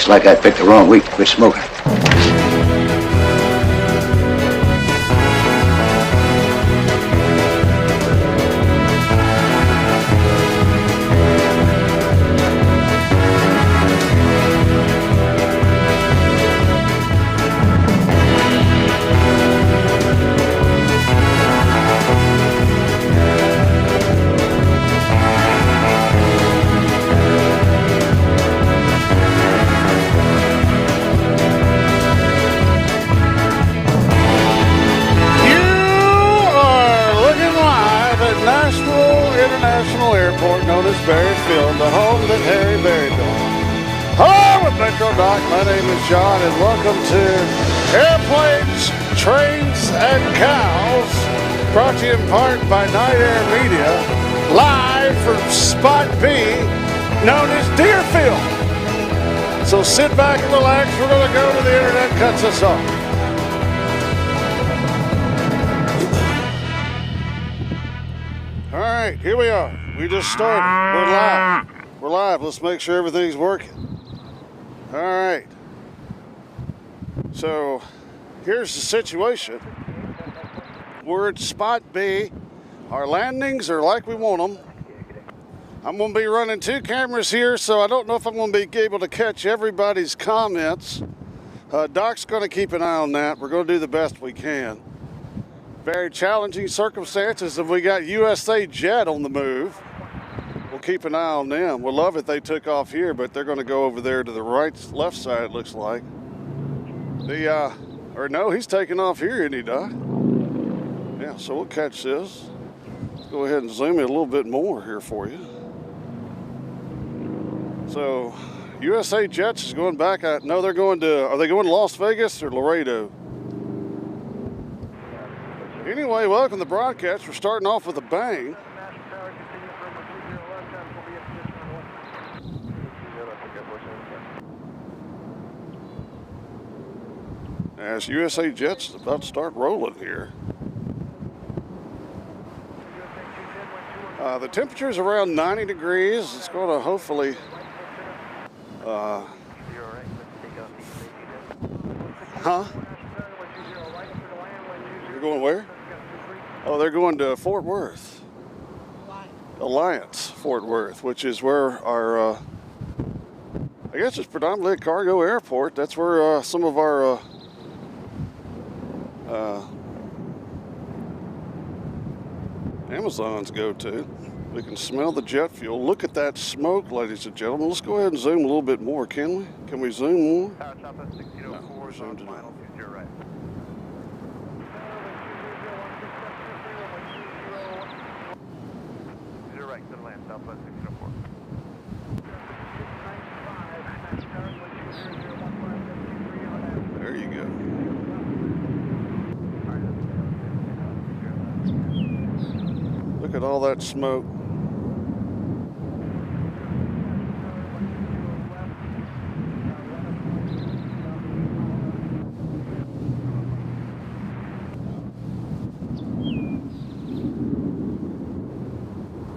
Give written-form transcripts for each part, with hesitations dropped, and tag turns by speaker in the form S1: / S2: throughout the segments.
S1: It's like I picked the wrong week to quit smoking.
S2: The home that Harry buried on. Hello, with Metro Doc. My name is John, and welcome to Airplanes, Trains, and Cows, brought to you in part by Night Air Media, live from Spot B, known as Deerfield. So sit back and relax. We're going to go to the internet cuts us off. All right, here we are. We just started. We're live. We're live. Let's make sure everything's working. All right. So here's the situation. We're at Spot B. Our landings are like we want them. I'm going to be running 2 cameras here, so I don't know if I'm going to be able to catch everybody's comments. Doc's going to keep an eye on that. We're going to do the best we can. Very challenging circumstances, and we got USA Jet on the move. We'll keep an eye on them. We'll love it they took off here, but they're going to go over there to the left side, it looks like. Or no, he's taking off here, isn't he, Doc? Yeah, so we'll catch this. Let's go ahead and zoom in a little bit more here for you. So, USA Jets is going back. No, they're going to, are they going to Las Vegas or Laredo? Anyway, welcome to the broadcast. We're starting off with a bang. As USA Jets is about to start rolling here. The temperature is around 90 degrees. It's going to hopefully... You're going where? Oh, they're going to Fort Worth. Alliance, Fort Worth, which is where our... I guess it's predominantly a cargo airport. That's where some of our... Amazons go to. We can smell the jet fuel. Look at that smoke, ladies and gentlemen. Let's go ahead and zoom a little bit more, can we? Can we zoom more? No, we're zoomed it out. There you go. Look at all that smoke.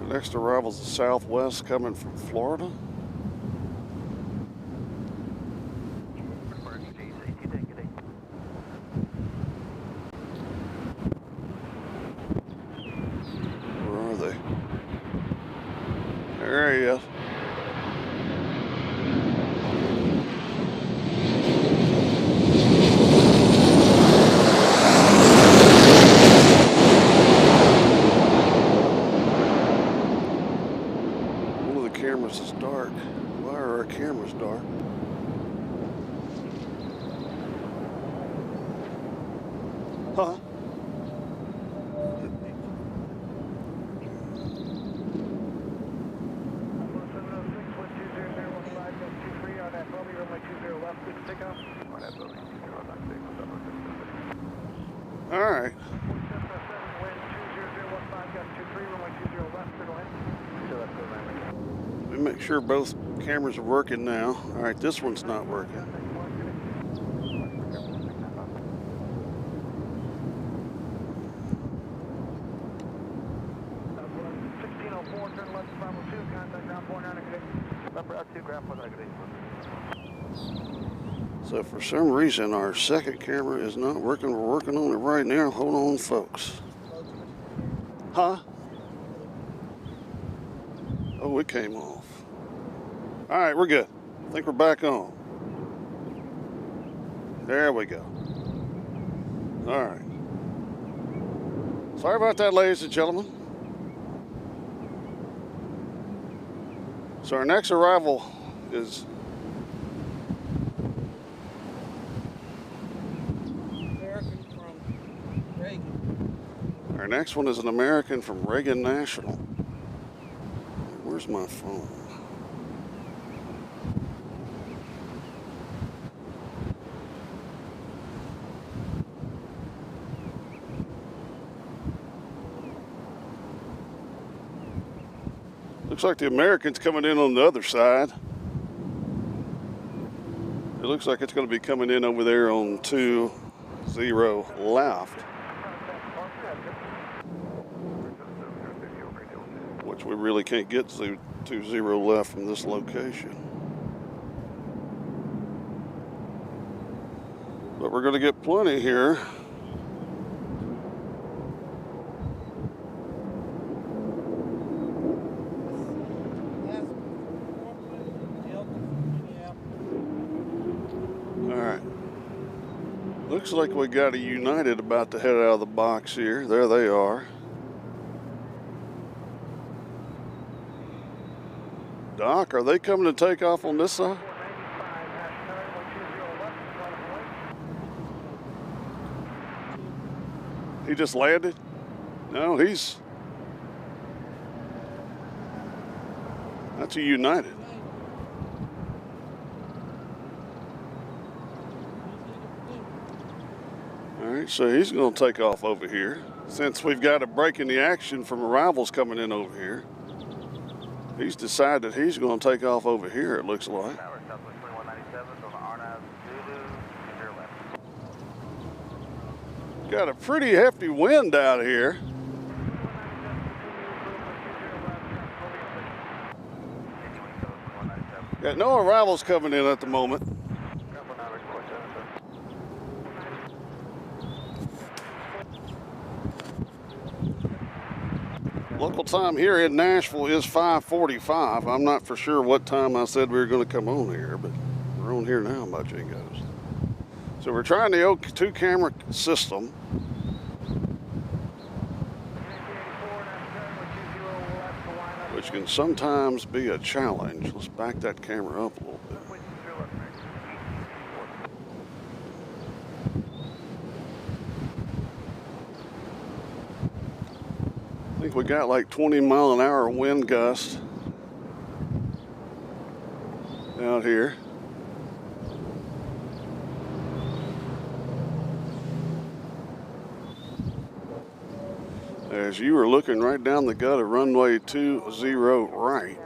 S2: Next arrival is the Southwest coming from Florida. There he is. One of the cameras is dark. Why are our cameras dark? Huh? All right. Let me make sure both cameras are working now. All right, this one's not working. So for some reason our second camera is not working. We're working on it right now. Hold on, folks. Huh? Oh, it came off. All right, we're good. I think we're back on. There we go. All right. Sorry about that, ladies and gentlemen. So our next arrival is
S3: American from Reagan.
S2: Our next one is an American from Reagan National. Where's my phone? Looks like the American's coming in on the other side. It looks like it's going to be coming in over there on 20 left. Which we really can't get to 20 left from this location. But we're going to get plenty here. Looks like we got a United about to head out of the box here. There they are. Doc, are they coming to take off on this side? He just landed? No, that's a United. All right, so he's going to take off over here. Since we've got a break in the action from arrivals coming in over here, he's decided he's going to take off over here, it looks like. Got a pretty hefty wind out here. Got no arrivals coming in at the moment. Local time here in Nashville is 5:45. I'm not for sure what time I said we were going to come on here, but we're on here now by Jingoes. So we're trying the two camera system. Which can sometimes be a challenge. Let's back that camera up a little bit. I think we got like 20-mile-an-hour wind gust out here. As you were looking right down the gut of runway 20 right.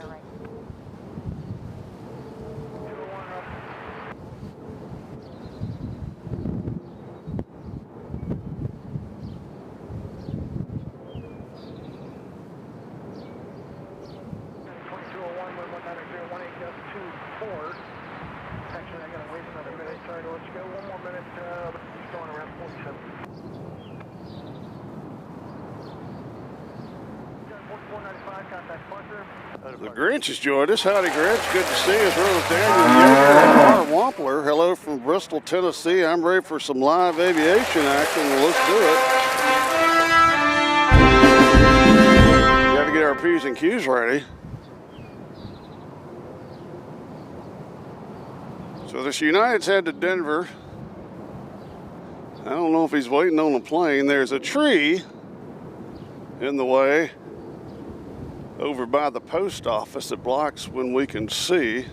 S2: The Grinch has joined us. Howdy, Grinch. Good to see you. As well as Daniel Yeager and Wampler. Hello from Bristol, Tennessee. I'm ready for some live aviation action. Well, let's do it. Got to get our P's and Q's ready. So this United's head to Denver. I don't know if he's waiting on a plane. There's a tree in the way over by the post office that blocks when we can see.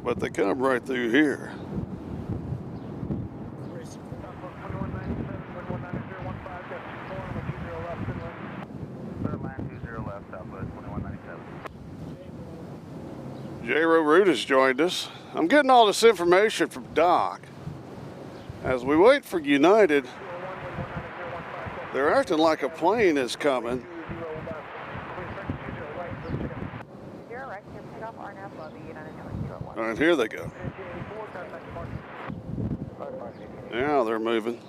S2: But they come right through here. J-Ro Root has joined us. I'm getting all this information from Doc. As we wait for United, They're acting like a plane is coming. All right, here they go. Now they're moving.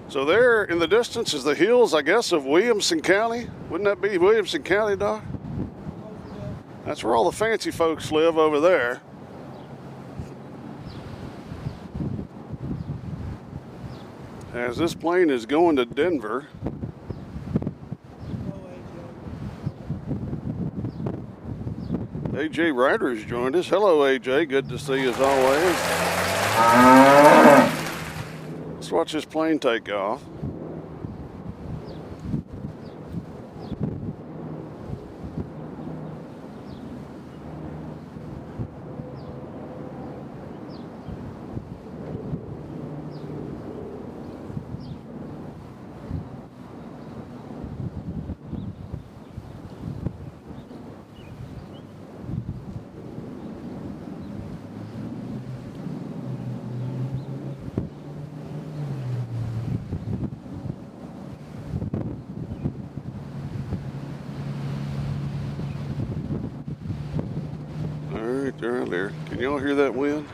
S2: So there in the distance is the hills, I guess, of Williamson County. Wouldn't that be Williamson County, Doc? That's where all the fancy folks live over there. As this plane is going to Denver. AJ Ryder's joined us. Hello, AJ. Good to see you as always. Let's watch this plane take off. They're out there. Can y'all hear that wind?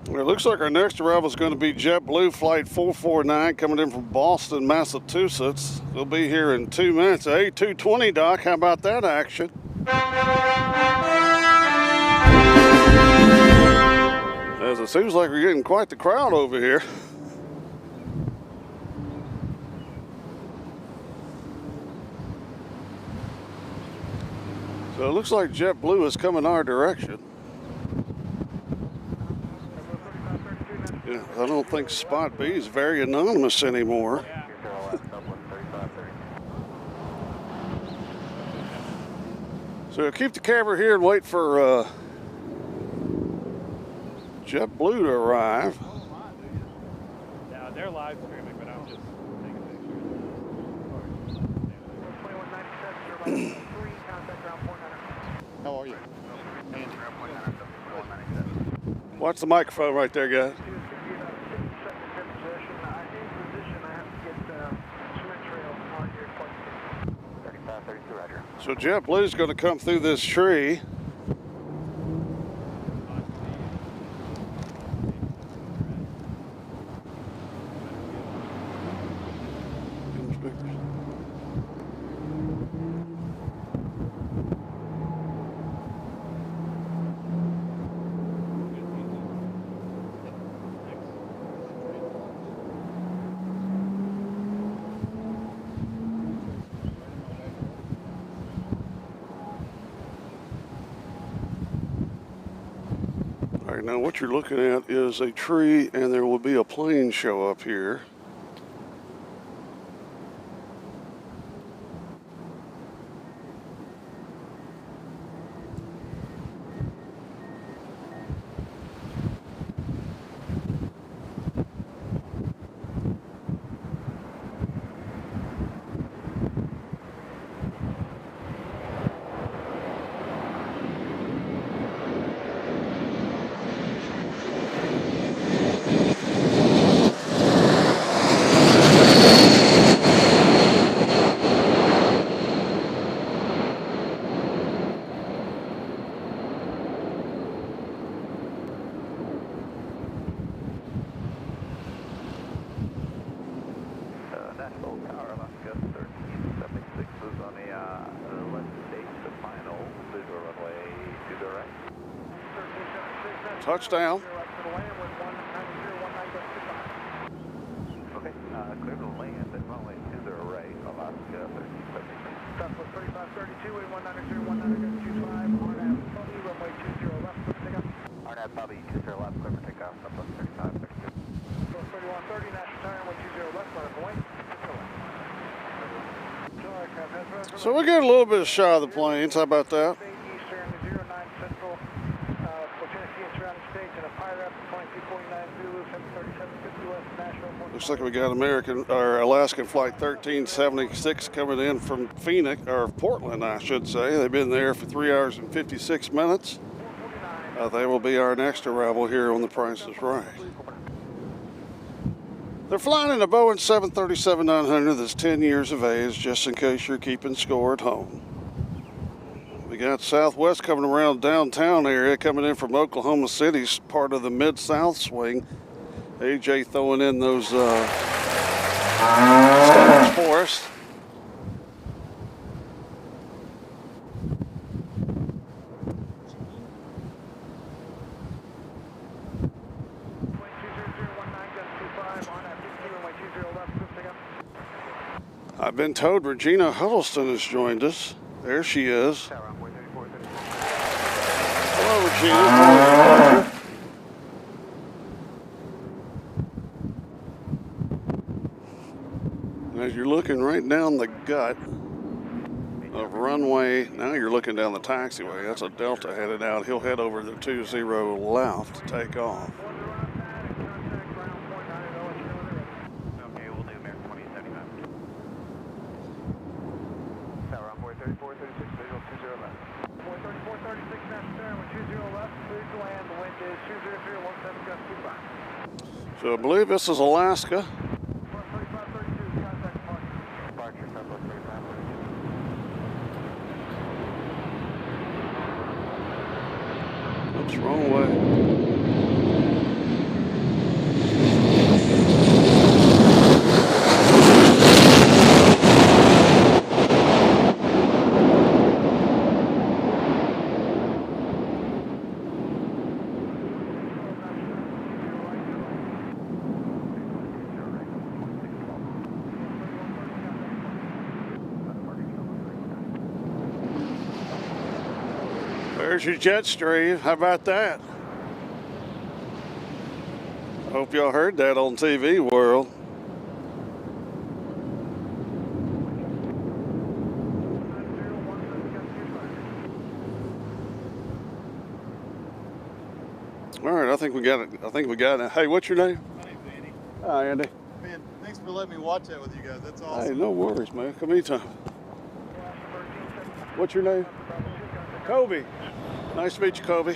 S2: Well, it looks like our next arrival is going to be JetBlue Flight 449 coming in from Boston, Massachusetts. They'll be here in 2 minutes. Hey, 220, Doc. How about that action? As it seems like we're getting quite the crowd over here. So it looks like JetBlue is coming our direction. Yeah, I don't think Spot B is very anonymous anymore. So keep the camera here and wait for JetBlue to arrive.
S4: Yeah, they're live streaming, but I'm just taking pictures. How are you?
S2: Watch the microphone right there, guys. So JetBlue's going to come through this tree. All right, now what you're looking at is a tree, and there will be a plane show up here.
S5: Nashville Tower, Alaska, 1376 is on the left stage, the final visual runway to the right.
S2: Touchdown.
S5: Okay, clear to land at runway to the right, Alaska, 1376. Southwest 3532, wind 190, 190, 25, RNAV Bobby, runway 20 left, clear for takeoff. RNAV Bobby, 20 left, clear for takeoff, Southwest 3532. Southwest 3130, National Tower, runway 20 left, left away.
S2: So we get a little bit of shot of the planes. How about that?
S5: Tennessee and surrounding states and a pilot up 2249 Zulu 737 West Nashville.
S2: Looks like we got American or Alaskan Flight 1376 coming in from Phoenix, or Portland, I should say. They've been there for 3 hours and 56 minutes. They will be our next arrival here on The Price is Right. They're flying in a Boeing 737-900 that's 10 years of age, just in case you're keeping score at home. We got Southwest coming around downtown area, coming in from Oklahoma City's part of the Mid-South swing. AJ throwing in those stars for us. I've been told Regina Huddleston has joined us. There she is. Hello, Regina. And as you're looking right down the gut of runway, now you're looking down the taxiway. That's a Delta headed out. He'll head over the 20 left to take off. So I believe this is Alaska. Oops, wrong way. There's your jet stream. How about that? I hope y'all heard that on TV World. All right, I think we got it. Hey, what's your name?
S6: My name's Andy.
S2: Hi, Andy.
S6: Man, thanks for letting me watch that with you guys. That's awesome.
S2: Hey, no worries, man. Come anytime. What's your name? Kobe. Nice to meet you, Kobe.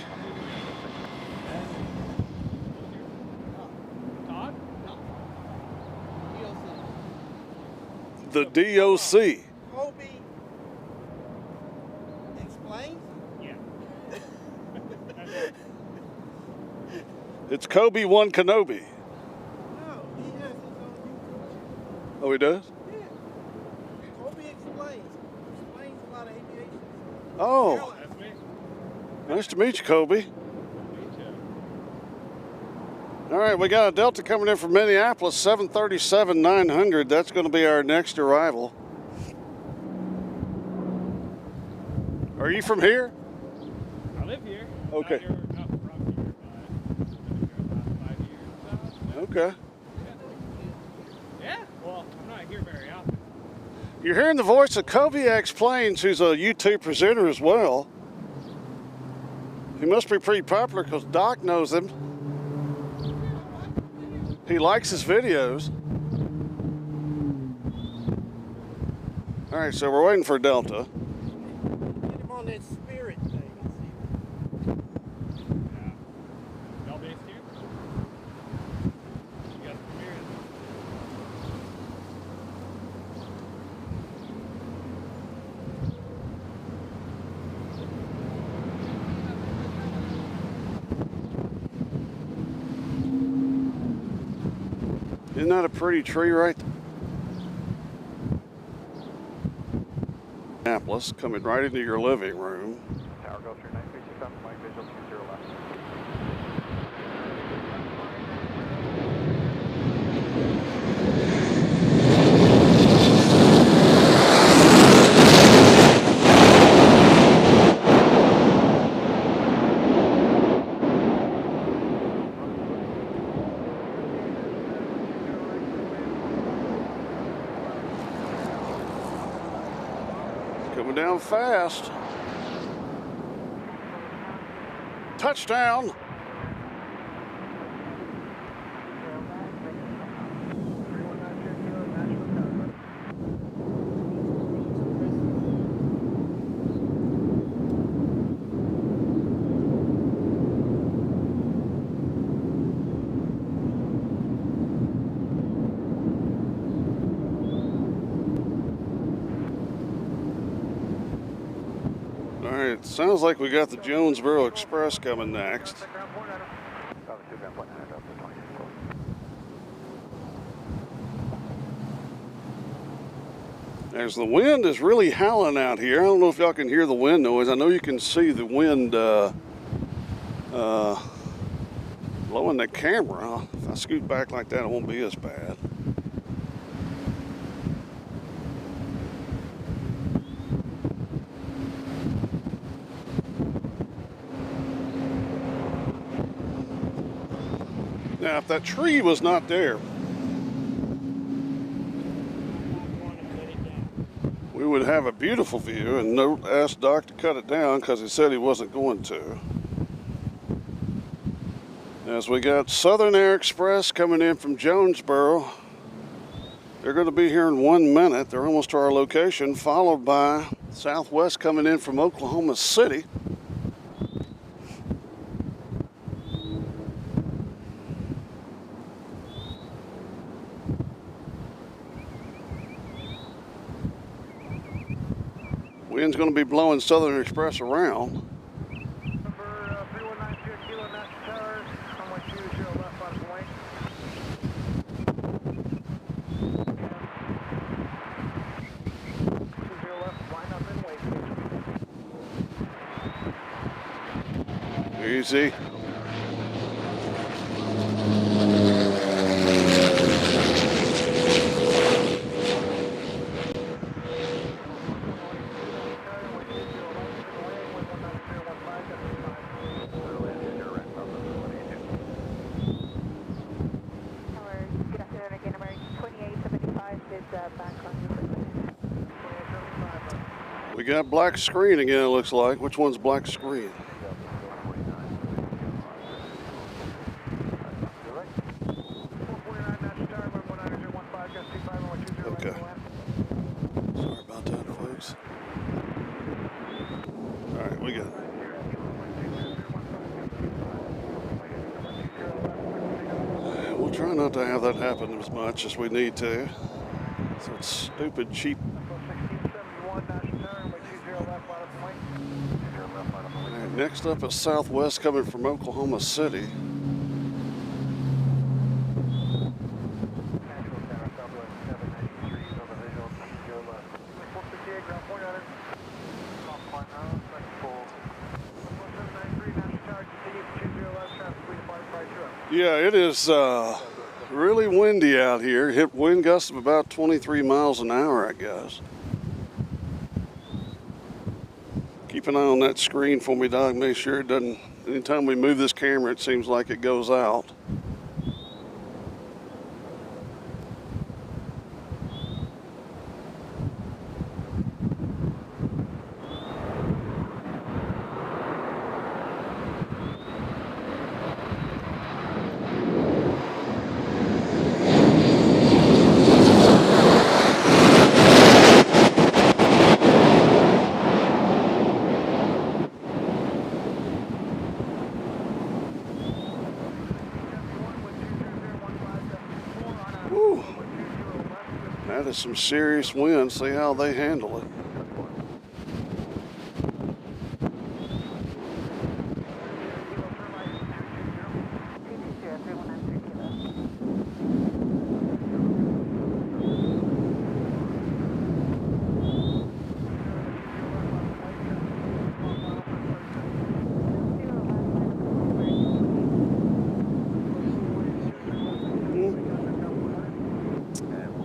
S3: Todd?
S2: The DOC.
S3: Kobe explains?
S4: Yeah.
S2: It's Kobe One Kenobi.
S3: No, he has his own YouTube.
S2: Oh, he does?
S3: Yeah. Kobe explains. Explains a lot of aviation.
S2: Oh,
S4: That's me.
S2: nice to meet you, Kobe. All right, we got a Delta coming in from Minneapolis, 737-900. That's going to be our next arrival. Are you from here?
S4: I live here.
S2: Okay.
S4: Not from here, but I've been here the last 5 years. So.
S2: Okay.
S4: Yeah. Well, I'm not here very often.
S2: You're hearing the voice of Kobe Explains, who's a YouTube presenter as well. He must be pretty popular because Doc knows him. He likes his videos. All right, so we're waiting for Delta.
S3: Get him on that spirit thing.
S4: Yeah. Y'all based here? You got some beer?
S2: Isn't that a pretty tree right there? Minneapolis, coming right into your living room.
S5: Tower Gulf 3937, Mike visual 20 left.
S2: Coming down fast. Touchdown. All right, sounds like we got the Jonesboro Express coming next. As the wind is really howling out here, I don't know if y'all can hear the wind noise. I know you can see the wind blowing the camera. If I scoot back like that, it won't be as bad. Now, if that tree was not there, we would have a beautiful view, and no ask Doc to cut it down because he said he wasn't going to. As we got Southern Air Express coming in from Jonesboro. They're going to be here in 1 minute. They're almost to our location, followed by Southwest coming in from Oklahoma City. Wind's going to be blowing Southern Express around.
S5: Number 3192 Kilo Nashville Tower, runway 20 left bottom point. 20 left, line up and wait.
S2: Easy. We got black screen again, it looks like. Which one's black screen? Okay. Sorry about that, folks. All right, we got it. We'll try not to have that happen as much as we need to. So it's stupid cheap. Right, next up is Southwest coming from Oklahoma City. Yeah, it is really windy out here. Hit wind gusts of about 23 miles an hour, I guess. Keep an eye on that screen for me, Doc. Make sure it doesn't, anytime we move this camera, it seems like it goes out. Whew. That is some serious wind. See how they handle it.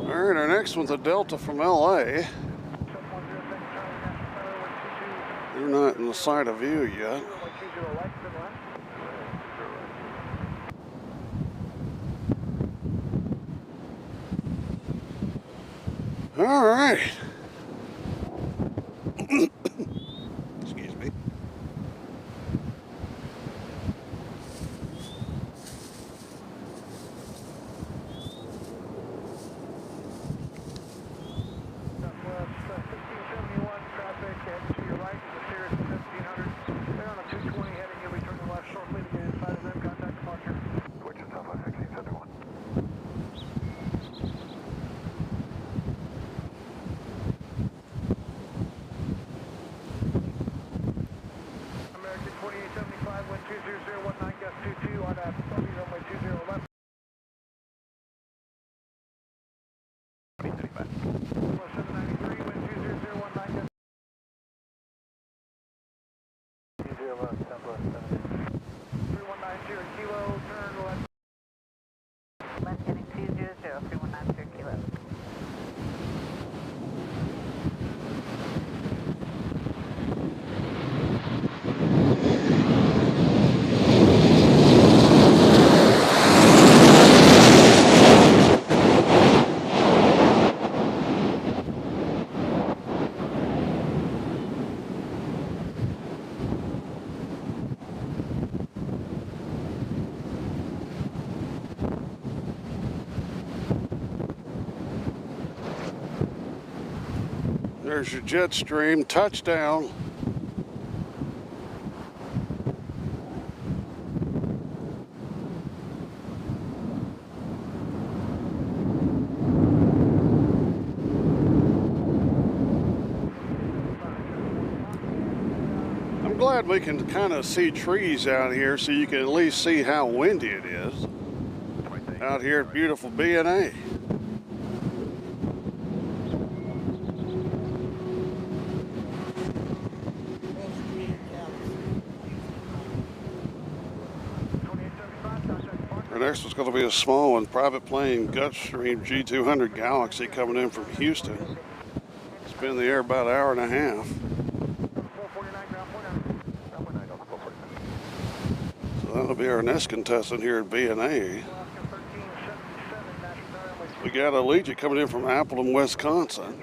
S2: All right, our next one's a Delta from LA. They're not in the sight of view yet. All right. Excuse me.
S5: 20019, gust 22 on Bobby, runway 20 left. 2035. 793, wind 20019, gust 20 left, southwest 3190 kilo, turn left.
S7: Left heading 200, 3190 kilo.
S2: There's your jet stream, touchdown. I'm glad we can kind of see trees out here so you can at least see how windy it is out here at beautiful BNA. Our next one's going to be a small one, private plane Gulfstream G200 Galaxy coming in from Houston. It's been in the air about an hour and a half. So that'll be our next contestant here at BNA. We got Allegiant coming in from Appleton, Wisconsin.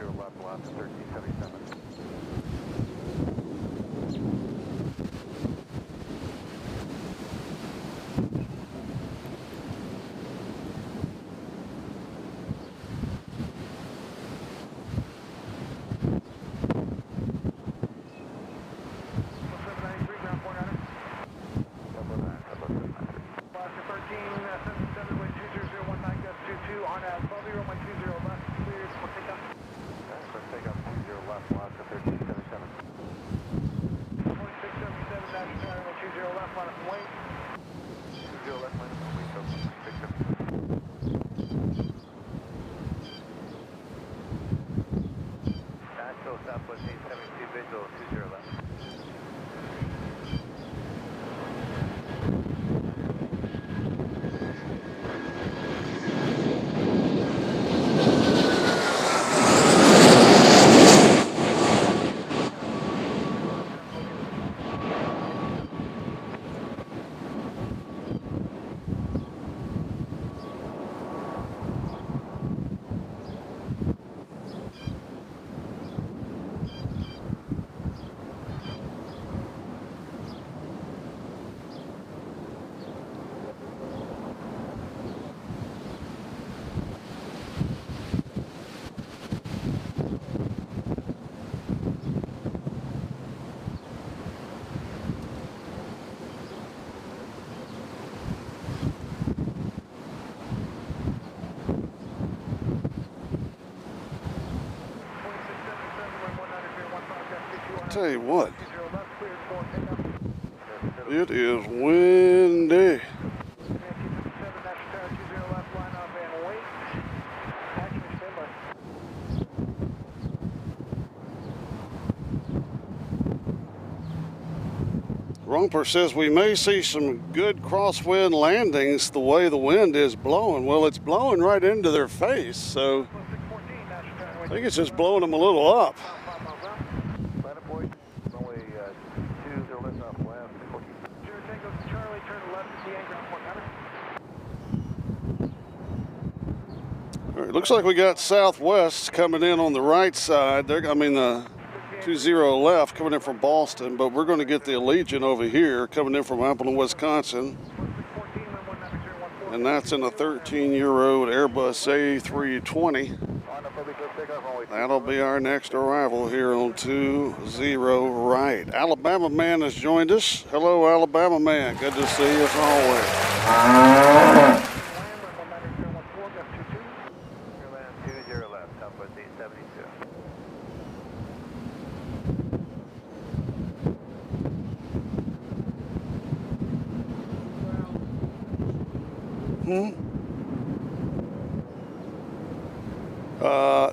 S2: Tell you what, it is windy. Romper says we may see some good crosswind landings the way the wind is blowing. Well, it's blowing right into their face, so I think it's just blowing them a little up. All right, looks like we got Southwest coming in on the right side. The 20 left coming in from Boston, but we're going to get the Allegiant over here coming in from Appleton, Wisconsin. And that's in a 13-year-old Airbus A320. That'll be our next arrival here on 20 right. Alabama Man has joined us. Hello, Alabama Man. Good to see you as always.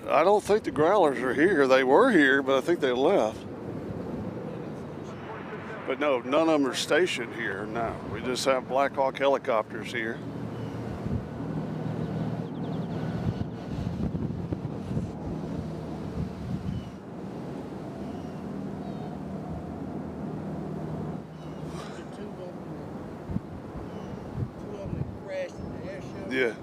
S2: I don't think the growlers are here. They were here, but I think they left. But no, none of them are stationed here. No, we just have Black Hawk helicopters here. Yeah.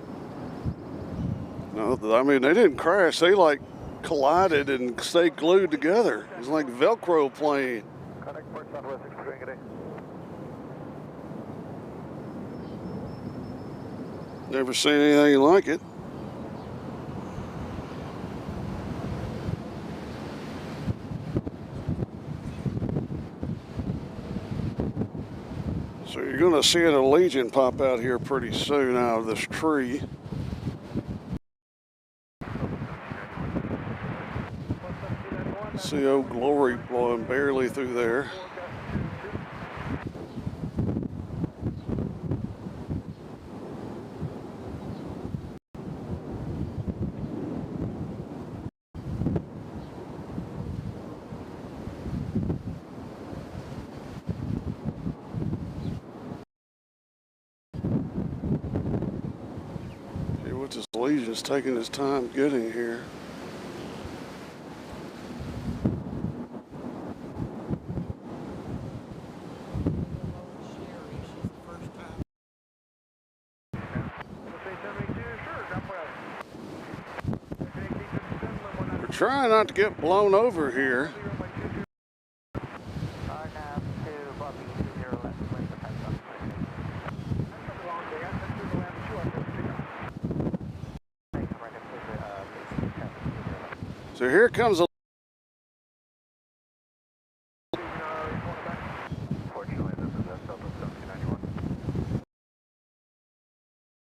S2: No, I mean, they didn't crash. They like collided and stayed glued together. It's like Velcro plane.
S5: Contact Port Southwest 63, good day.
S2: Never seen anything like it. So you're going to see an Legion pop out here pretty soon out of this tree. See Old Glory blowing barely through there. See what this Legion's taking his time getting here. We're trying not to get blown over here. So here comes a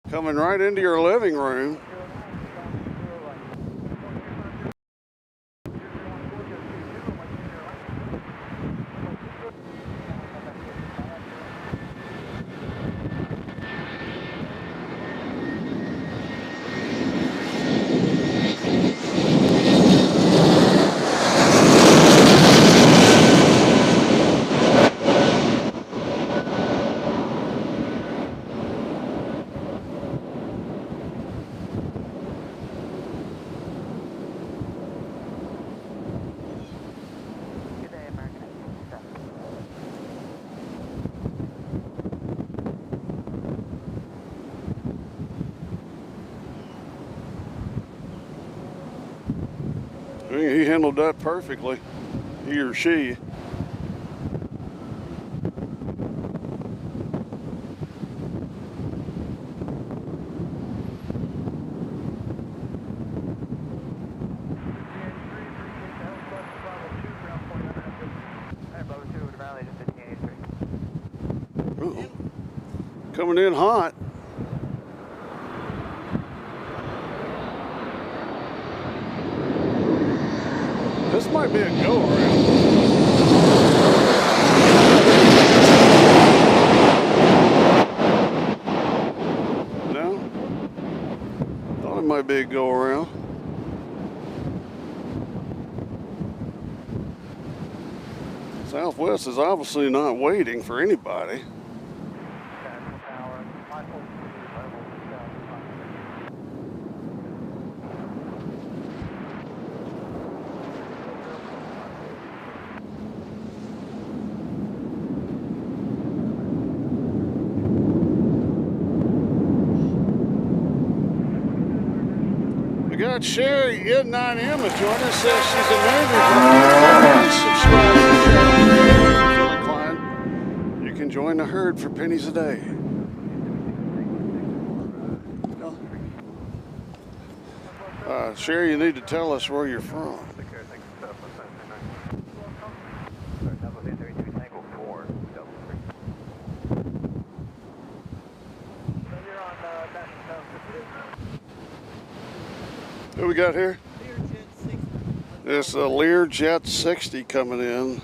S2: coming right into your living room. He handled that perfectly, he or she. Uh-oh. Coming in hot. This might be a go-around. No? Thought it might be a go-around. Southwest is obviously not waiting for anybody. We got Sherry N9M to join us. Says she's a member. You can join the herd for pennies a day. Sherry, you need to tell us where you're from. Who we got here? It's a Learjet 60 coming in.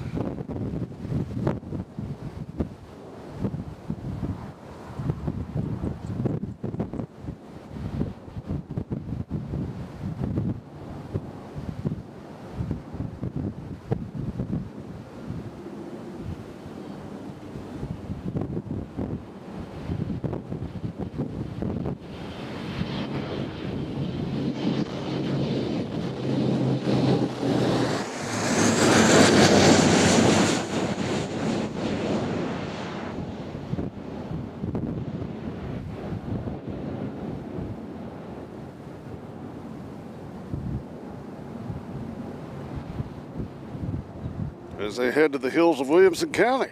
S2: as they head to the hills of Williamson County.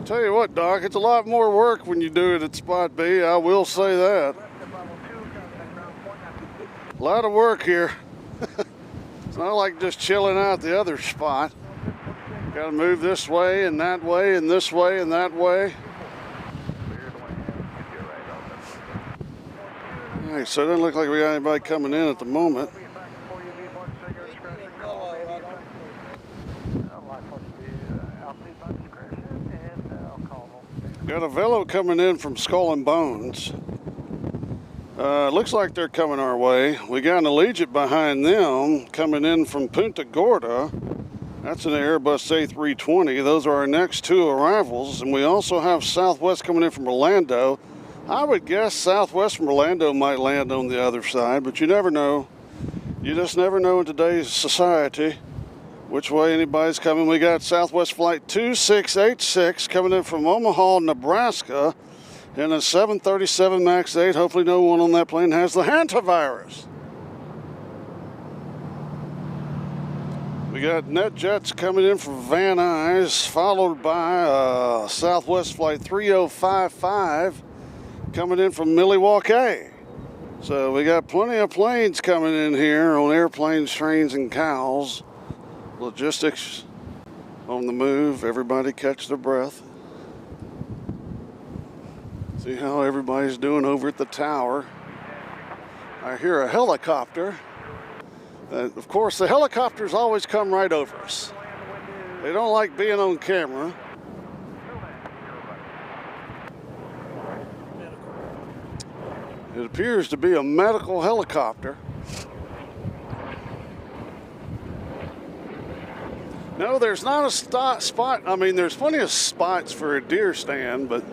S2: Tell you what, Doc, it's a lot more work when you do it at Spot B. I will say that. A lot of work here. It's not like just chilling out the other spot. Got to move this way and that way and this way and that way. All right, so it doesn't look like we got anybody coming in at the moment. Got a velo coming in from Skull and Bones. Looks like they're coming our way. We got an Allegiant behind them coming in from Punta Gorda. That's an Airbus A320. Those are our next two arrivals. And we also have Southwest coming in from Orlando. I would guess Southwest from Orlando might land on the other side, but you never know. You just never know in today's society which way anybody's coming. We got Southwest Flight 2686 coming in from Omaha, Nebraska, in a 737 MAX 8. Hopefully no one on that plane has the hantavirus. We got NetJets coming in from Van Nuys, followed by Southwest Flight 3055 coming in from Milwaukee. So we got plenty of planes coming in here on airplanes, trains, and cows. Logistics on the move. Everybody catch their breath. See how everybody's doing over at the tower. I hear a helicopter. Of course, the helicopters always come right over us. They don't like being on camera. It appears to be a medical helicopter. No, there's not a spot. I mean, there's plenty of spots for a deer stand, but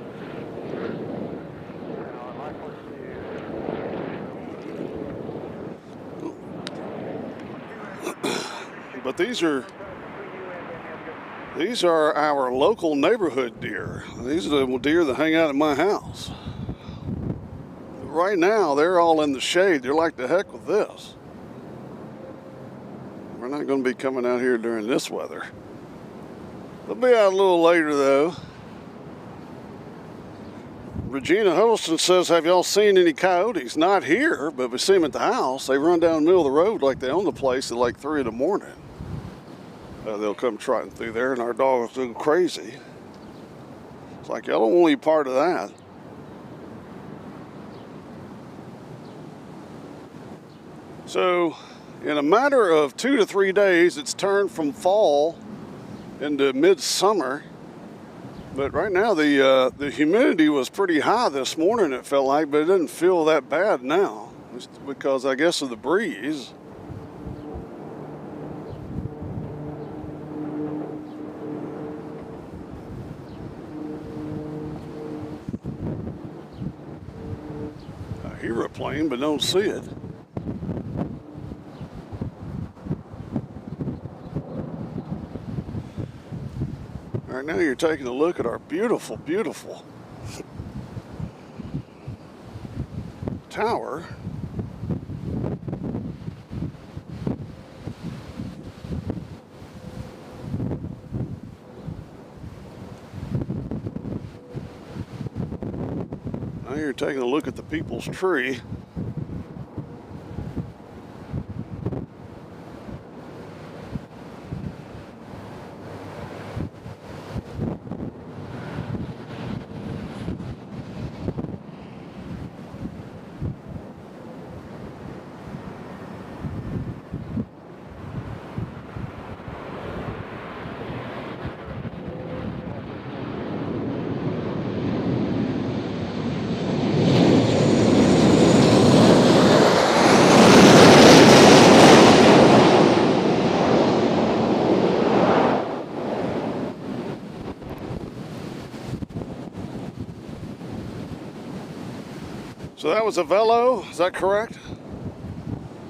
S2: these are our local neighborhood deer. These are the deer that hang out at my house. Right now, they're all in the shade. They're like, the heck with this. We're not going to be coming out here during this weather. They'll be out a little later, though. Regina Huddleston says, have y'all seen any coyotes? Not here, but we see them at the house. They run down the middle of the road like they own the place at like 3 in the morning. They'll come trotting through there, and our dogs go crazy. It's like, y'all don't want to be part of that. So, in a matter of 2 to 3 days, it's turned from fall into midsummer. But right now, the humidity was pretty high this morning, it felt like, but it doesn't feel that bad now. It's because, I guess, of the breeze. I hear a plane, but don't see it. Right now you're taking a look at our beautiful, beautiful tower. Now you're taking a look at the people's tree. So that was a Velo, is that correct?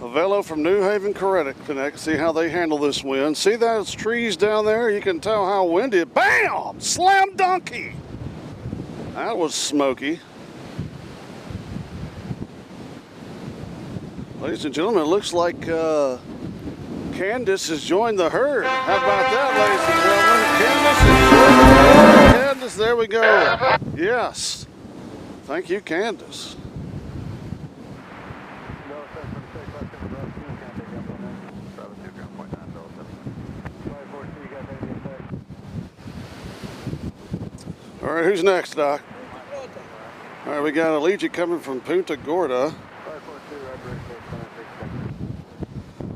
S2: A Velo from New Haven, Connecticut. See how they handle this wind. See those trees down there? You can tell how windy. Bam! Slam donkey! That was smoky. Ladies and gentlemen, it looks like Candace has joined the herd. How about that, ladies and gentlemen? Candace, there we go. Yes. Thank you, Candace. All right, who's next, Doc? All right, we got Allegiant coming from Punta Gorda.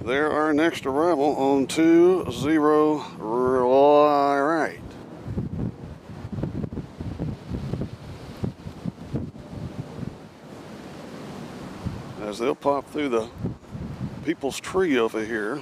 S2: They're our next arrival on 20 right. As they'll pop through the people's tree over here.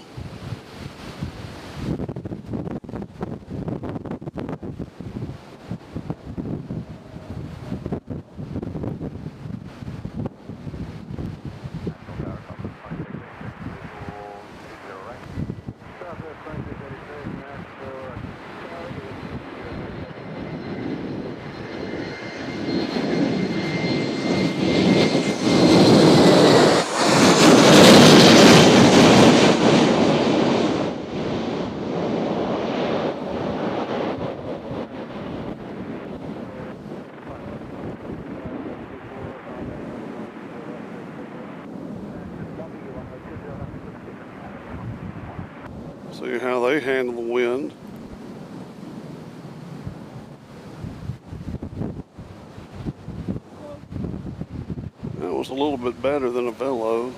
S2: See how they handle the wind. That was a little bit better than a Velo.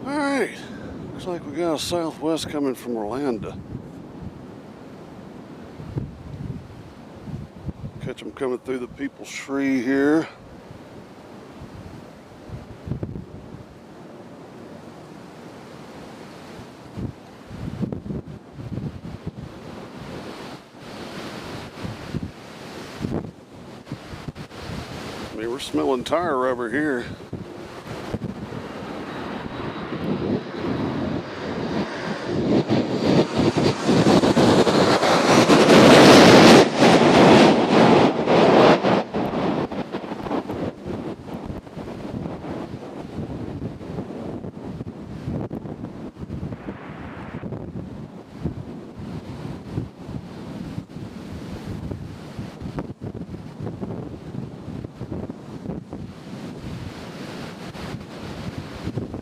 S2: Alright, looks like we got a southwest coming from Orlando. Catch them coming through the people's tree here. I mean, we're smelling tire rubber here.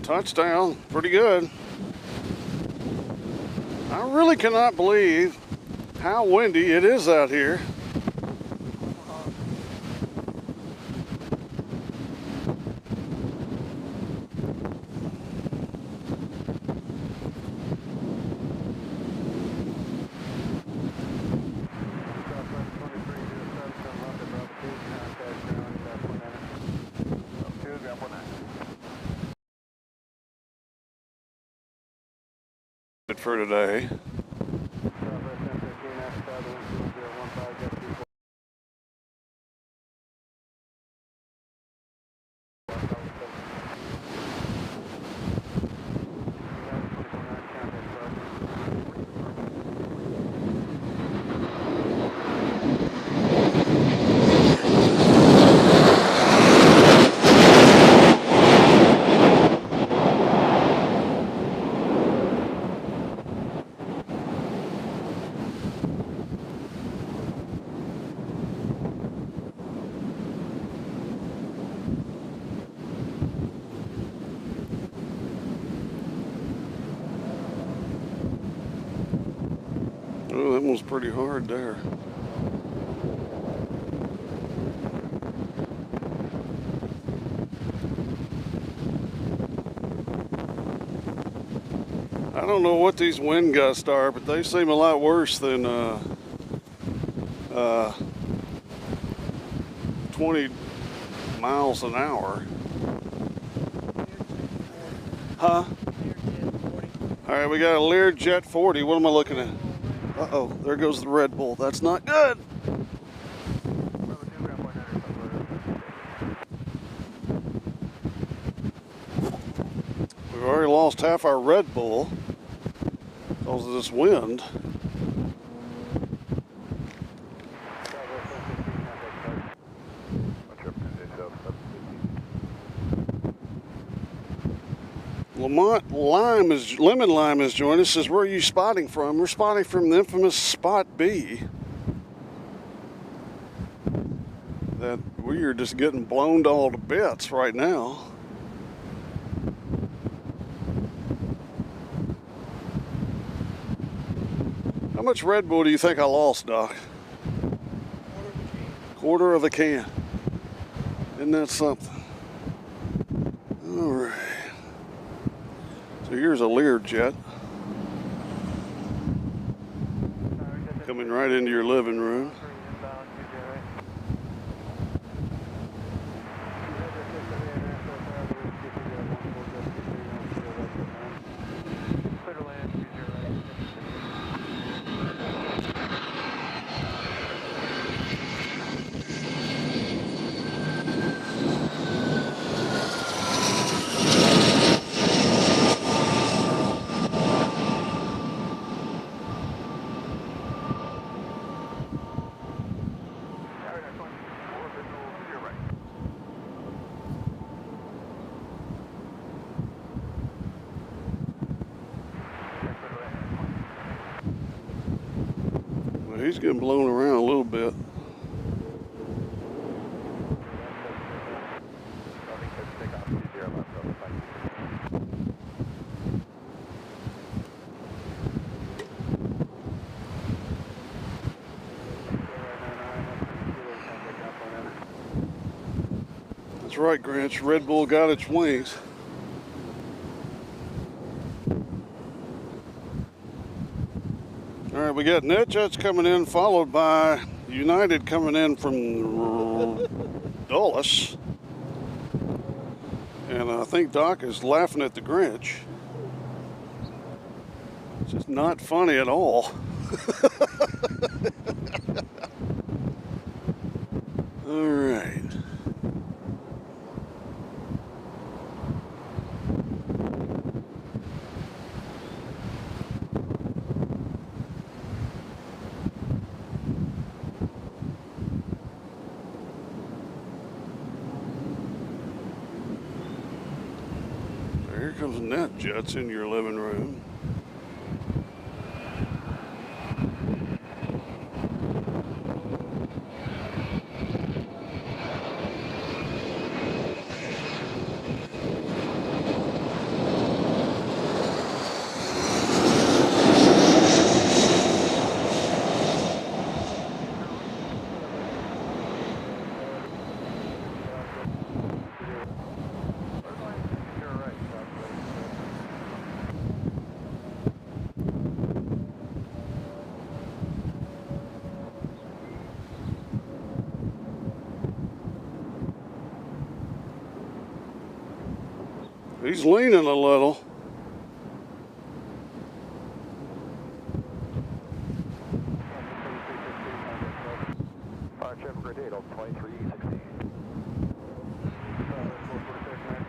S2: Touchdown, pretty good. I really cannot believe how windy it is out here. For today. Oh, that one's pretty hard there. I don't know what these wind gusts are, but they seem a lot worse than 20 miles an hour. Huh? All right, we got a Learjet 40. What am I looking at? Uh-oh, there goes the Red Bull. That's not good. We've already lost half our Red Bull because of this wind. Lemon Lime is joining us. Says, where are you spotting from? We're spotting from the infamous Spot B. That we are just getting blown to all the bits right now. How much Red Bull do you think I lost, Doc? Quarter of a can. Isn't that something? All right. So here's a Learjet coming right into your living room. He's getting blown around a little bit. That's right, Grinch. Red Bull got its wings. All right, we got NetJets coming in, followed by United coming in from Dulles. And I think Doc is laughing at the Grinch. It's just not funny at all. All right. Here comes NetJets in your living room. He's leaning a little.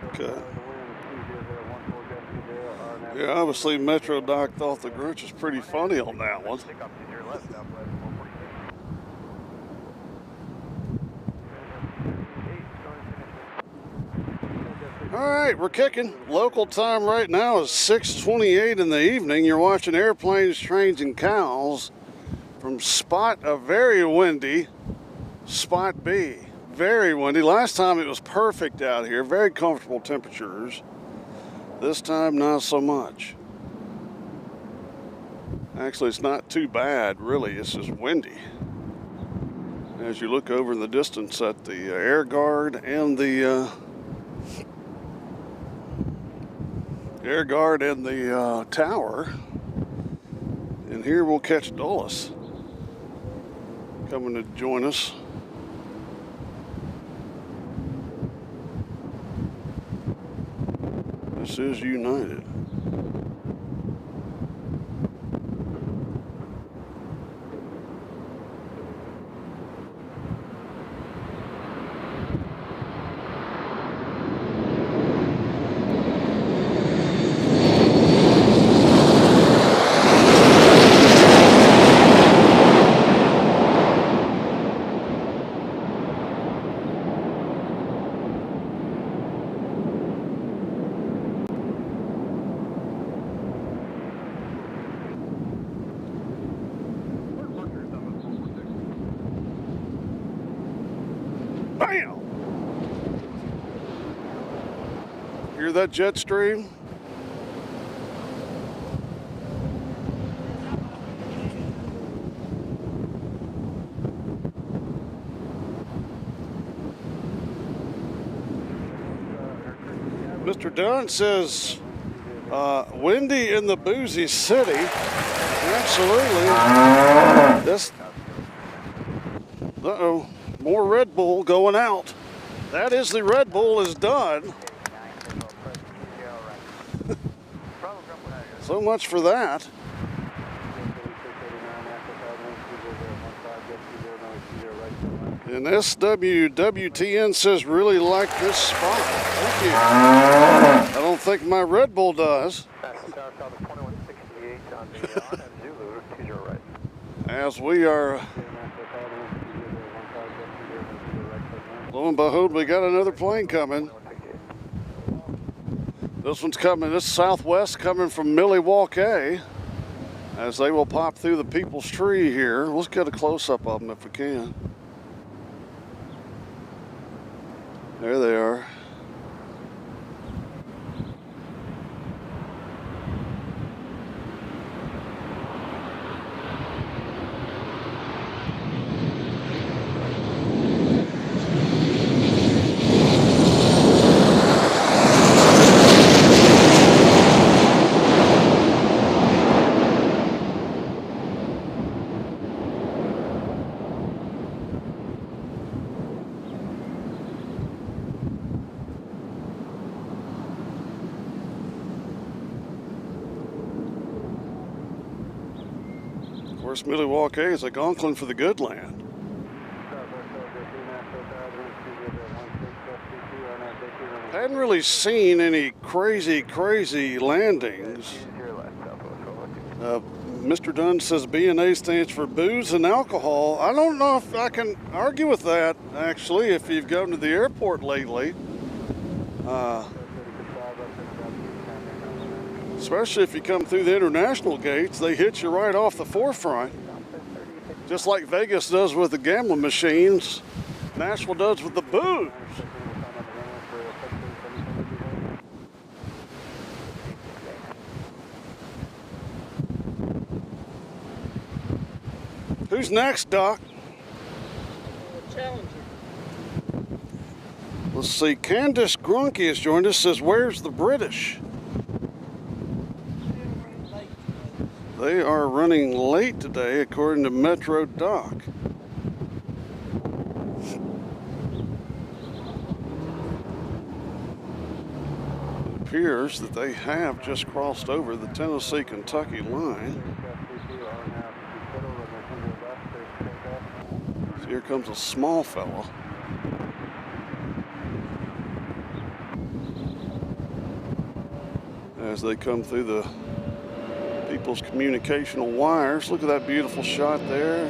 S2: Okay. Yeah, obviously Metro Doc thought the Grinch was pretty funny on that one. All right, we're kicking. Local time right now is 6:28 in the evening. You're watching Airplanes, Trains, and Cows from a very windy Spot B. Very windy. Last time it was perfect out here. Very comfortable temperatures. This time, not so much. Actually, it's not too bad, really. It's just windy. As you look over in the distance at the air guard and the tower, and here we'll catch Dulles coming to join us. This is United. Bam! Hear that jet stream? Mr. Dunn says, windy in the boozy city. Absolutely. This. Uh-oh. More Red Bull going out. That is the Red Bull is done. So much for that. And SWWTN says really like this spot. Thank you. I don't think my Red Bull does. As we are, lo and behold, we got another plane coming. This one's coming, this is Southwest coming from Milwaukee, as they will pop through the People's Tree here. Let's get a close-up of them if we can. There they are. Of course, Milwaukee is like Conklin for the good land. Hadn't really seen any crazy landings. Mr. Dunn says BNA stands for booze and alcohol. I don't know if I can argue with that, actually, if you've gone to the airport lately. Especially if you come through the international gates, they hit you right off the forefront. Just like Vegas does with the gambling machines, Nashville does with the booze. Who's next, Doc?
S3: Challenger.
S2: Let's see, Candace Grunke has joined us, says, where's the British? They are running late today, according to Metro Doc. It appears that they have just crossed over the Tennessee-Kentucky line. So here comes a small fella. As they come through the People's communicational wires. Look at that beautiful shot there.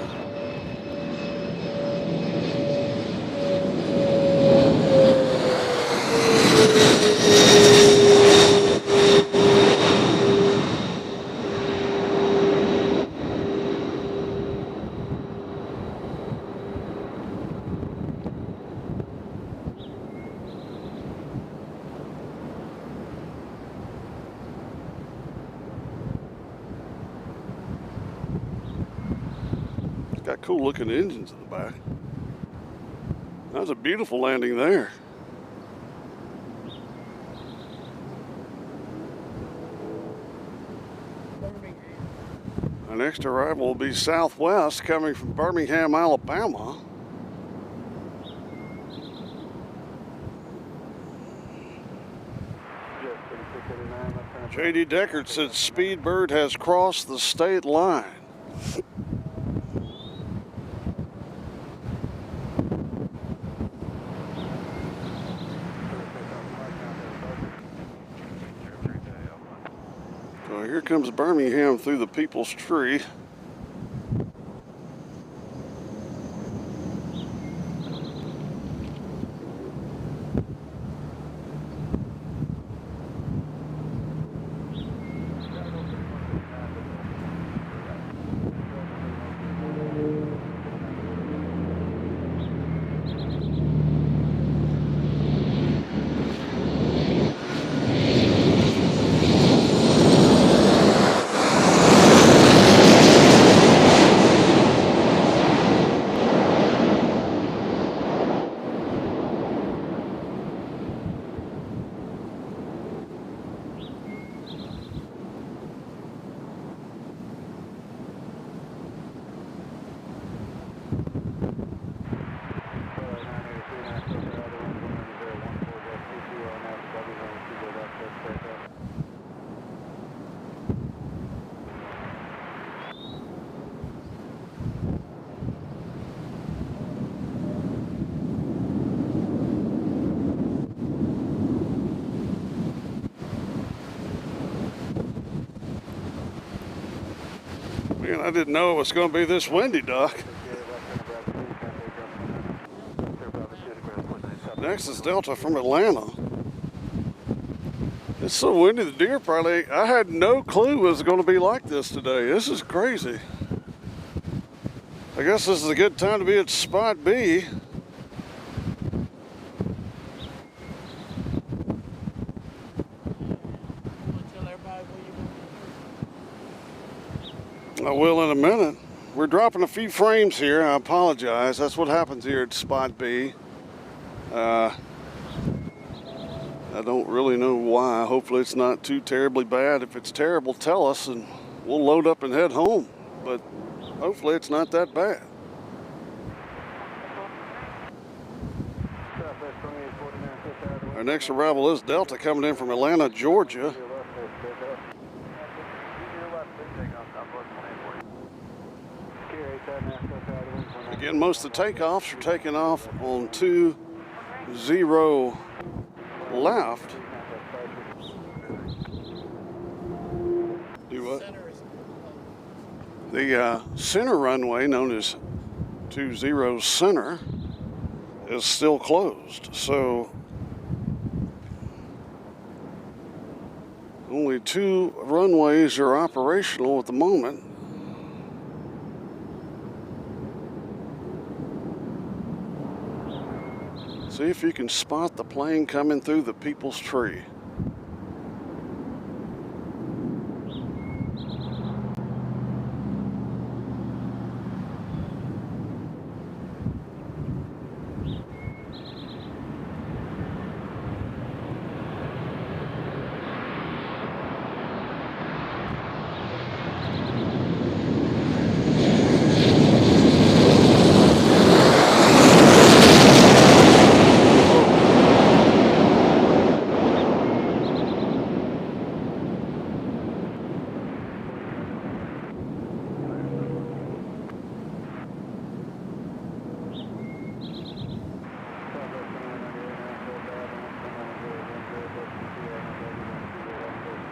S2: Got cool looking engines in the back. That was a beautiful landing there. Our next arrival will be Southwest coming from Birmingham, Alabama. J.D. Deckard said Speedbird has crossed the state line. So here comes Birmingham through the People's Tree. Man, I didn't know it was going to be this windy, Doc. Next is Delta from Atlanta. It's so windy, the deer probably, I had no clue it was going to be like this today. This is crazy. I guess this is a good time to be at Spot B. I will in a minute. We're dropping a few frames here. I apologize. That's what happens here at Spot B. I don't really know why. Hopefully it's not too terribly bad. If it's terrible, tell us and we'll load up and head home. But hopefully it's not that bad. Our next arrival is Delta coming in from Atlanta, Georgia. Again, most of the takeoffs are taking off on 20 left. Do what? The center runway, known as 20 center, is still closed. So only 2 runways are operational at the moment. See if you can spot the plane coming through the People's Tree.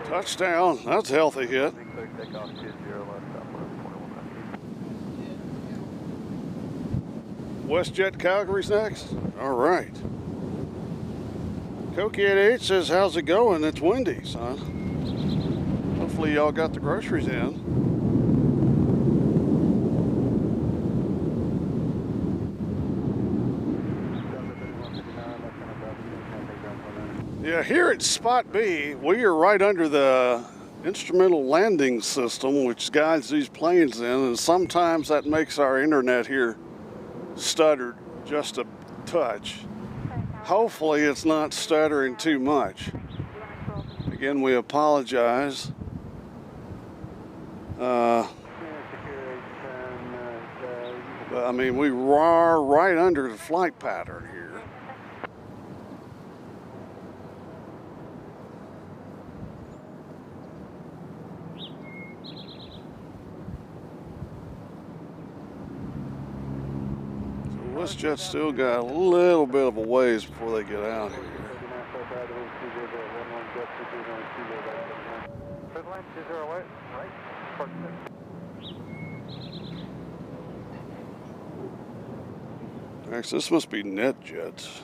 S2: Touchdown. That's a healthy hit. WestJet Calgary's next. All right. Cokie88 says, how's it going? It's windy, son. Hopefully y'all got the groceries in. Yeah, here at Spot B, we are right under the instrumental landing system, which guides these planes in, and sometimes that makes our internet here stutter just a touch. Hopefully it's not stuttering too much. Again, we apologize. But I mean, we are right under the flight pattern here. WestJet's still got a little bit of a ways before they get out here. Actually, this must be NetJets.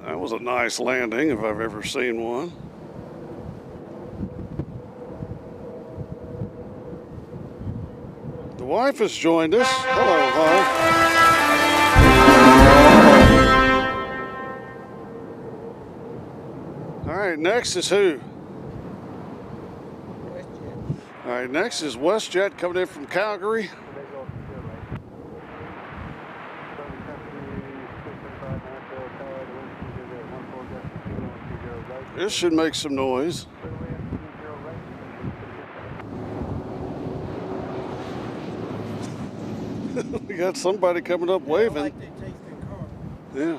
S2: That was a nice landing if I've ever seen one. The wife has joined us. Hello, wife. All right, next is who? All right, next is WestJet coming in from Calgary. This should make some noise. We got somebody coming up waving.
S3: Like they chased their car.
S2: Yeah.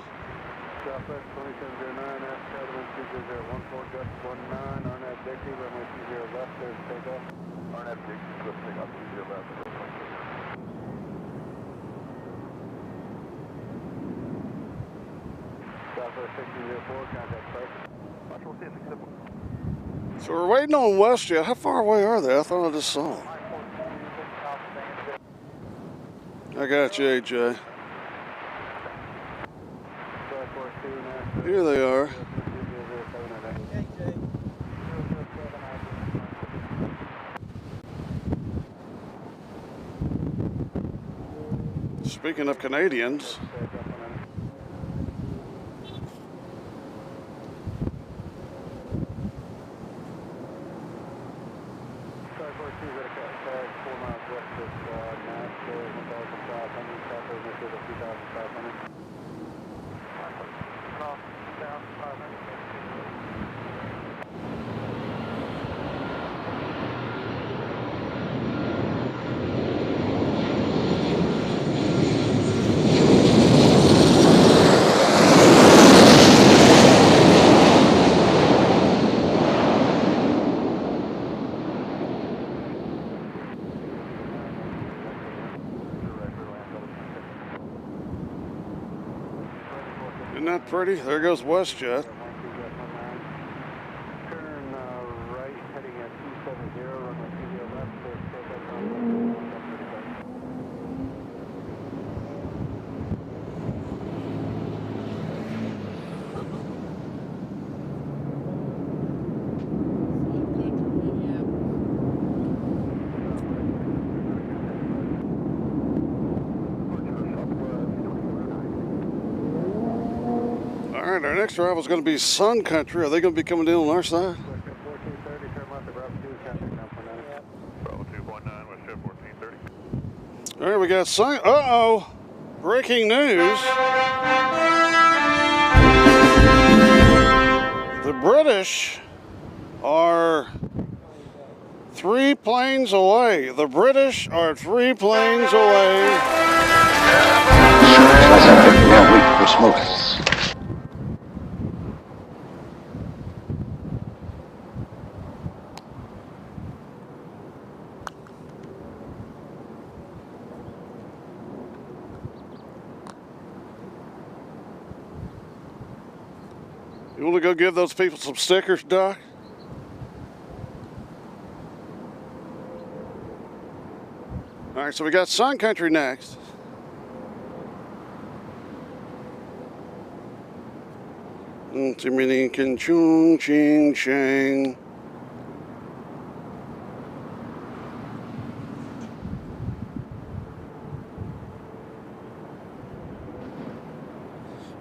S5: Southwest 2709, Ashcad, wind 2014, gust 19, RNAV Dixie, runway 20 left, there's takeoff. RNAV Dixie, swift takeoff, 20 left. Southwest 1604, contact site. Watch, we'll see if acceptable.
S2: So we're waiting on WestJet. How far away are they? I thought I just saw them. I got you, AJ. Here they are.
S3: Hey, Jay.
S2: Speaking of Canadians, isn't that pretty? There goes WestJet.
S5: Turn right, heading at 270, runway 20 left, there's takeoff on 135.
S2: All right, our next drive is going to be Sun Country. Are they going to be coming in on our side?
S5: 1430, turn left, Bravo 2, contact 949. Bravo 2.9, WestJet 1430.
S2: All right, we got Sun. Uh-oh. Breaking news. The British are 3 planes away. The British are 3 planes away.
S1: Yeah, we're smoking.
S2: You want to go give those people some stickers, Doc? All right, so we got Sun Country next. Timmy can chung ching chang.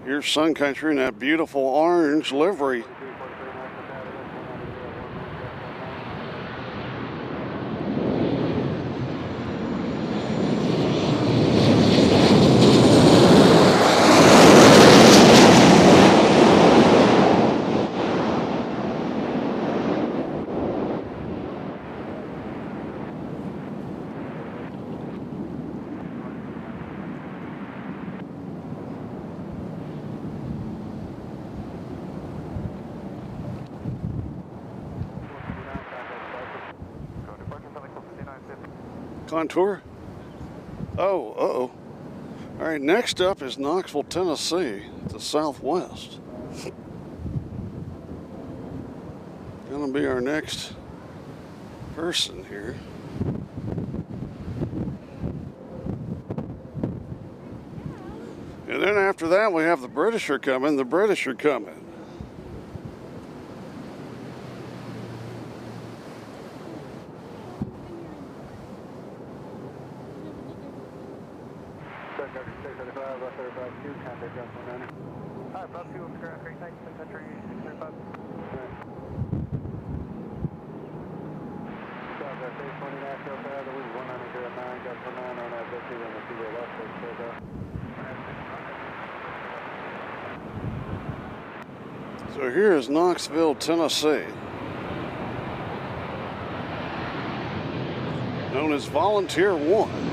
S2: Here's Sun Country in that beautiful orange livery. Contour? Oh, uh-oh. All right, next up is Knoxville, Tennessee, to southwest. Gonna be our next person here. And then after that, we have the British are coming. The British are coming. So here is Knoxville, Tennessee, known as Volunteer 1.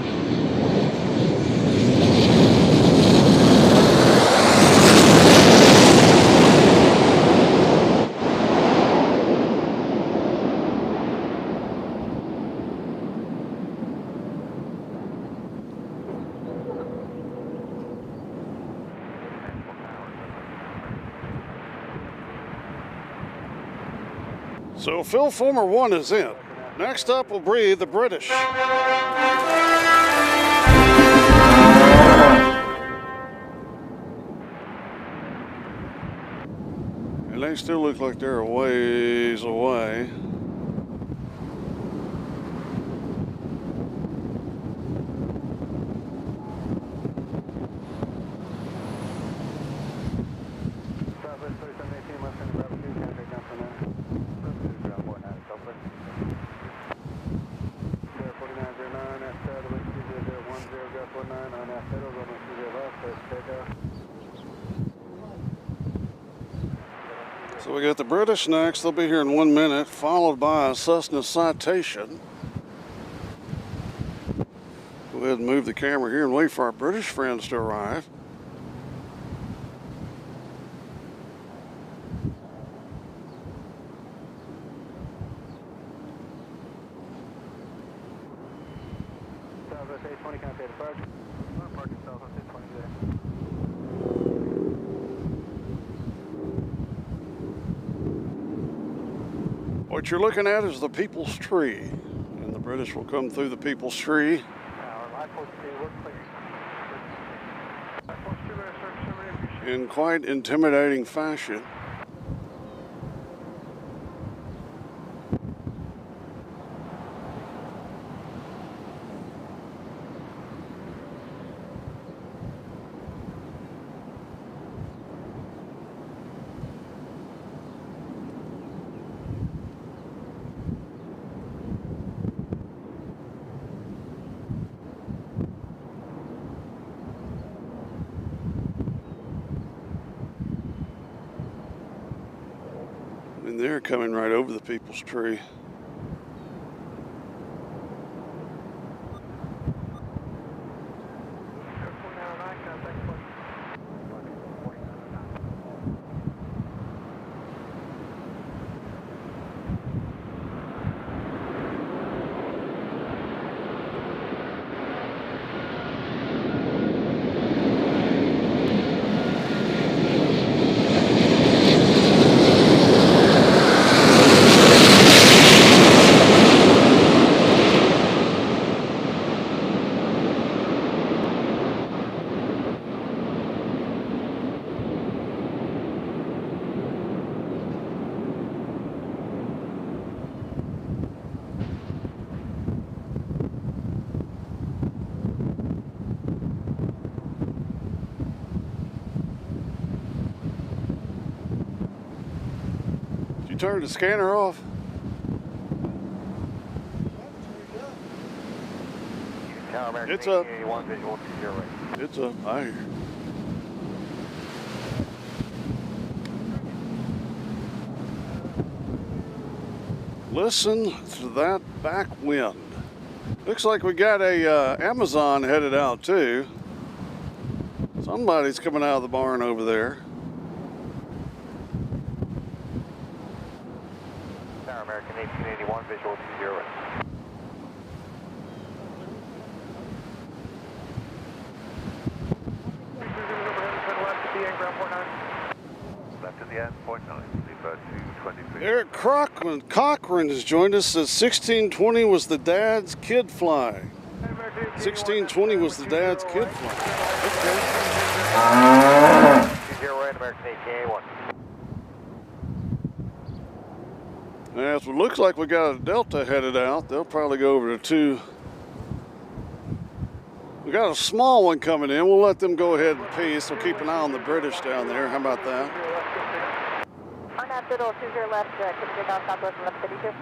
S2: So Phil Fulmer 1 is in. Next up will be the British. And they still look like they're a ways away. So we got the British next. They'll be here in 1 minute, followed by a Cessna Citation. Go ahead and move the camera here and wait for our British friends to arrive. What you're looking at is the People's Tree, and the British will come through the People's Tree. In quite intimidating fashion. And they're coming right over the People's Tree. turn the scanner off?
S5: Tower American
S2: It's up.
S5: 81 visual 20 right.
S2: It's up. I hear. Listen to that back wind. Looks like we got a Amazon headed out too. Somebody's coming out of the barn over there.
S5: Tower American 1881 visual 20 right. Left to the end, point 9, leave 223.
S2: Eric Cochran has joined us. Says 1620 was the dad's kid fly. 1620 was the dad's kid fly. Okay.
S5: 20 right, American 1881.
S2: Now, it looks like we got a Delta headed out. They'll probably go over to 2. We got a small one coming in. We'll let them go ahead and peace. We'll keep an eye on the British down there. How about that?
S7: RNAV Biddle 20 left, keep on southwest 1152.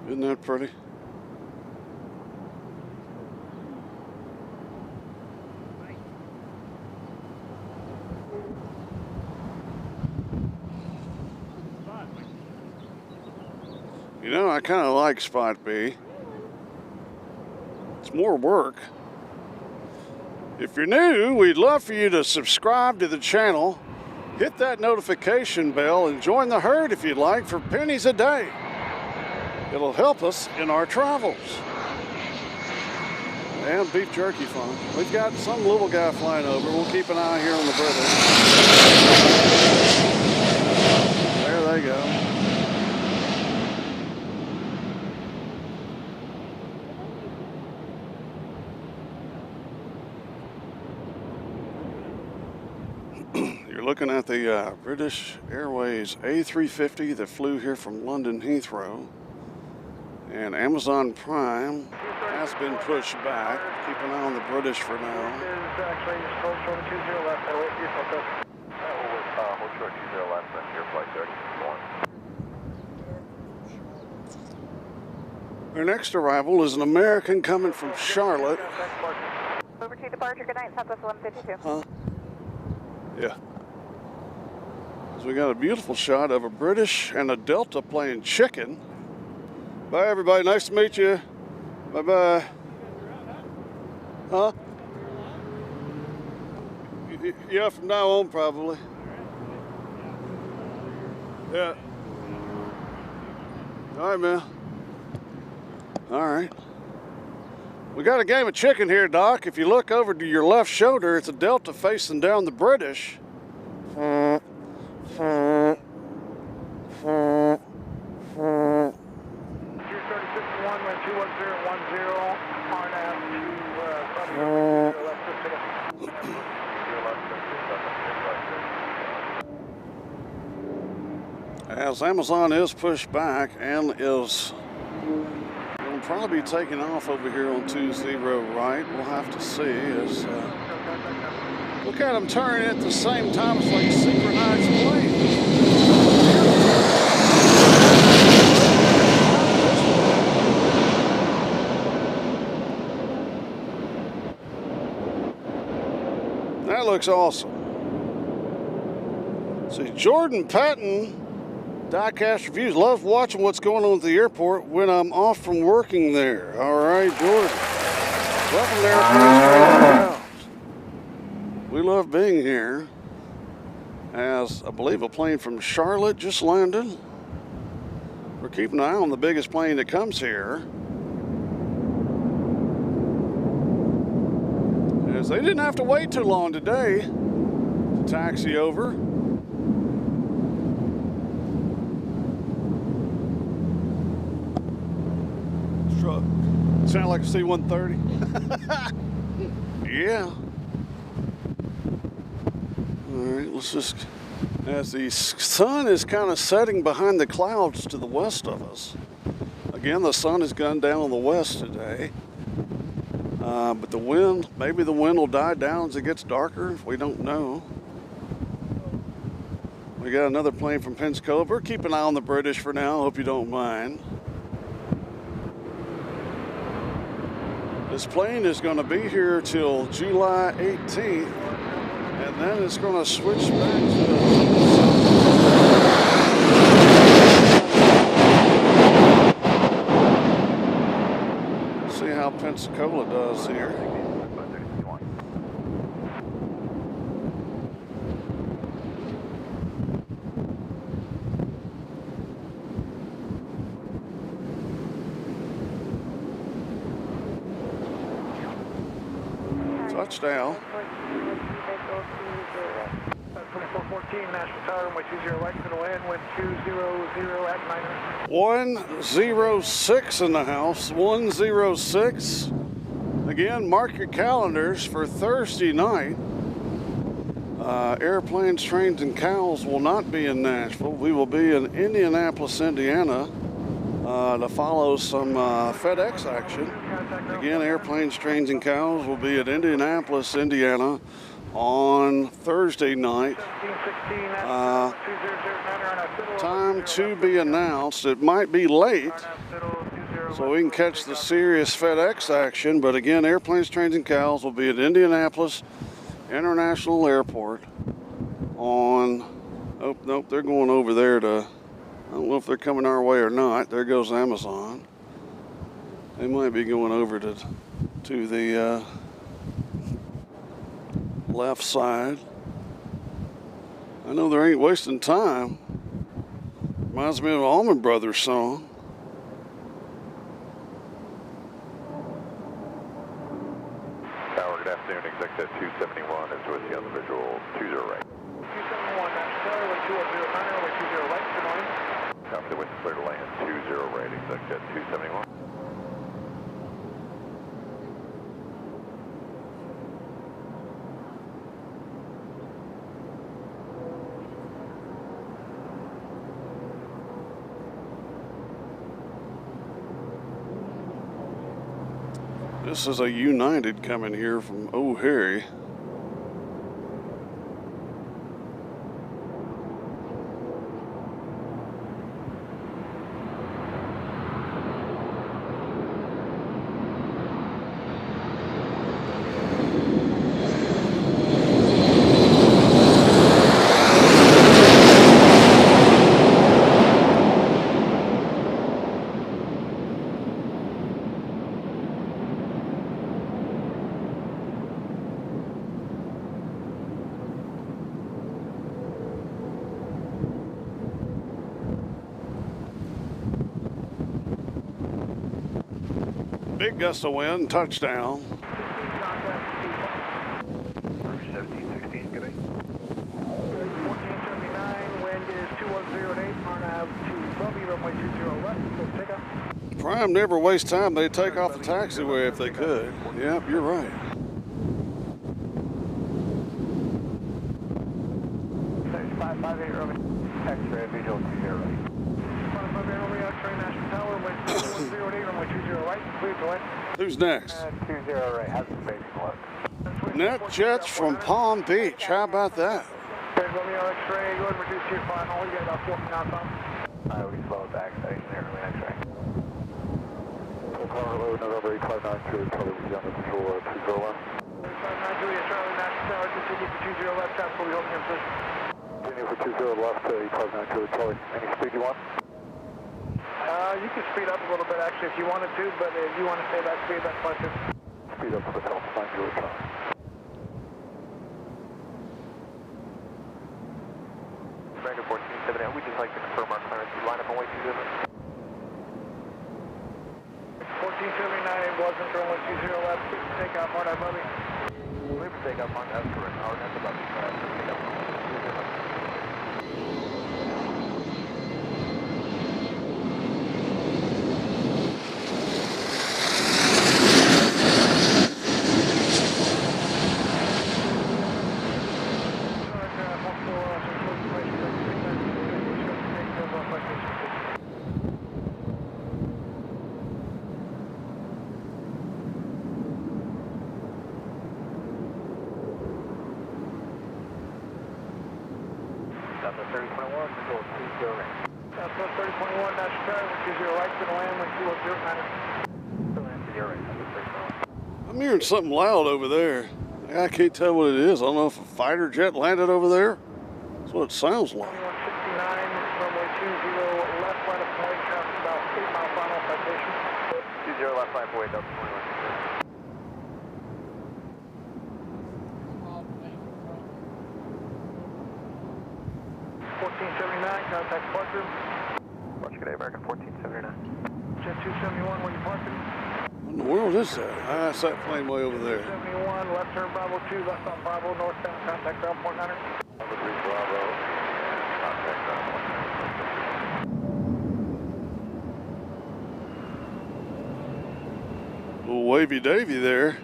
S2: Isn't that pretty? You know, I kind of like Spot B. It's more work. If you're new, we'd love for you to subscribe to the channel, hit that notification bell, and join the herd if you'd like for pennies a day. It'll help us in our travels. And beef jerky fun. We've got some little guy flying over. We'll keep an eye here on the British. There they go. You're looking at the British Airways A350 that flew here from London Heathrow. And Amazon Prime has been pushed back. Keep an eye on the British for now.
S5: Is actually hold short 20 left, I'll wait for your focus. Hold short 20 left, that's your flight 31.
S2: Our next arrival is an American coming from Charlotte.
S7: Over to departure, good night, southwest 1152.
S2: Huh? Yeah. So we got a beautiful shot of a British and a Delta playing chicken. Bye, everybody. Nice to meet you. Bye-bye. Huh? Yeah, from now on, probably. Yeah. All right, man. All right. We got a game of chicken here, Doc. If you look over to your left shoulder, it's a Delta facing down the British. As Amazon is pushed back and is will probably be taking off over here on 20 right. We'll have to see. As look at them turning at the same time. It's like synchronized planes. That looks awesome. See, Jordan Patton, Diecast Reviews, loves watching what's going on at the airport when I'm off from working there. All right, Jordan. Welcome there. We love being here. As I believe a plane from Charlotte just landed. We're keeping an eye on the biggest plane that comes here. As they didn't have to wait too long today to taxi over. Truck. Sound like a C-130? Yeah. All right, let's just, as the sun is kind of setting behind the clouds to the west of us. Again, the sun has gone down on the west today. But the wind, maybe the wind will die down as it gets darker. We don't know. We got another plane from Pensacola. We're keeping an eye on the British for now. Hope you don't mind. This plane is going to be here till July 18th, and then it's going to switch back to. See how Pensacola does here. Touchdown.
S5: 2414, Nashville Tower, runway 20 right, going to land, wind 200 at 900.
S2: 106 in the house, 106. Again, mark your calendars for Thursday night. Airplanes, Trains, and Cows will not be in Nashville. We will be in Indianapolis, Indiana, to follow some FedEx action. Again, Airplanes, Trains, and Cows will be at Indianapolis, Indiana on Thursday night. Time to be announced. It might be late, so we can catch the serious FedEx action. But again, Airplanes, Trains, and Cows will be at Indianapolis International Airport on, oh, nope, they're going over there to, I don't know if they're coming our way or not. There goes Amazon. They might be going over to the left side. I know they ain't wasting time. Reminds me of an Allman Brothers song.
S5: Tower, good afternoon. Executive 271 is with you on the visual 20 right. 271, Nashville, runway 2009, runway 20 right, good morning. Copy, the wind clear to land 20 right, Executive 271.
S2: This is a United coming here from O'Hare. Big gust of wind, touchdown.
S5: 1716, good day. 1479, wind is 210 at 8, RNAV 212, runway 20 left, so take off.
S2: Prime never waste time. They take off the taxiway if they could. Yep, you're right.
S5: 6558, early. X-ray, visual 20 right. 558, early, train Nashville Tower, wind 210 runway 20 right, clear to land.
S2: Who's next?
S5: 20 right, has the basic look.
S2: Net Jets from Palm Beach. How about that?
S5: Romeo X-ray, go ahead and reduce your final. You got about 14 knots on. We slow it back, station there, Romeo X-ray. Carlo, November 8592, Charlie, we on the control 201. 8592, Charlie, Nashville Tower, continue for 20 left, taps will be holding in position. Continue for 20 left, 8592, Charlie. Any speed you want? You can speed up a little bit actually if you wanted to, but if you want to stay that speed, that's fine too. Speed up to the top, find your time. American 1478, we'd just like to confirm our clearance. We line up on way 20. 1479 wasn't runway 20 left. Take off, Martin, Bobby. We would take off, Martin, that's correct. Our that's about to take off, Martin, 20 left. Southwest 3021, Nashville Tower, 120 right, to the land, 12109. To land to your right,
S2: I'm hearing something loud over there. I can't tell what it is. I don't know if a fighter jet landed over there. That's what it sounds like.
S5: 2169, runway 20 left, right up point, traffic about 8 mile final citation. 20 left, 5 away, Delta 21. 1479, contact departure. Watch good day, American 1479. Jet 271, where you parking?
S2: What in the world is that? Ah, that's that plane way over there.
S5: 71, left turn Bravo 2, left on Bravo, northbound, contact ground point 900. Number 3 Bravo, contact ground point 900.
S2: Little wavy davy there.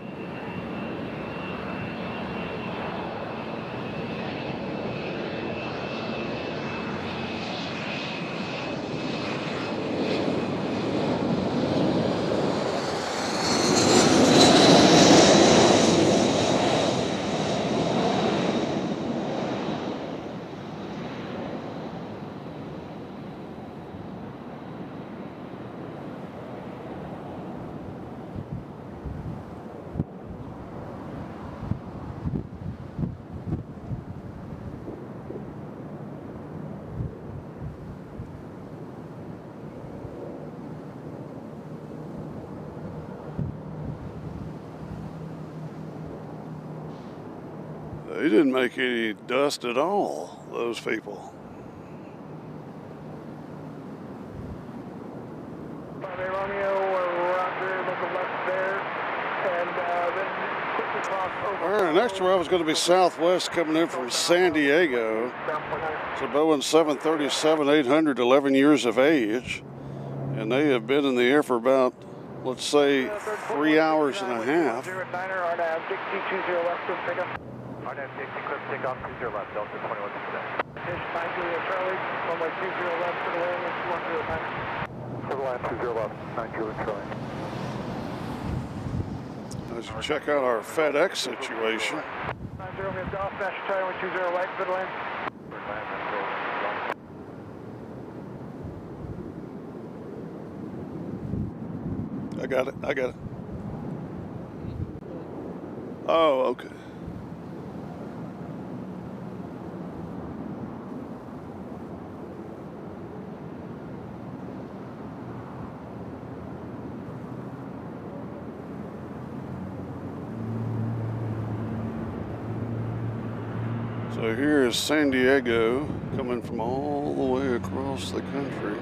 S2: They didn't make any dust at all, those people.
S5: Romeo, Roger, look left there, and then quickly cross over.
S2: All right, next round is going to be Southwest coming in from San Diego. It's a Boeing 737-800, 11 years of age. And they have been in the air for about, let's say, 3 hours and a half.
S5: RNAV 60, clip takeoff 20 left, Delta 21 today. Fish 9 Julia Charlie, runway 20 left for the land, 2109. For the land 20 left, 9 Julia Charlie.
S2: As you check out our FedEx situation.
S5: 90 Romeo Golf, Nashville Tower, 20 right for the land.
S2: I got it. Oh, okay. So here is San Diego coming from all the way across the country.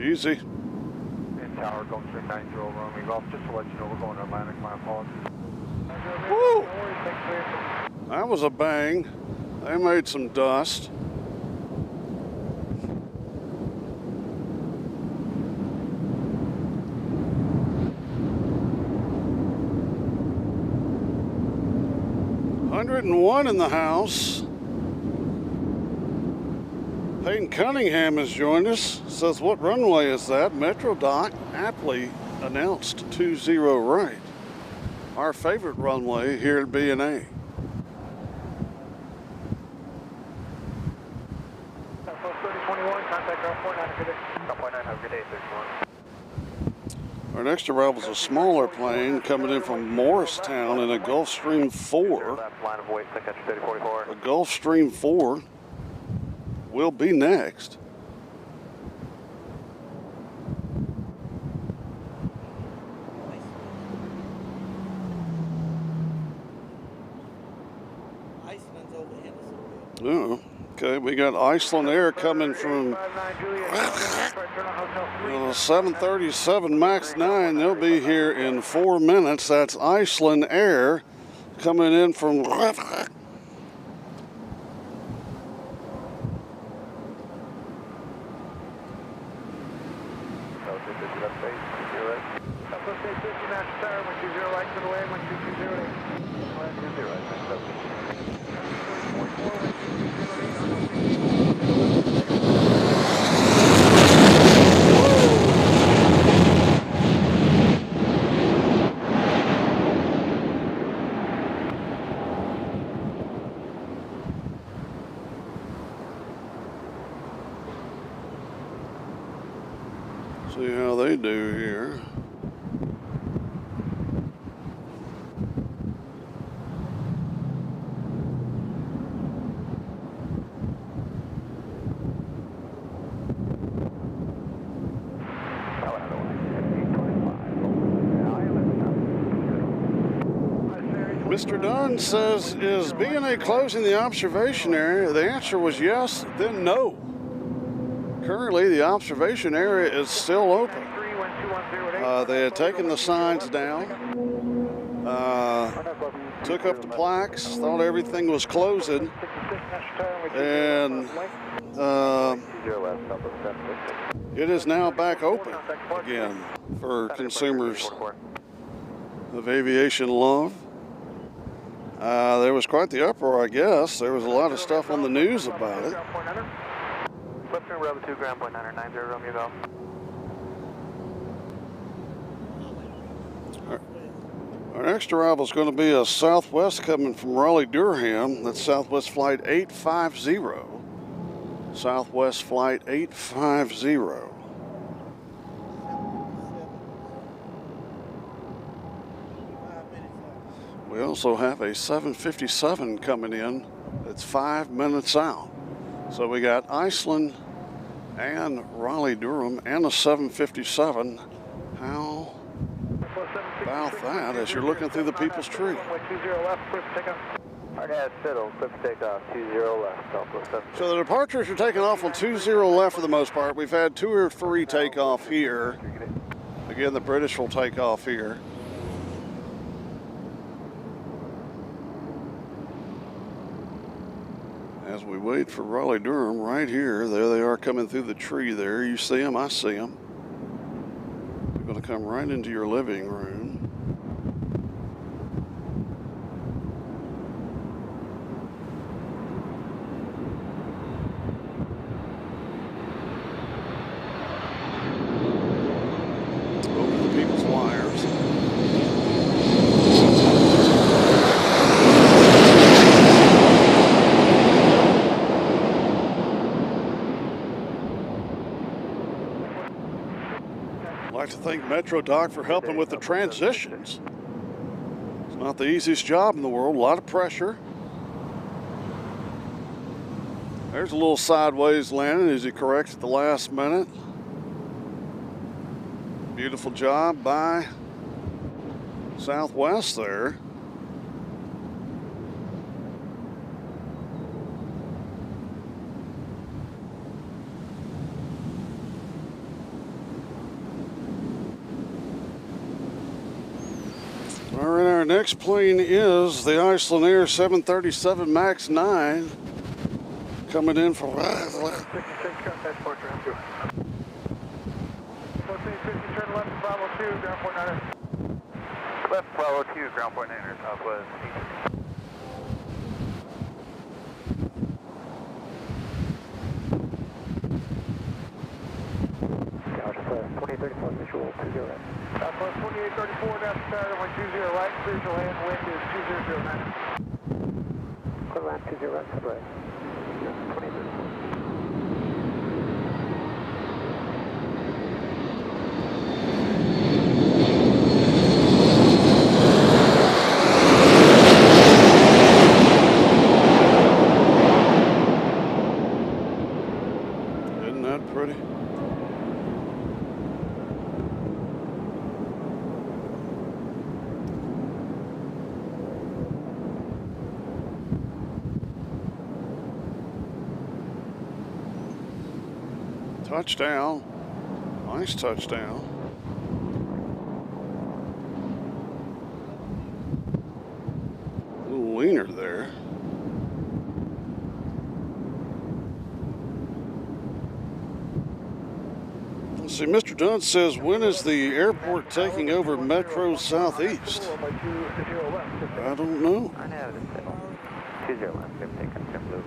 S2: Easy.
S5: Tower, Gulf Stream 90 Romeo Golf, just to let you know we're going to Atlantic, my apologies.
S2: Woo! That was a bang. They made some dust. "101 in the house." Peyton Cunningham has joined us. Says, what runway is that? Metro Doc aptly announced 20 right. Our favorite runway here at BNA.
S5: Southwest 3021, contact ground point 9, good day. Ground point 9, have a good day, 31.
S2: Our next arrival is a smaller plane coming in from Morristown in a Gulfstream 4.
S5: Left line of weight, catch 3044.
S2: A Gulfstream 4 will be next.
S3: Iceland's over Henderson.
S2: Oh, okay, we got Iceland Air coming from 737 MAX 9. They'll be here in 4 minutes. That's Iceland Air coming in from
S5: Southwest 850, Nashville Tower, 120 right to the land, 12208. 120,
S2: See how they do here. Mr. Dunn says, is BNA closing the observation area? The answer was yes, then no. Currently, the observation area is still open. They had taken the signs down, took up the plaques, thought everything was closing, and it is now back open again for consumers of aviation love. There was quite the uproar, I guess. There was a lot of stuff on the news about it.
S5: Clifton, Rover 2, ground point 990, Romeo Golf.
S2: Our next arrival is going to be a Southwest coming from Raleigh-Durham. That's Southwest Flight 850. Southwest Flight 850. We also have a 757 coming in. It's 5 minutes out. So we got Iceland and Raleigh-Durham and a 757. How about that as you're looking through the people's tree? So the departures are taking off on 20 left for the most part. We've had 2 or 3 take off here. Again, the British will take off here. As we wait for Raleigh-Durham right here, there they are coming through the tree there. You see them, I see them. They're going to come right into your living room. Over the people's wires. I'd like to thank MetroDoc for helping with the transitions. It's not the easiest job in the world, a lot of pressure. There's a little sideways landing as he corrects at the last minute. Beautiful job by Southwest there. All right, our next plane is the Iceland Air 737 MAX 9 coming in from
S5: Left, Bravo 2, ground point 9, Southwest. Southwest 2834, visual 20 right. Southwest 2834, down to tower, 120 right, clear to land, wind is 2009. Clear land 20 right, sub right. 2834.
S2: Isn't that pretty? Touchdown. Nice touchdown. A little leaner there. See, Mr. Dunn says, when is the airport taking over Metro Southeast? I don't know.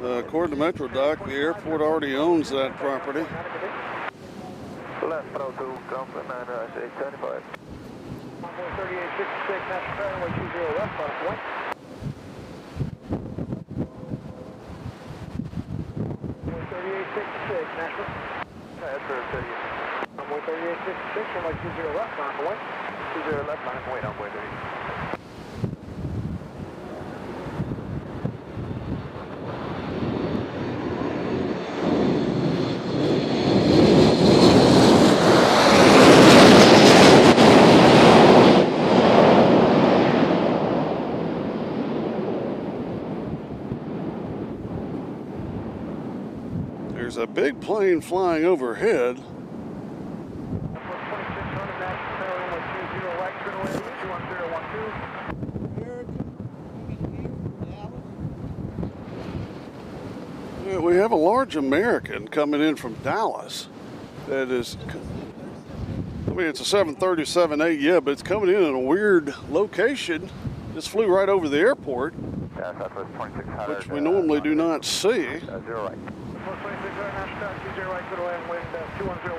S2: According to Metro Doc, the airport already owns that property.
S5: Left Pro 2, ground 975. 3866, Nashville, runway 20 left, on point. Runway 3866, Nashville. That's 38. Runway 3866, runway 20 left, on point. 20 left, on point, runway 38.
S2: There's a big plane flying overhead. Yeah, we have a large American coming in from Dallas. That is, I mean, it's a 737-8, yeah, but it's coming in a weird location. Just flew right over the airport, which we normally do not see.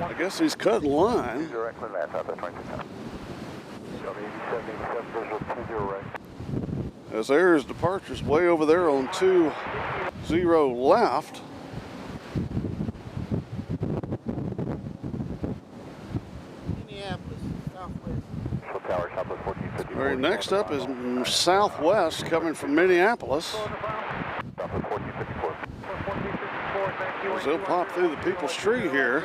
S2: I guess he's cutting line. As there's departures way over there on 20 left.
S3: Minneapolis, Southwest.
S2: All right, next up is Southwest coming from Minneapolis. As they'll pop through the People's Tree here.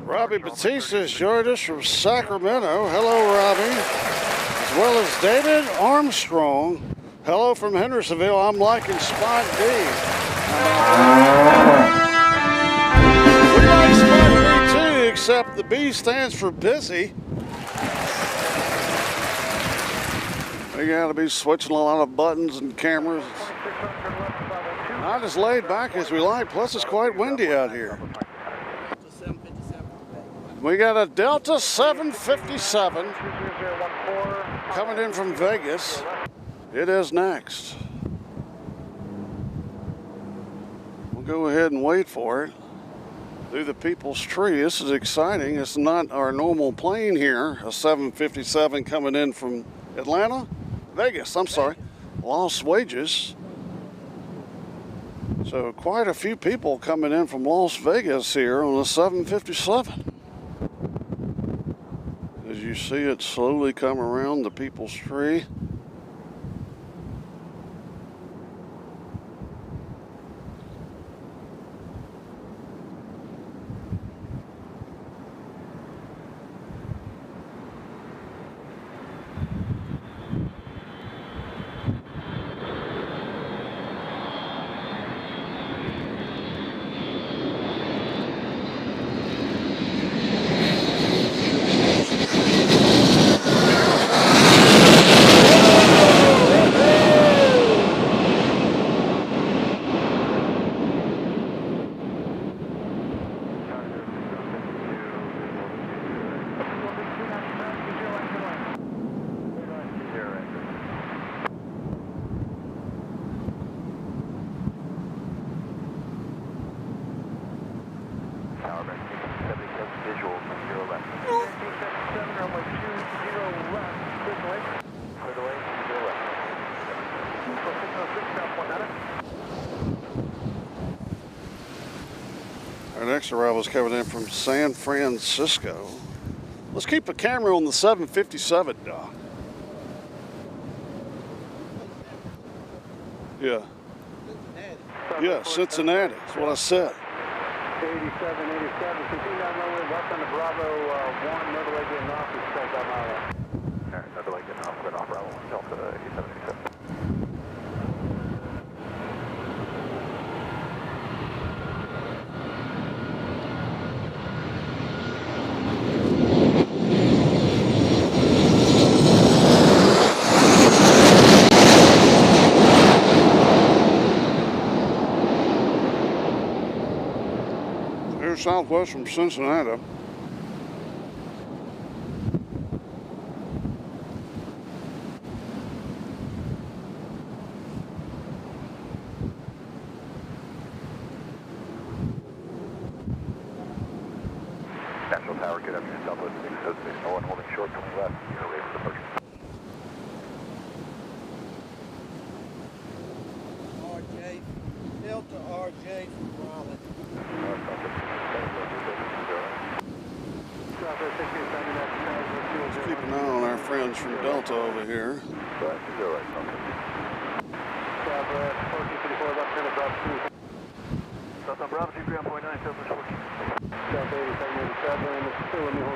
S2: Robbie Batista's joined us from Sacramento. Hello, Robbie. As well as David Armstrong. Hello from Hendersonville. I'm liking Spot D. We like Spot B too, except the B stands for busy. We gotta be switching a lot of buttons and cameras. Not as laid back as we like, plus it's quite windy out here. We got a Delta 757 coming in from Vegas. It is next. We'll go ahead and wait for it. Through the People's Tree. This is exciting. It's not our normal plane here. A 757 coming in from Vegas, I'm sorry. Las Vegas. So quite a few people coming in from Las Vegas here on the 757. As you see it slowly come around the People's Tree. All Our next arrival is coming in from San Francisco. Let's keep a camera on the 757, Doc. Yeah. Yeah, Cincinnati. That's what I said.
S5: 87, continue down runway left on the Bravo 1, another way getting off, expect that mile. Alright, another way getting off, good off Bravo 1, Delta 87, 87.
S2: Here's Southwest from Cincinnati.
S5: Nashville Tower, good afternoon, Southwest 606, no one holding short, coming left, you're ready for departure.
S3: RJ, Delta RJ from Raleigh.
S2: Let's keep an eye on our friends from Delta over here.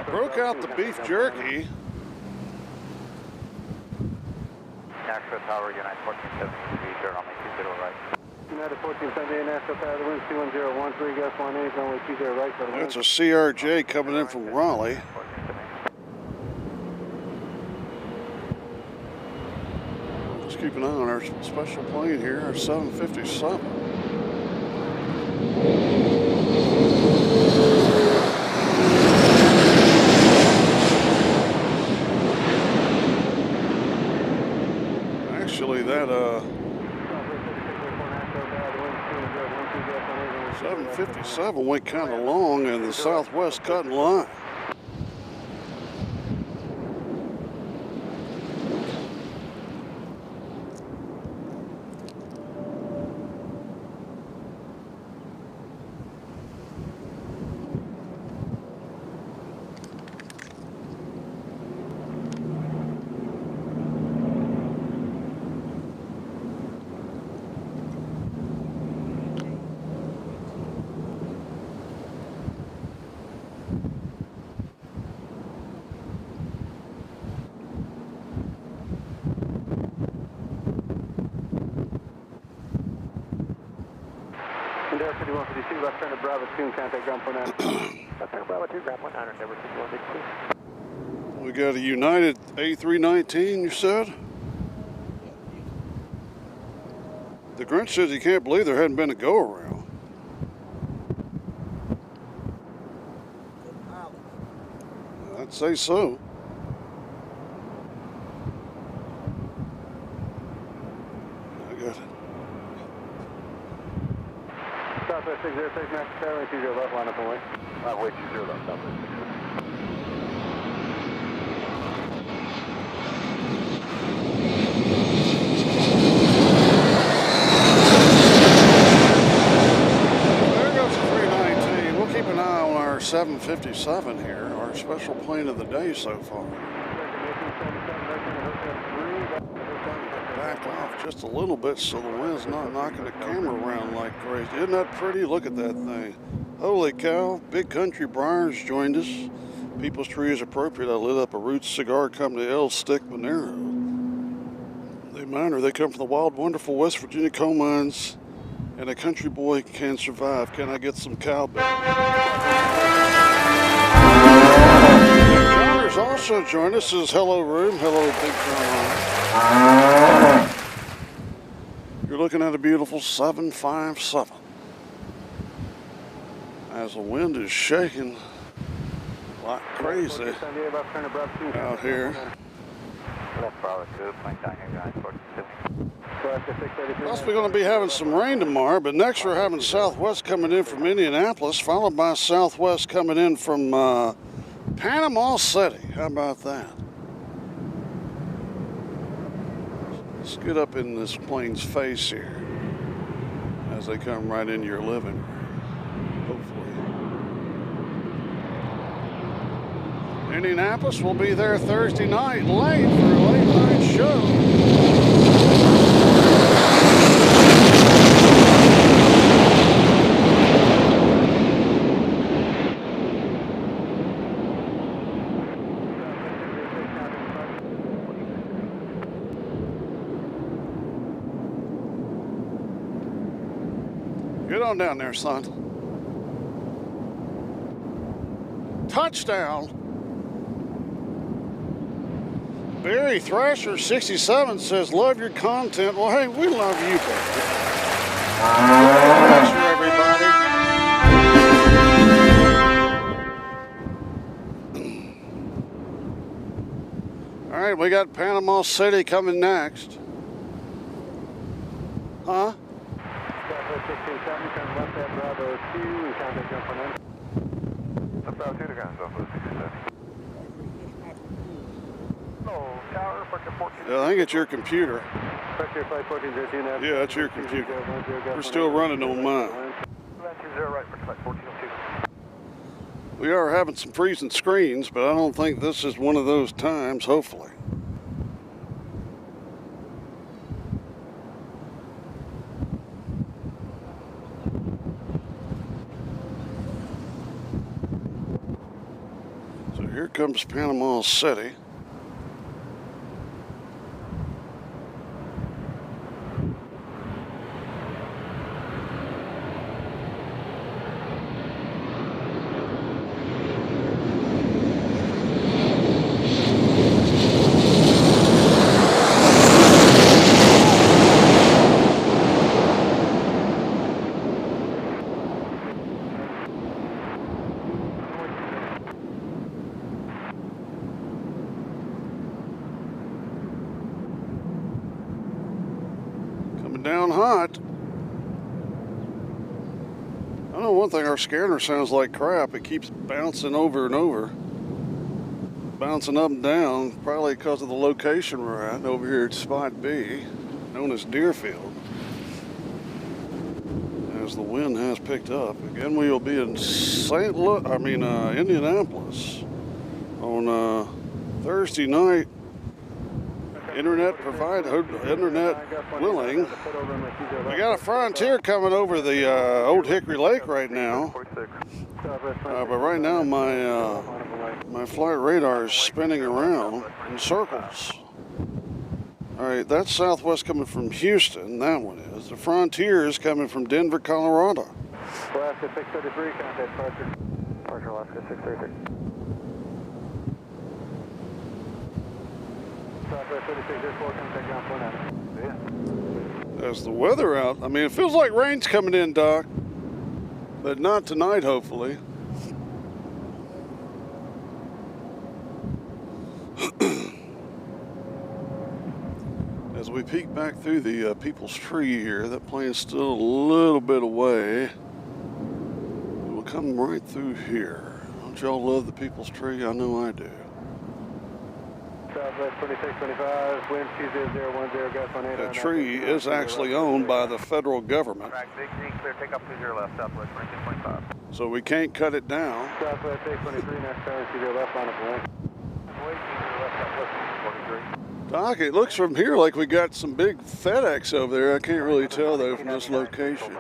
S2: Broke out the beef jerky.
S5: Nashville Tower, United 1473, turn on me 20 right.
S8: United 1478, Nashville Tower, the wind's 21013, gas 18, runway 20 right for the wind.
S2: That's a CRJ coming in from Raleigh. Just keep an eye on our special plane here, our 757. Actually, that 757 went kind of long in the Southwest cutting line.
S8: India 5152, left turn to Bravo 2, contact ground point 9.
S5: Left turn Bravo 2, ground point 9, endeavor 5162.
S2: We got a United A319, you said? The Grinch says he can't believe there hadn't been a go-around. I'd say so. I got it.
S8: Southwest 606, Nashville Tower, 20 left, line up and away.
S5: Runway 20 left, Southwest 606.
S2: There goes the 319. We'll keep an eye on our 757 here, our special plane of the day so far. Back off just a little bit so the wind's not knocking the camera around like crazy. Isn't that pretty? Look at that thing. Holy cow. Big Country Briars joined us. People's Tree is appropriate. I lit up a Roots Cigar Company L Stick Monero. They minor. They come from the wild, wonderful West Virginia coal mines. And a country boy can survive. Can I get some cowbell? Johners also joined us. This is Hello Room. Hello, Big John. You're looking at a beautiful 757. As the wind is shaking like crazy out here.
S5: Left Bravo 2, plane down here, United 1472.
S2: Possibly going to be having some rain tomorrow, but next we're having Southwest coming in from Indianapolis, followed by Southwest coming in from Panama City. How about that? Let's get up in this plane's face here as they come right into your living room, hopefully. Indianapolis will be there Thursday night late for a late night show. Get on down there, son. Touchdown. Barry Thrasher 67 says, love your content. Well, hey, we love you, baby. Thrasher, everybody. All right, we got Panama City coming next. Huh?
S8: Southwest 1670, turn left at Bravo 2, we contact jump on in.
S5: Bravo 2 to ground, Southwest 1670. No, tower, park at 14.
S2: Yeah, I think it's your computer.
S8: Pressure flight 1413.
S2: Yeah, it's your computer. We're still running on mine.
S5: 20 right, park flight 1402.
S2: We are having some freezing screens, but I don't think this is one of those times, hopefully. So here comes Panama City. Down hot. I know one thing, our scanner sounds like crap. It keeps bouncing over and over. Bouncing up and down, probably because of the location we're at over here at Spot B, known as Deerfield. As the wind has picked up. Again, we will be in Indianapolis on Thursday night. Internet willing. We got a Frontier coming over the Old Hickory Lake right now. But right now my flight radar is spinning around in circles. All right, that's Southwest coming from Houston. That one is. The Frontier is coming from Denver, Colorado.
S8: Alaska 633, contact Parker. Parker, Alaska 633. Southwest 3604, contact ground 49.
S2: There's the weather out. I mean, it feels like rain's coming in, Doc. But not tonight, hopefully. As we peek back through the People's Tree here, that plane's still a little bit away. We'll come right through here. Don't y'all love the People's Tree? I know I do.
S8: Southwest 2625, wind 20010, gas 18.
S2: That tree is actually owned by the federal government.
S5: Big green, clear, take up 20 left, Southwest 2625.
S2: So we can't cut it down.
S8: Southwest 823, next tower, 20 left, line up away.
S5: Wait, 20 left, Southwest 43.
S2: Doc, it looks from here like we got some big FedEx over there. I can't really tell though from this location.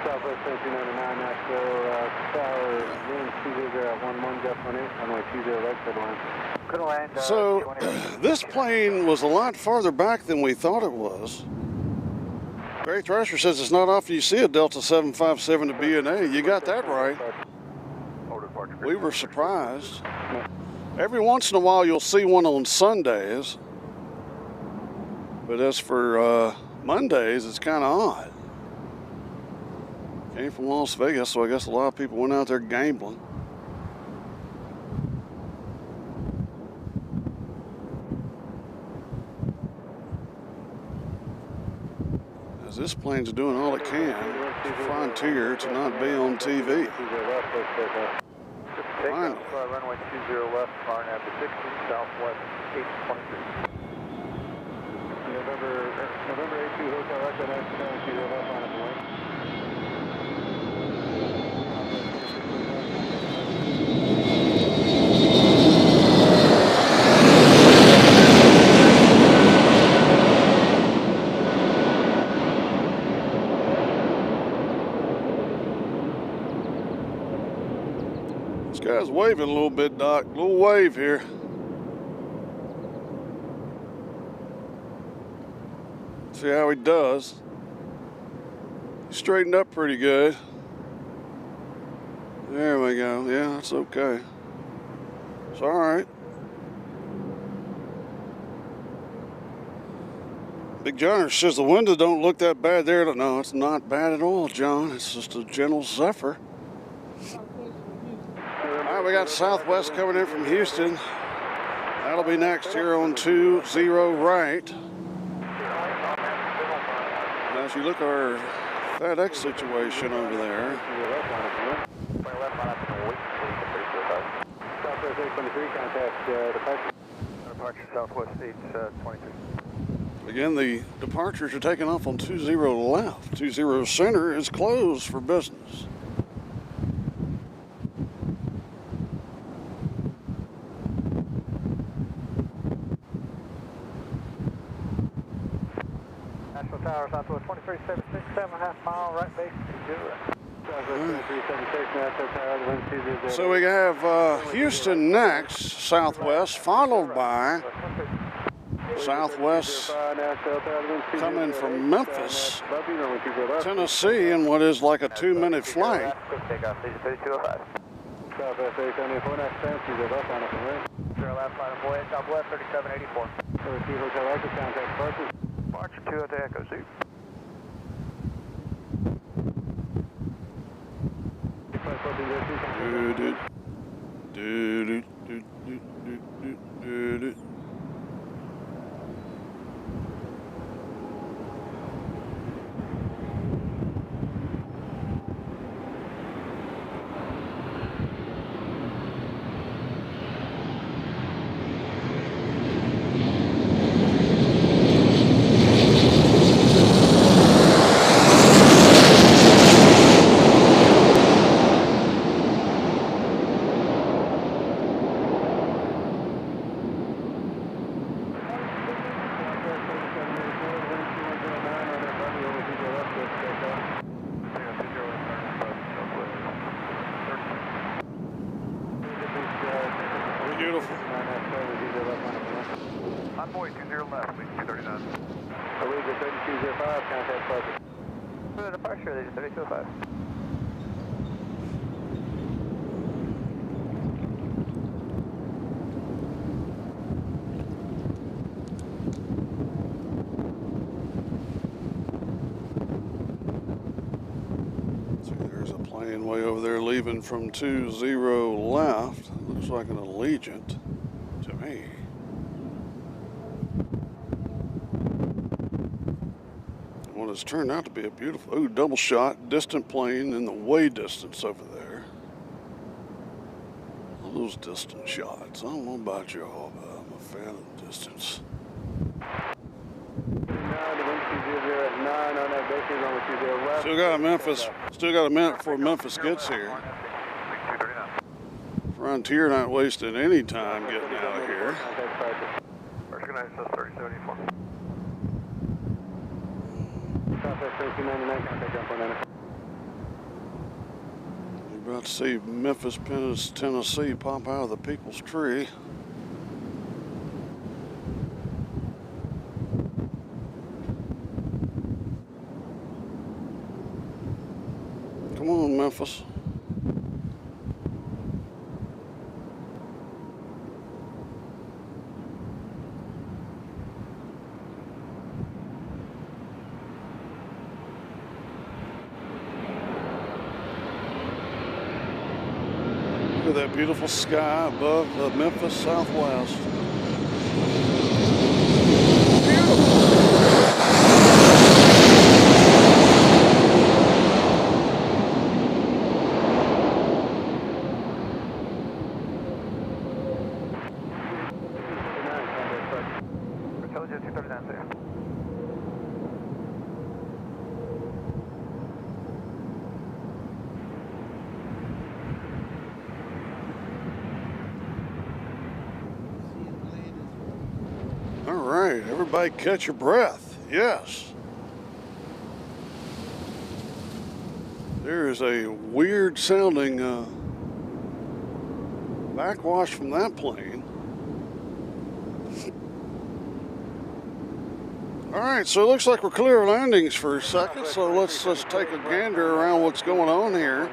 S8: Southwest 1399, Nashville, tower, wind 20011, gas 18, runway 20 right, clear to land.
S2: So this plane was a lot farther back than we thought it was. Barry Thrasher says it's not often you see a Delta 757 to BNA. You got that right. We were surprised. Every once in a while you'll see one on Sundays. But as for Mondays, it's kind of odd. Came from Las Vegas, so I guess a lot of people went out there gambling. As this plane's doing all it can, Frontier, to not be on TV. Finally.
S5: Runway 20 left, RNAV to 60, Southwest 823.
S8: November 82 Hotel Echo 920 left, line up away.
S2: Guy's waving a little bit, Doc. Little wave here. See how he does. He straightened up pretty good. There we go. Yeah, that's okay. It's all right. Big John says the windows don't look that bad there. No, it's not bad at all, John. It's just a gentle zephyr. All right, we got Southwest coming in from Houston. That'll be next here on 20 right. Now, as you look at our FedEx situation over there.
S8: Southwest 823, contact departure.
S5: Departure Southwest 823.
S2: Again, the departures are taking off on 20 left. 20 center is closed for business.
S5: Nashville Tower, Southwest 2376, 7.5 mile, right base 20.
S8: Southwest 2376, Nashville Tower, the wind 200.
S2: So we have Houston next, Southwest, followed by Southwest coming from Memphis, Tennessee, in what is like a 2-minute flight.
S8: Southwest 874, next time, 20 left on up and right.
S5: 0 left, final voyage, Southwest 3784.
S8: Receive Hotel Echo, contact departure.
S5: Departure 2 at the Echo Zoo.
S2: Beautiful.
S5: Envoy 20 left, lead 239.
S8: Allegiant 3205, contact departure.
S5: For the departure, Allegiant 3205.
S2: See, there's a plane way over there leaving from 20 left. Looks like an Allegiant to me. Well, it's turned out to be a beautiful, double shot, distant plane in the way distance over there. All those distant shots. I don't know about y'all, but I'm a fan of the distance. Still got a minute before Memphis gets here. Frontier not wasting any time getting out of here.
S5: First good night, 3074.
S8: Southwest 1399, contact jump on enter.
S2: You're about to see Memphis, Tennessee pop out of the people's tree. Come on, Memphis. Look at that beautiful sky above Memphis Southwest.
S5: Intelligence 239 there.
S2: All right, everybody catch your breath. Yes. There is a weird sounding backwash from that plane. All right, so it looks like we're clear of landings for a second, so let's take a gander around what's going on here.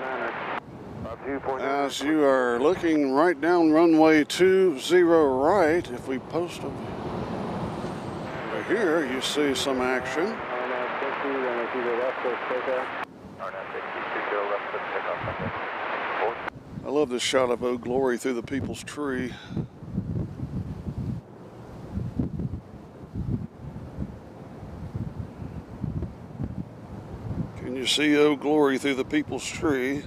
S2: As you are looking right down runway 20 right, if we post over here, you see some action. I love this shot of Old Glory through the people's tree. Can you see Old Glory through the people's tree?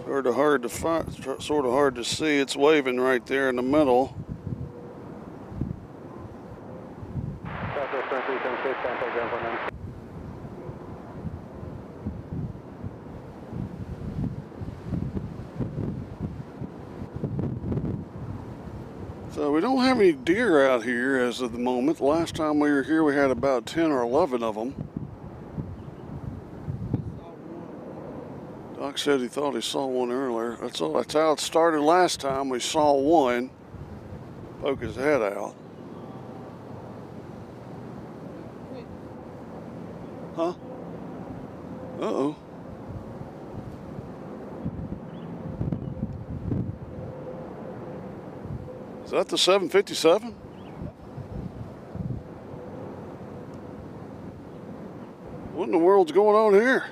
S2: Sort of hard to see. It's waving right there in the middle. So we don't have any deer out here as of the moment. Last time we were here we had about 10 or 11 of them. Doc said he thought he saw one earlier. That's how it started last time. We saw one poke his head out. Huh? Uh-oh. Is that the 757? What in the world's going on here?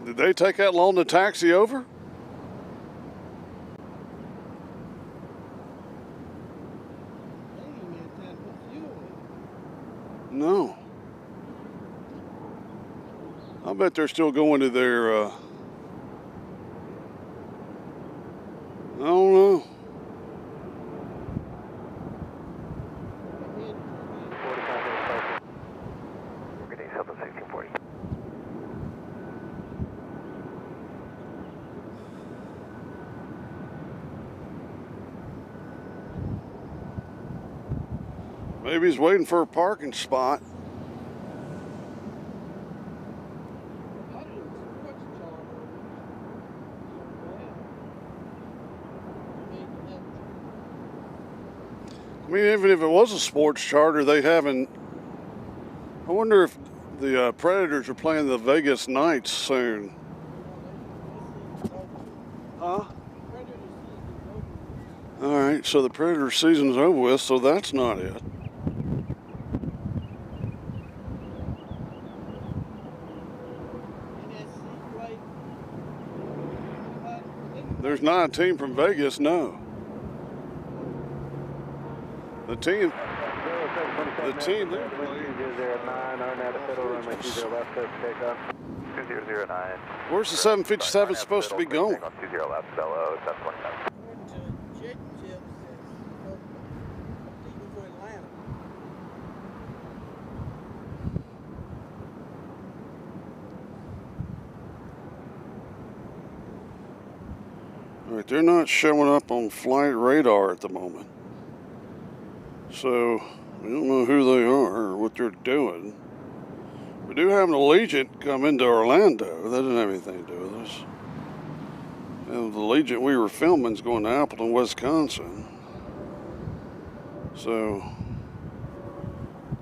S2: Did they take that long to taxi over? No. I bet they're still going to their, I don't know. Maybe he's waiting for a parking spot. I mean, even if it was a sports charter, they haven't. I wonder if the Predators are playing the Vegas Knights soon. Huh? All right, so the Predator season's over with, so that's not it. There's not a team from Vegas, no. The team they're playing.
S5: 2009.
S2: Where's the 757 supposed to be going?
S5: 20 left, Bellow, 729.
S2: All right, they're not showing up on flight radar at the moment. So, we don't know who they are or what they're doing. We do have an Allegiant come into Orlando. That didn't have anything to do with us. And the Allegiant we were filming is going to Appleton, Wisconsin. So,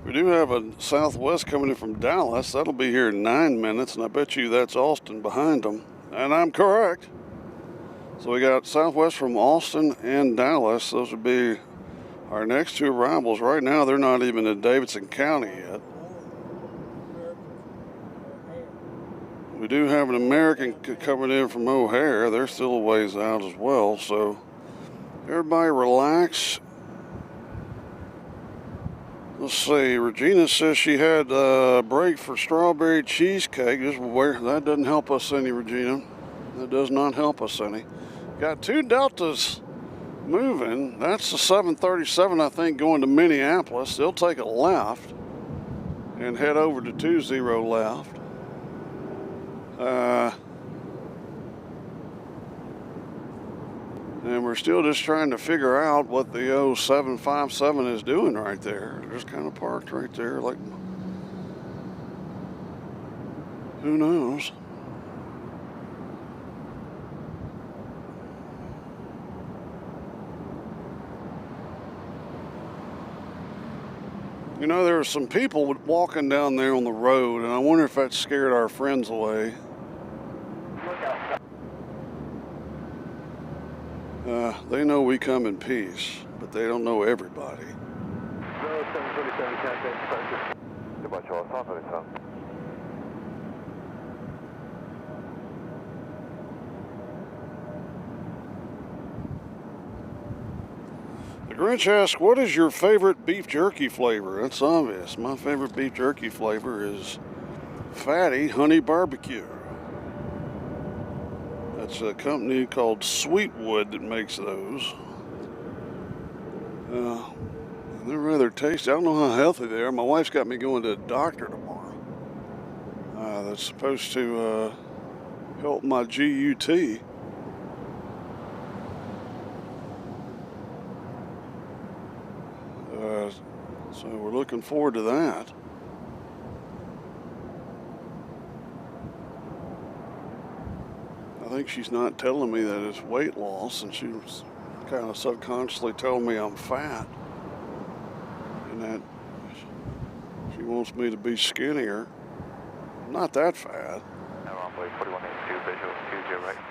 S2: we do have a Southwest coming in from Dallas. That'll be here in 9 minutes, and I bet you that's Austin behind them. And I'm correct. So we got Southwest from Austin and Dallas. Those would be our next two arrivals. Right now, they're not even in Davidson County yet. We do have an American coming in from O'Hare. They're still a ways out as well. So everybody relax. Let's see. Regina says she had a break for strawberry cheesecake. That doesn't help us any, Regina. That does not help us any. Got two Deltas moving. That's the 737, I think, going to Minneapolis. They'll take a left and head over to 20 left. And we're still just trying to figure out what the 0757 is doing right there. They're just kind of parked right there. Like, Who knows? You know, there were some people walking down there on the road, and I wonder if that scared our friends away. They know we come in peace, but they don't know everybody.
S8: Road 747, contact departure.
S5: Goodbye, Charles. 737.
S2: The Grinch asks, what is your favorite beef jerky flavor? That's obvious. My favorite beef jerky flavor is fatty honey barbecue. That's a company called Sweetwood that makes those. They're rather tasty. I don't know how healthy they are. My wife's got me going to a doctor tomorrow. That's supposed to help my GUT. So we're looking forward to that. I think she's not telling me that it's weight loss, and she was kind of subconsciously telling me I'm fat, and that she wants me to be skinnier. I'm not that fat.
S5: Runway 4182, visual 20 right.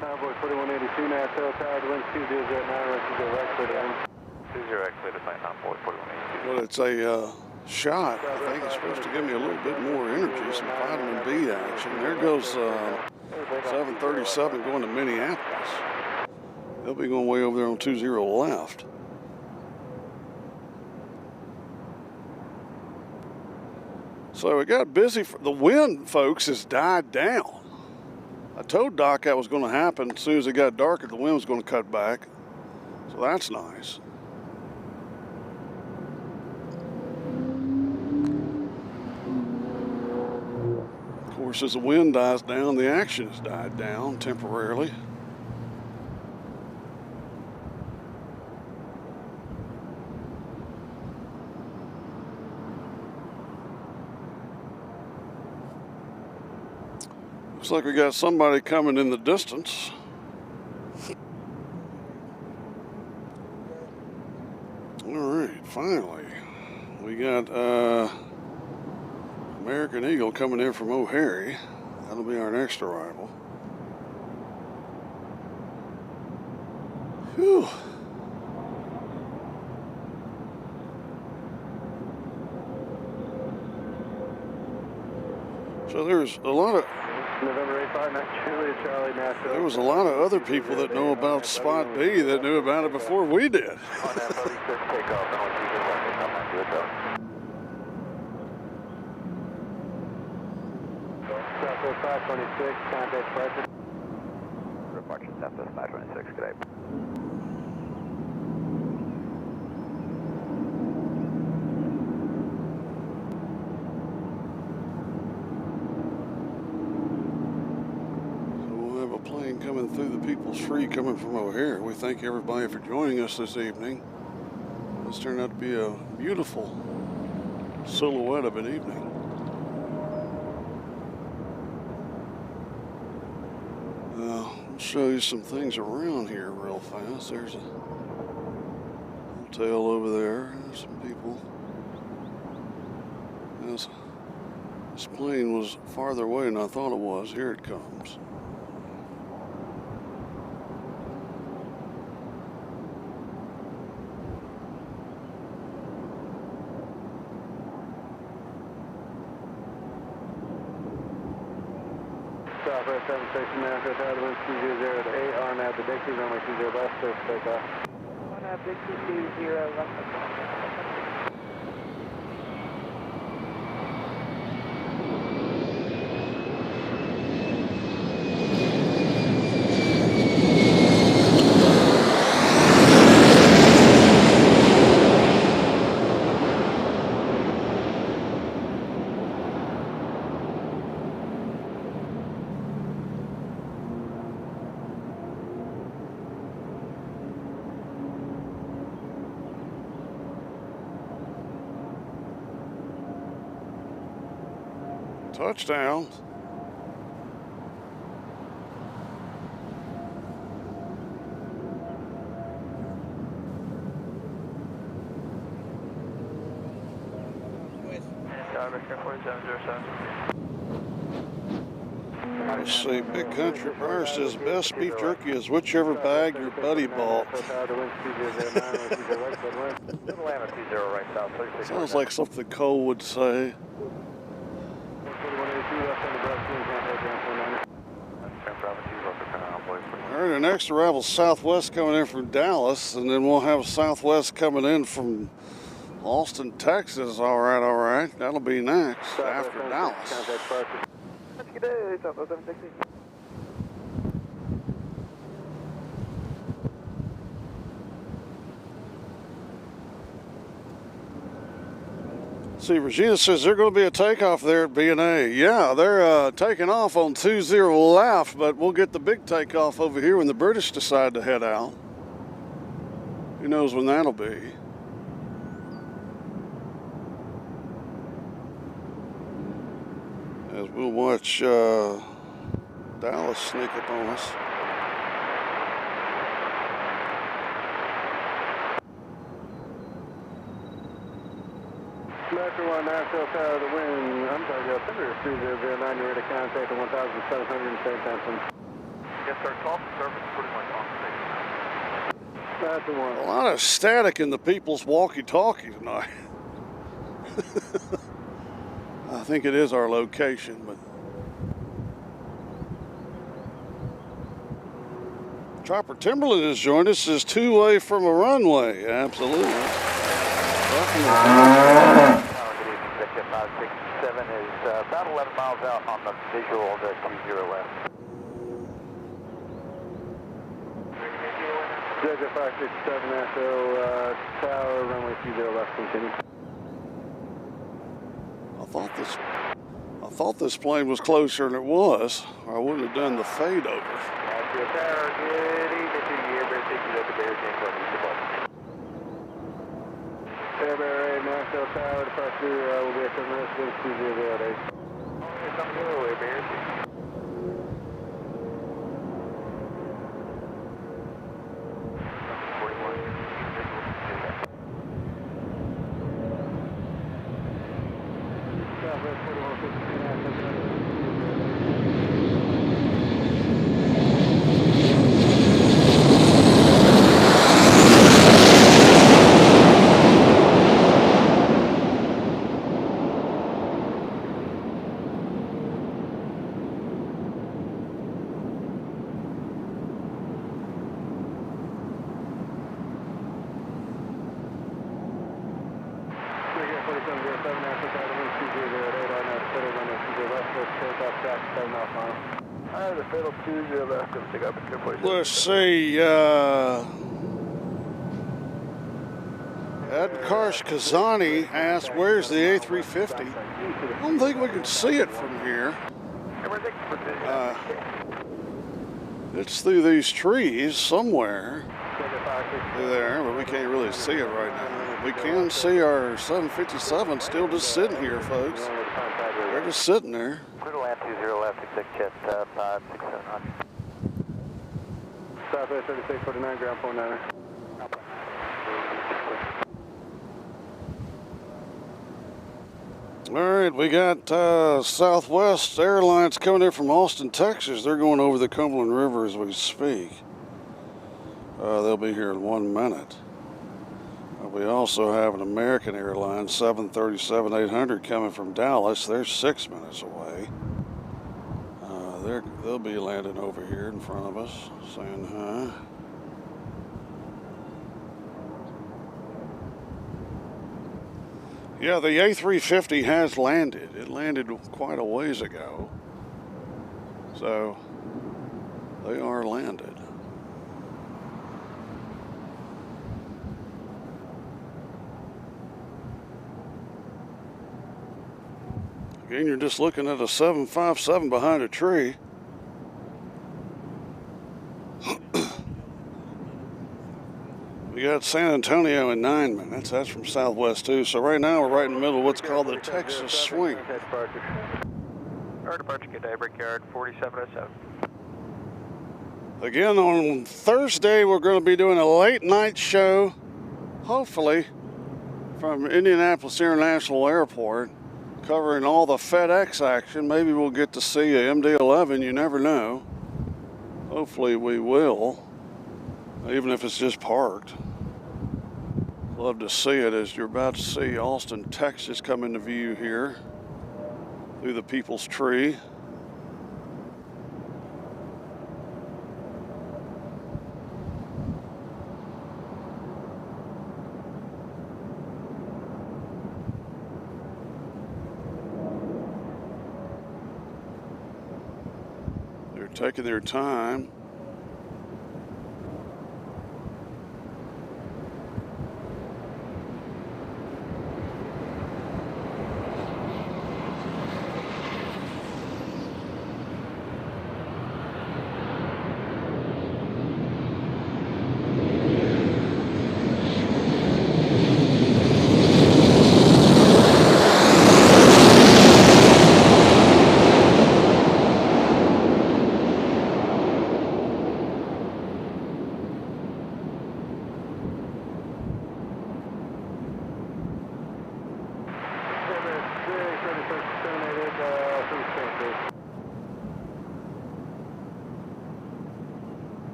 S8: Convoy 4182, Nashville, tower, wind 2009, right, right, clear to end.
S5: 20 right, clear to flight, Convoy 4182.
S2: Well, it's a shot. I think it's supposed to give me a little bit more energy, some vitamin B action. There goes 737 going to Minneapolis. They'll be going way over there on 20 left. So it got busy. The wind, folks, has died down. I told Doc that was going to happen. As soon as it got darker, the wind was going to cut back. So that's nice. Of course, as the wind dies down, the action has died down temporarily. Looks like we got somebody coming in the distance. All right, finally. We got American Eagle coming in from O'Hare. That'll be our next arrival. Whew. So there's a lot of...
S8: November 85, Charlie, Nashville.
S2: There was a lot of other people that know about Spot B that knew about it before we did.
S5: On that 36, take off, and once you get back, come on, do it though.
S8: Southwest 526, contact departure.
S5: Departure, Southwest 526, good day.
S2: Plane coming through the People's Free coming from O'Hare. We thank everybody for joining us this evening. This turned out to be a beautiful silhouette of an evening. I'll show you some things around here real fast. There's a hotel over there. There's some people. This plane was farther away than I thought it was. Here it comes.
S8: Southwest 760, Nashville, tower, wind 20 to 8, RNAV to Dixie, runway 20 left, clear for takeoff.
S7: RNAV Dixie 20 left.
S2: Touchdown. Let's see, Big Country Bar says best beef jerky is whichever bag your buddy bought. Sounds like something Cole would say. All right, our next arrival Southwest coming in from Dallas, and then we'll have Southwest coming in from Austin, Texas. All right. That'll be next after Dallas. See, Regina says they're going to be a takeoff there at BNA. Yeah, they're taking off on 20 left, but we'll get the big takeoff over here when the British decide to head out. Who knows when that'll be. As we'll watch Dallas sneak up on us.
S8: Metro 1, Nashville Tower, the wind. I'm sorry, Thunder 2009, you're ready to contact the 1700 St. Thompson.
S5: Yes, sir. Call for service pretty much on station.
S8: That's the one.
S2: A lot of static in the people's walkie-talkie tonight. I think it is our location, but Chopper Timberland has joined us. Is two-way from a runway. Absolutely.
S5: Tower 567 is about 11 miles out on the visual of the 20 left.
S8: Jaguar 567, Nashville Tower, runway 20 left, continue.
S2: I thought this plane was closer than it was, or I wouldn't have done the fade over.
S5: Nashville Tower, good evening to you. Bear 60 at the Bear 10 from East Department.
S8: Bear 8, Nashville Tower, departure will be at the residence 2008.
S5: Come the other way, Bear 60.
S2: Let's see, Adkarsh Kazani asked, where's the A350? I don't think we can see it from here. It's through these trees somewhere through there, but we can't really see it right now. We can see our 757 still just sitting here, folks. They're just sitting there.
S5: Clear land 20 left, exec jet 56700.
S8: Southwest 3649, ground 49er.
S2: All right, we got Southwest Airlines coming in from Austin, Texas. They're going over the Cumberland River as we speak. They'll be here in 1 minute. We also have an American Airlines 737-800 coming from Dallas. They're 6 minutes away. They'll be landing over here in front of us, saying hi. Yeah, the A350 has landed. It landed quite a ways ago. So, they are landed. Again, you're just looking at a 757 behind a tree. We got San Antonio in 9 minutes. That's from Southwest too. So right now we're right in the middle of what's called the Texas Swing.
S5: Our departure, good day, Brickyard 4707.
S2: Again, on Thursday we're going to be doing a late night show, hopefully, from Indianapolis International Airport. covering all the FedEx action. Maybe we'll get to see a MD-11. You never know. Hopefully we will, even if it's just parked. Love to see it, as you're about to see Austin, Texas come into view here through the People's Tree. They're taking their time.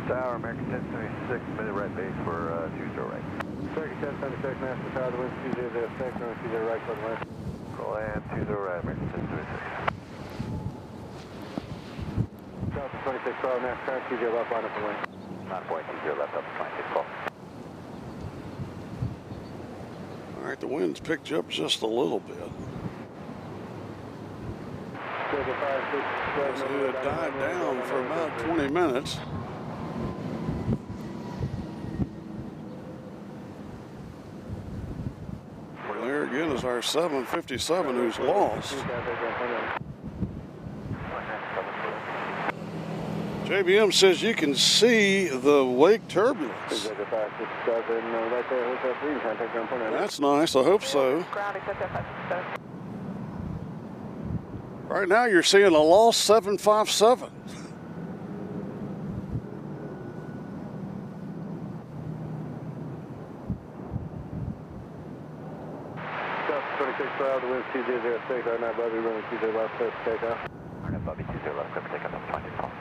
S5: Tower, American 1076, minute right base for 20 right.
S8: Turkey 1076, Nashville Tower, the wind 2006, runway 20 right, close left.
S5: Roll and 20 right, American 1076.
S8: Delta 2612, Nashville Tower, 20 left, line up the lane.
S5: 9.20 left up, 2612.
S2: All right, the wind's picked up just a little bit. So it died down for about 20 minutes. Well, there again is our 757 who's lost. JBM says you can see the wake turbulence. That's nice, I hope so.
S7: Ground accept that 567.
S2: Right now you're seeing a lost 757.
S8: Delta 2612, the wind 2006, right now, Bobby, runway 20 left, clear for takeoff.
S5: Alright, Bobby 20 left, clear for takeoff, up 2612.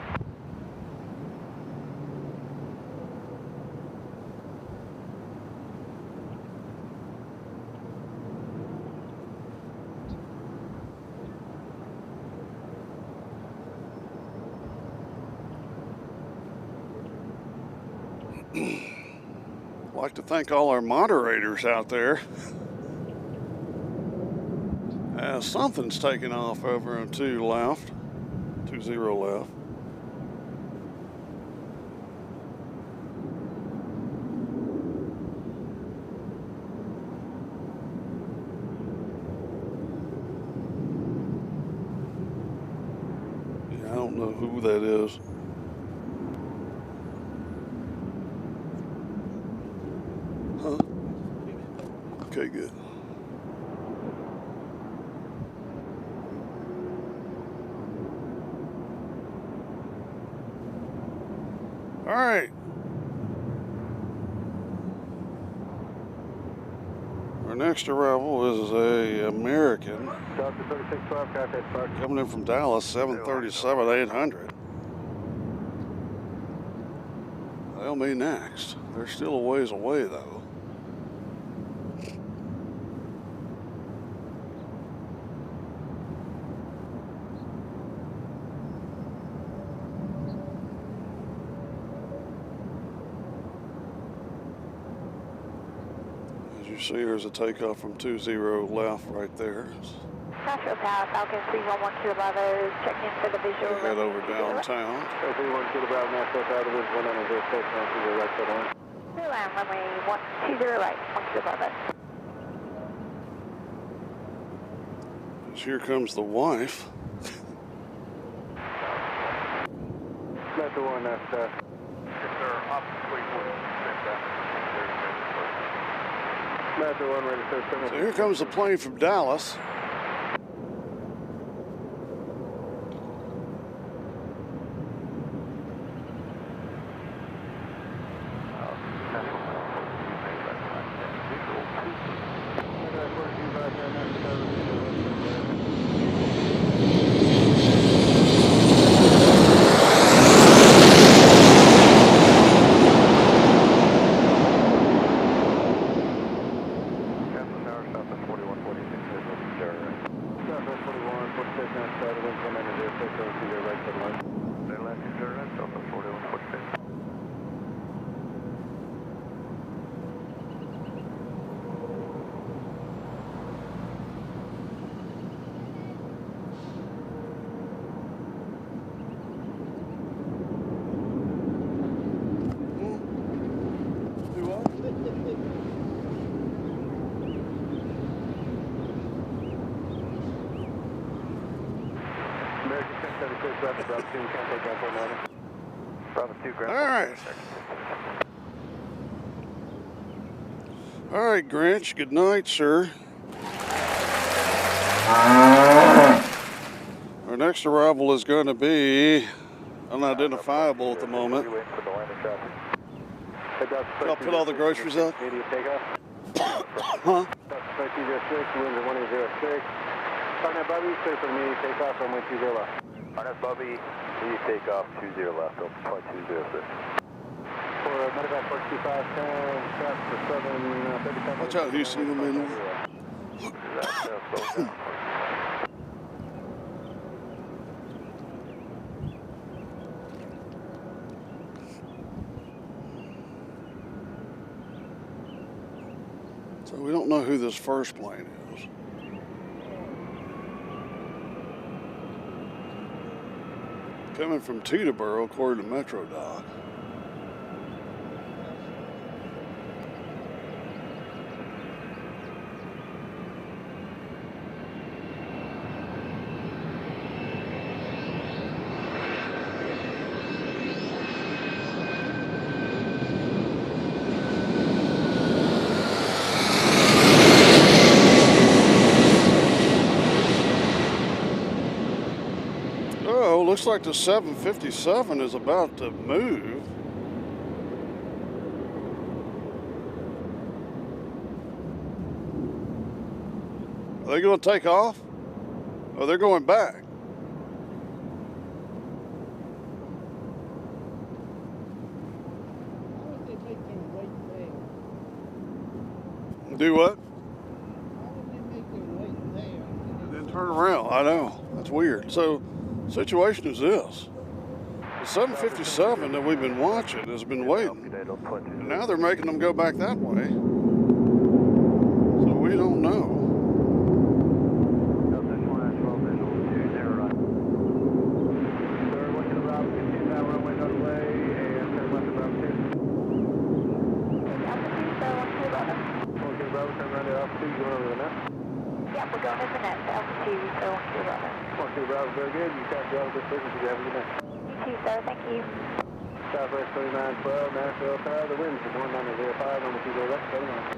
S2: I'd like to thank all our moderators out there. Something's taking off over on 20 left. Yeah, I don't know who that is. Huh? Okay, good. All right. Our next arrival is a American
S8: Delta 3612, contact Park.
S2: coming in from Dallas, 737-800. They'll be next. They're still a ways away though. You see there's a takeoff from 20 left right there.
S7: Nashville Tower, Falcon 3112 Bravo, check in for the visual.
S2: Head over downtown.
S8: 3112 Bravo, Nashville Tower, the wind 1906, runway 20 right, clear to land.
S7: Clear land, runway 120 right, 12 Bravo.
S2: Here comes the wife.
S8: Metro 1, that's
S5: Yes, sir, up 340.
S8: Metro 1, ready to
S2: So here comes the plane from Dallas.
S8: Nashville, the wind's 1906, over 20 right, 71.
S5: Clear left 20 left, Delta 4146.
S2: Do what?
S8: American 1076, Bravo 2, can't take down 49.
S5: Bravo 2, ground.
S2: All right. All right, Grinch. Good night, sir. Our next arrival is going to be unidentifiable at the moment.
S5: We're waiting for the line of traffic.
S2: I'll put all the groceries up.
S8: Immediate takeoff.
S2: Huh?
S8: Delta 206, winds are 1806. Arnett Bobby, clear for immediate takeoff, runway 20 left.
S5: Arnett Bobby, immediate takeoff 20 left, Delta 206.
S8: For medevac 42510, traffic for 735.
S2: Watch out, Houston, the manual. So we don't know who this first plane is. Coming from Teterboro, according to Metro Doc. Looks like the 757 is about to move. Are they going to take off? Or they're going back?
S3: Why would they make them wait there?
S2: Do what?
S3: Why would they make them wait there?
S2: And then turn around. I know. That's weird. So, situation is this. The 757 that we've been watching has been waiting. And now they're making them go back that way. So we don't know.
S5: Delta 12 visual 20 right.
S8: Sir, look to the route, 15 now, runway not away, and turn left to Bravo 2. Okay, Bravo, turn right at altitude, you going over the net?
S7: Yep, we're going to the net, altitude, so 12.
S8: Okay, Bravo, very good. You got the altitude frequency, you have a good night.
S7: You too, sir, thank you.
S8: Southwest 3912, Nashville Tower, the winds from 1905, on the 20 left, 79.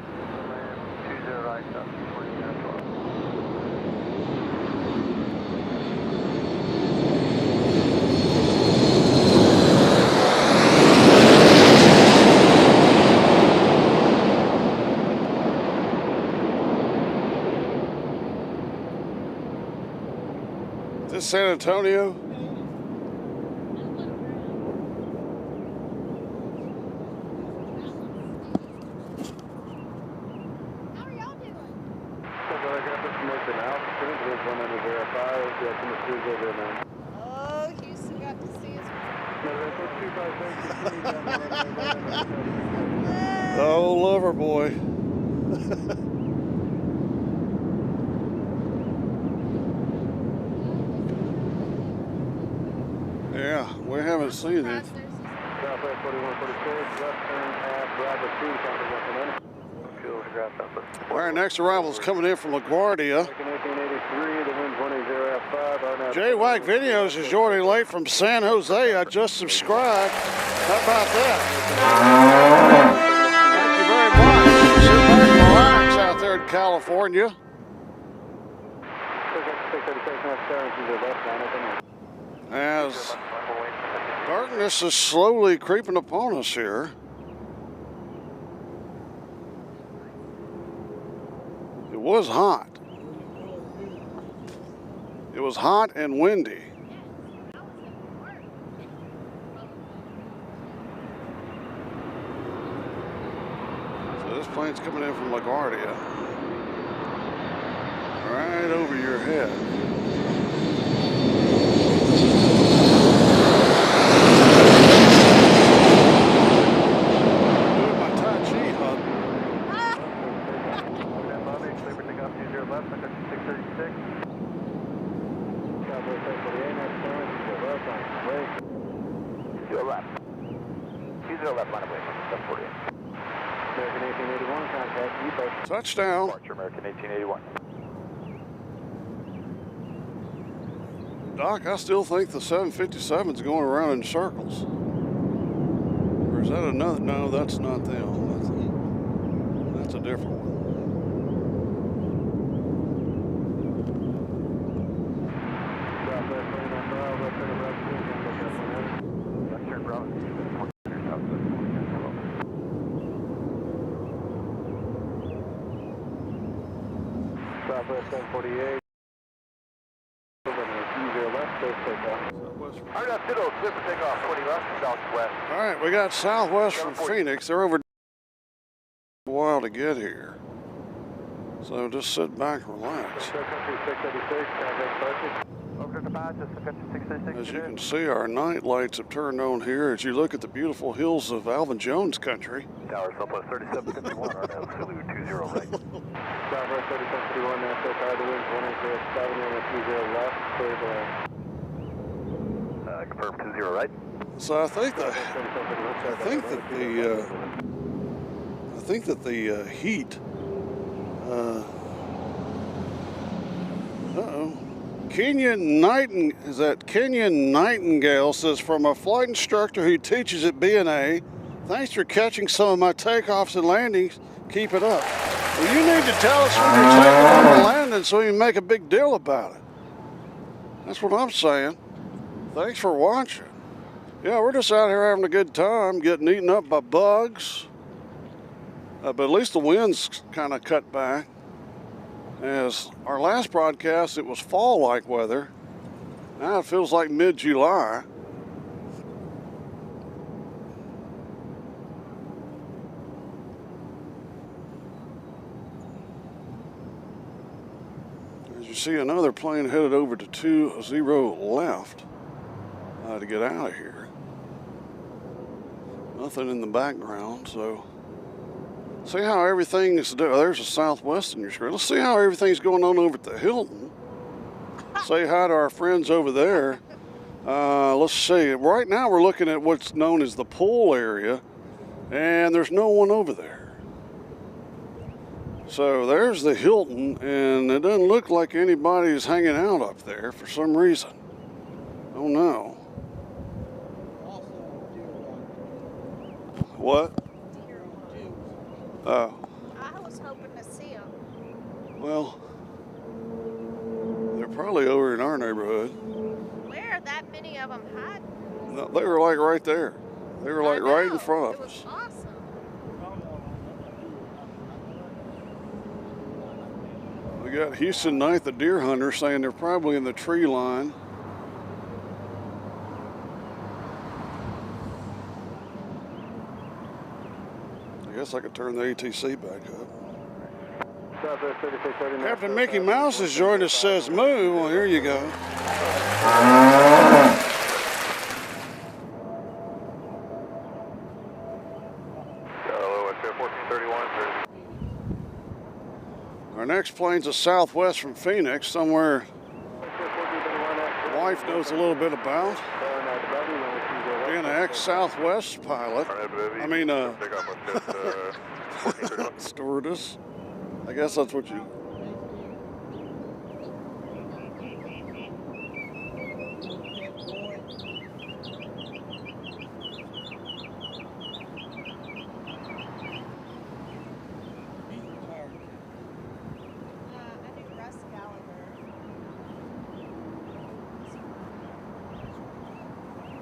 S5: 20 right, Delta 2912.
S2: Is this San Antonio?
S9: Oh, Houston got to see us.
S2: Oh, lover boy. Yeah, we haven't seen it.
S8: Southwest 4146, left turn at Bravo 2, contact recommended.
S2: All right, next arrival is coming in from LaGuardia.
S8: 1883, the wind's 180F5.
S2: J-Wack Videos is joining late from San Jose. I just subscribed. How about that? Thank you very much. Sit back and relax out there in California. As darkness is slowly creeping upon us here. It was hot. It was hot and windy. So this plane's coming in from LaGuardia. Right over your head.
S5: 20 left. 20 left, line of way, 748.
S8: American 1881, contact depot.
S2: Touchdown.
S5: Departure, American 1881.
S2: Doc, I still think the 757's going around in circles. Or is that another? No, that's not them. That's a different one.
S5: Western Bravo,
S8: Southwest 748.
S5: RNF Ditto, clear for takeoff, 20 left, southwest.
S2: All right, we got Southwest from Phoenix. They're over a while to get here. So just sit back and relax. As you can see, our night lights have turned on here as you look at the beautiful hills of Alvin Jones country.
S5: Tower Southwest 3751, RNF Zulu 20 right.
S8: Southwest 3751, Nashville, power to winds 180 left, clear
S5: Confirm 20 right.
S2: So I think that the heat. Kenyon Nightingale says, from a flight instructor who teaches at BNA, thanks for catching some of my takeoffs and landings. Keep it up. Well, you need to tell us when you're taking off and landing so we can make a big deal about it. That's what I'm saying. Thanks for watching. Yeah, we're just out here having a good time, getting eaten up by bugs. But at least the wind's kind of cut back. As our last broadcast, it was fall-like weather. Now it feels like mid-July. As you see, another plane headed over to 20 left to get out of here. Nothing in the background, so see how everything is. There's a Southwest in your screen. Let's see how everything's going on over at the Hilton. Say hi to our friends over there. Let's see. Right now we're looking at what's known as the pool area, and there's no one over there. So there's the Hilton, and it doesn't look like anybody's hanging out up there for some reason. Oh no. What? Oh.
S9: I was hoping to see them.
S2: Well, they're probably over in our neighborhood.
S9: Where are that many of them hiding?
S2: No, they were like right there. They were like right in front of
S9: us. It was awesome.
S2: We got Houston Knight, the deer hunter, saying they're probably in the tree line. I guess I could turn the ATC back up. Captain Mickey Mouse has joined us, says move. Well, here you go. Our next plane's a Southwest from Phoenix, somewhere the wife knows a little bit about. Being an ex-Southwest pilot. I mean, stewardess. I guess that's what you...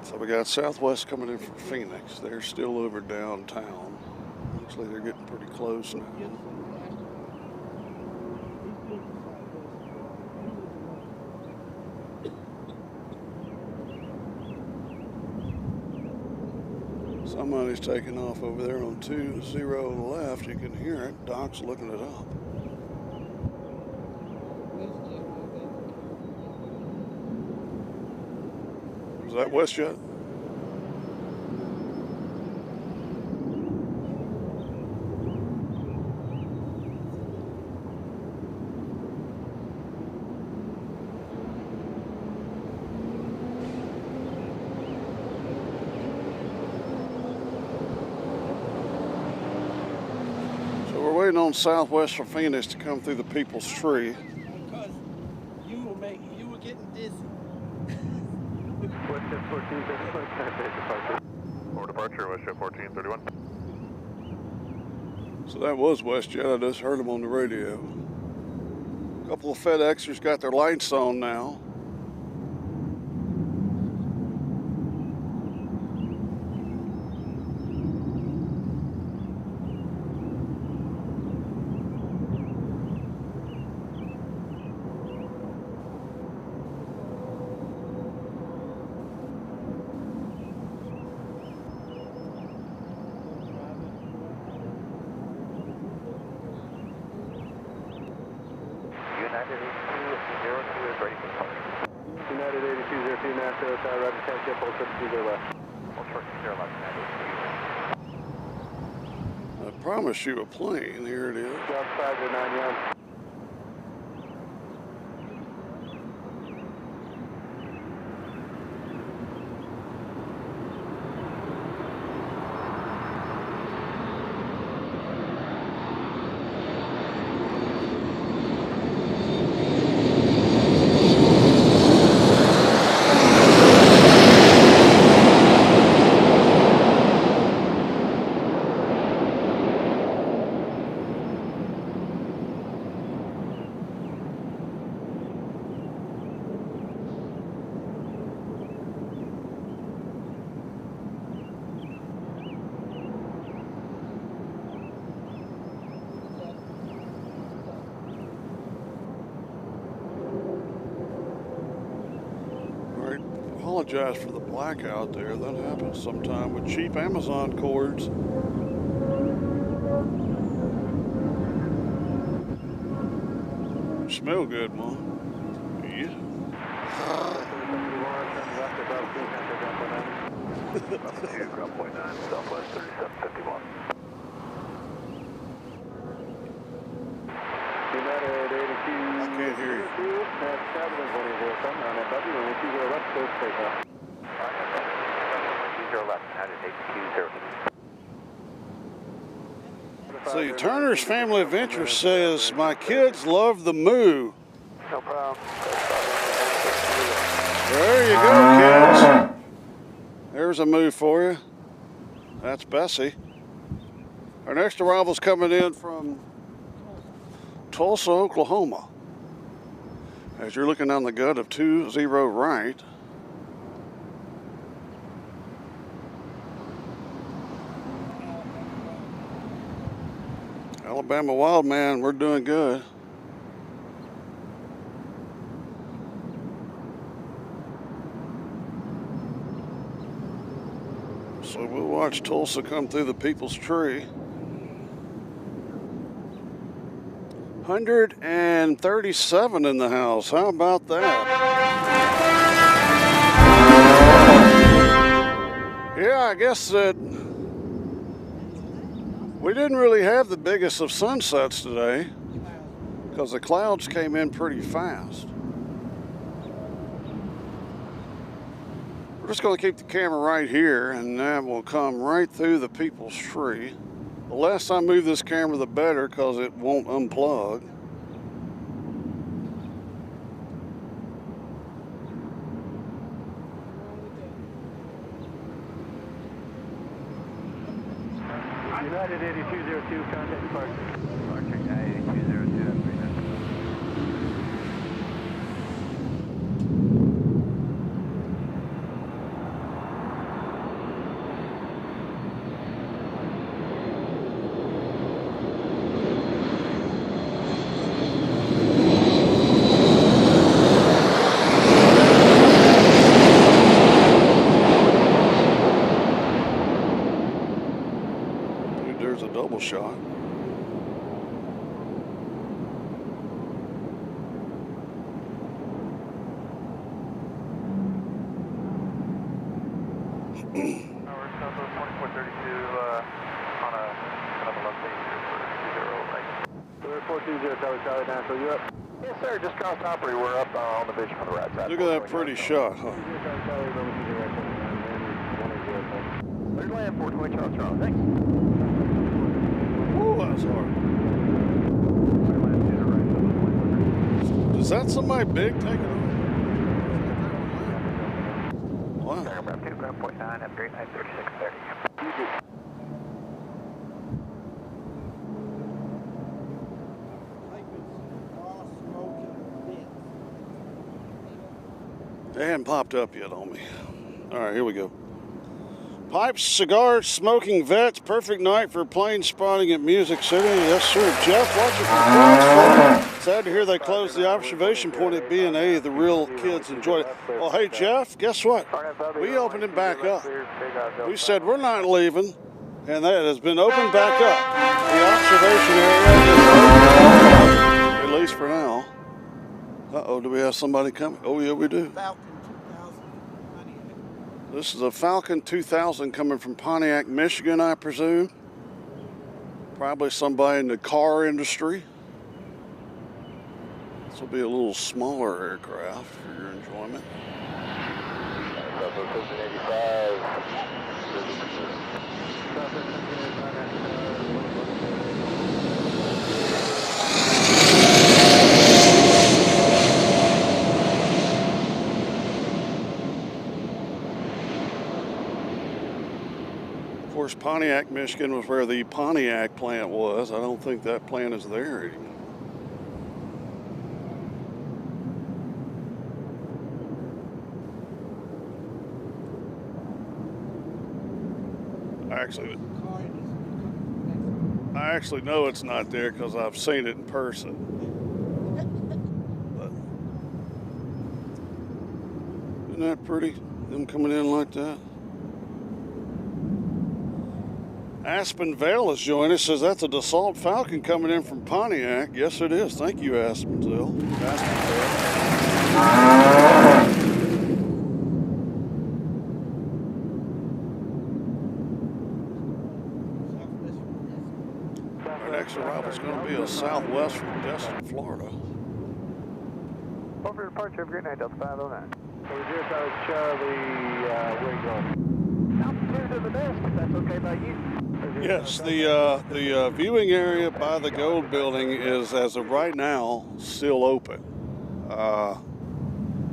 S2: So we got Southwest coming in from Phoenix. They're still over downtown. Looks like they're getting pretty close now. Somebody's taking off over there on 20 left. You can hear it. Doc's looking it up. Was that WestJet? waiting on southwestern Phoenix to come through the People's Tree.
S3: Because you were getting dizzy.
S5: West Jet 1431, or departure, West Jet 1431.
S2: So that was WestJet. I just heard them on the radio. A couple of FedExers got their lights on now.
S5: United 8202 is ready for departure.
S8: United 8202 Nashville, Roger, catch up, hold 20 left.
S5: Hold short 20 left, United 8202.
S2: I promised you a plane. Here it is.
S8: South 5 to 9 young.
S2: Apologize for the blackout there. That happens sometime with cheap Amazon cords. Smell good, Mom. Yeah.
S5: Ground point 9, Southwest 3751.
S8: United 82.
S2: I can't hear you.
S8: Traveling 2007 on that W, and 20 left, close takeoff.
S5: 20 left, United 8220.
S2: See, Turner's Family Adventure says, my kids love the moo.
S5: No problem.
S2: There you go, kids. There's a moo for you. That's Bessie. Our next arrival's coming in from Tulsa, Oklahoma. As you're looking down the gut of 20 right. Alabama Wildman, we're doing good. So we'll watch Tulsa come through the People's Tree. 137 in the house. How about that? Yeah, I guess that we didn't really have the biggest of sunsets today because the clouds came in pretty fast. We're just going to keep the camera right here, and then we'll come right through the People's Tree. The less I move this camera, the better, because it won't unplug.
S8: United 8202, contact departure.
S5: Departure, United 8202, that's 39.
S2: There's a double shot.
S5: Tower Southwest 2432 on a kind of a left base here for 20 right.
S8: 420 Tower Charlie Nashville, you up?
S5: Yes, sir. Just crossed Opry. We're up on the vision from the right side.
S2: Look at that pretty shot, huh?
S5: There's land 420 Charles Charlie. Thanks.
S2: Ooh, that's hard. Is that somebody big taking over? Wow.
S5: Paragraph 2, ground point 9, have a great night, 3630.
S2: They hadn't popped up yet on me. All right, here we go. Pipes, cigars, smoking vets. Perfect night for plane spotting at Music City. Yes, sir. Jeff, watching from Nashville. Sad to hear they closed the observation point at BNA. The real kids enjoyed it. Well, hey, Jeff, guess what? We opened it back up. We said we're not leaving, and that has been opened back up. The observation area is open, at least for now. Uh-oh, do we have somebody coming? Oh, yeah, we do.
S3: Falcon 2000 Pontiac.
S2: This is a Falcon 2000 coming from Pontiac, Michigan, I presume. Probably somebody in the car industry. This will be a little smaller aircraft for your enjoyment. Of course, Pontiac, Michigan was where the Pontiac plant was. I don't think that plant is there anymore. I actually know it's not there because I've seen it in person. But isn't that pretty? Them coming in like that. Aspen Vale is joining us. Says that's a Dassault Falcon coming in from Pontiac. Yes, it is. Thank you, Aspen Vale. Our next arrival is going to be a southwest from Destin, Florida.
S5: Over departure, have a great night, Delta 509. Over 0 South Charlie, where are you going? Altitude to the desk, if that's okay by you.
S2: Yes, the viewing area by the Gold Building is, as of right now, still open.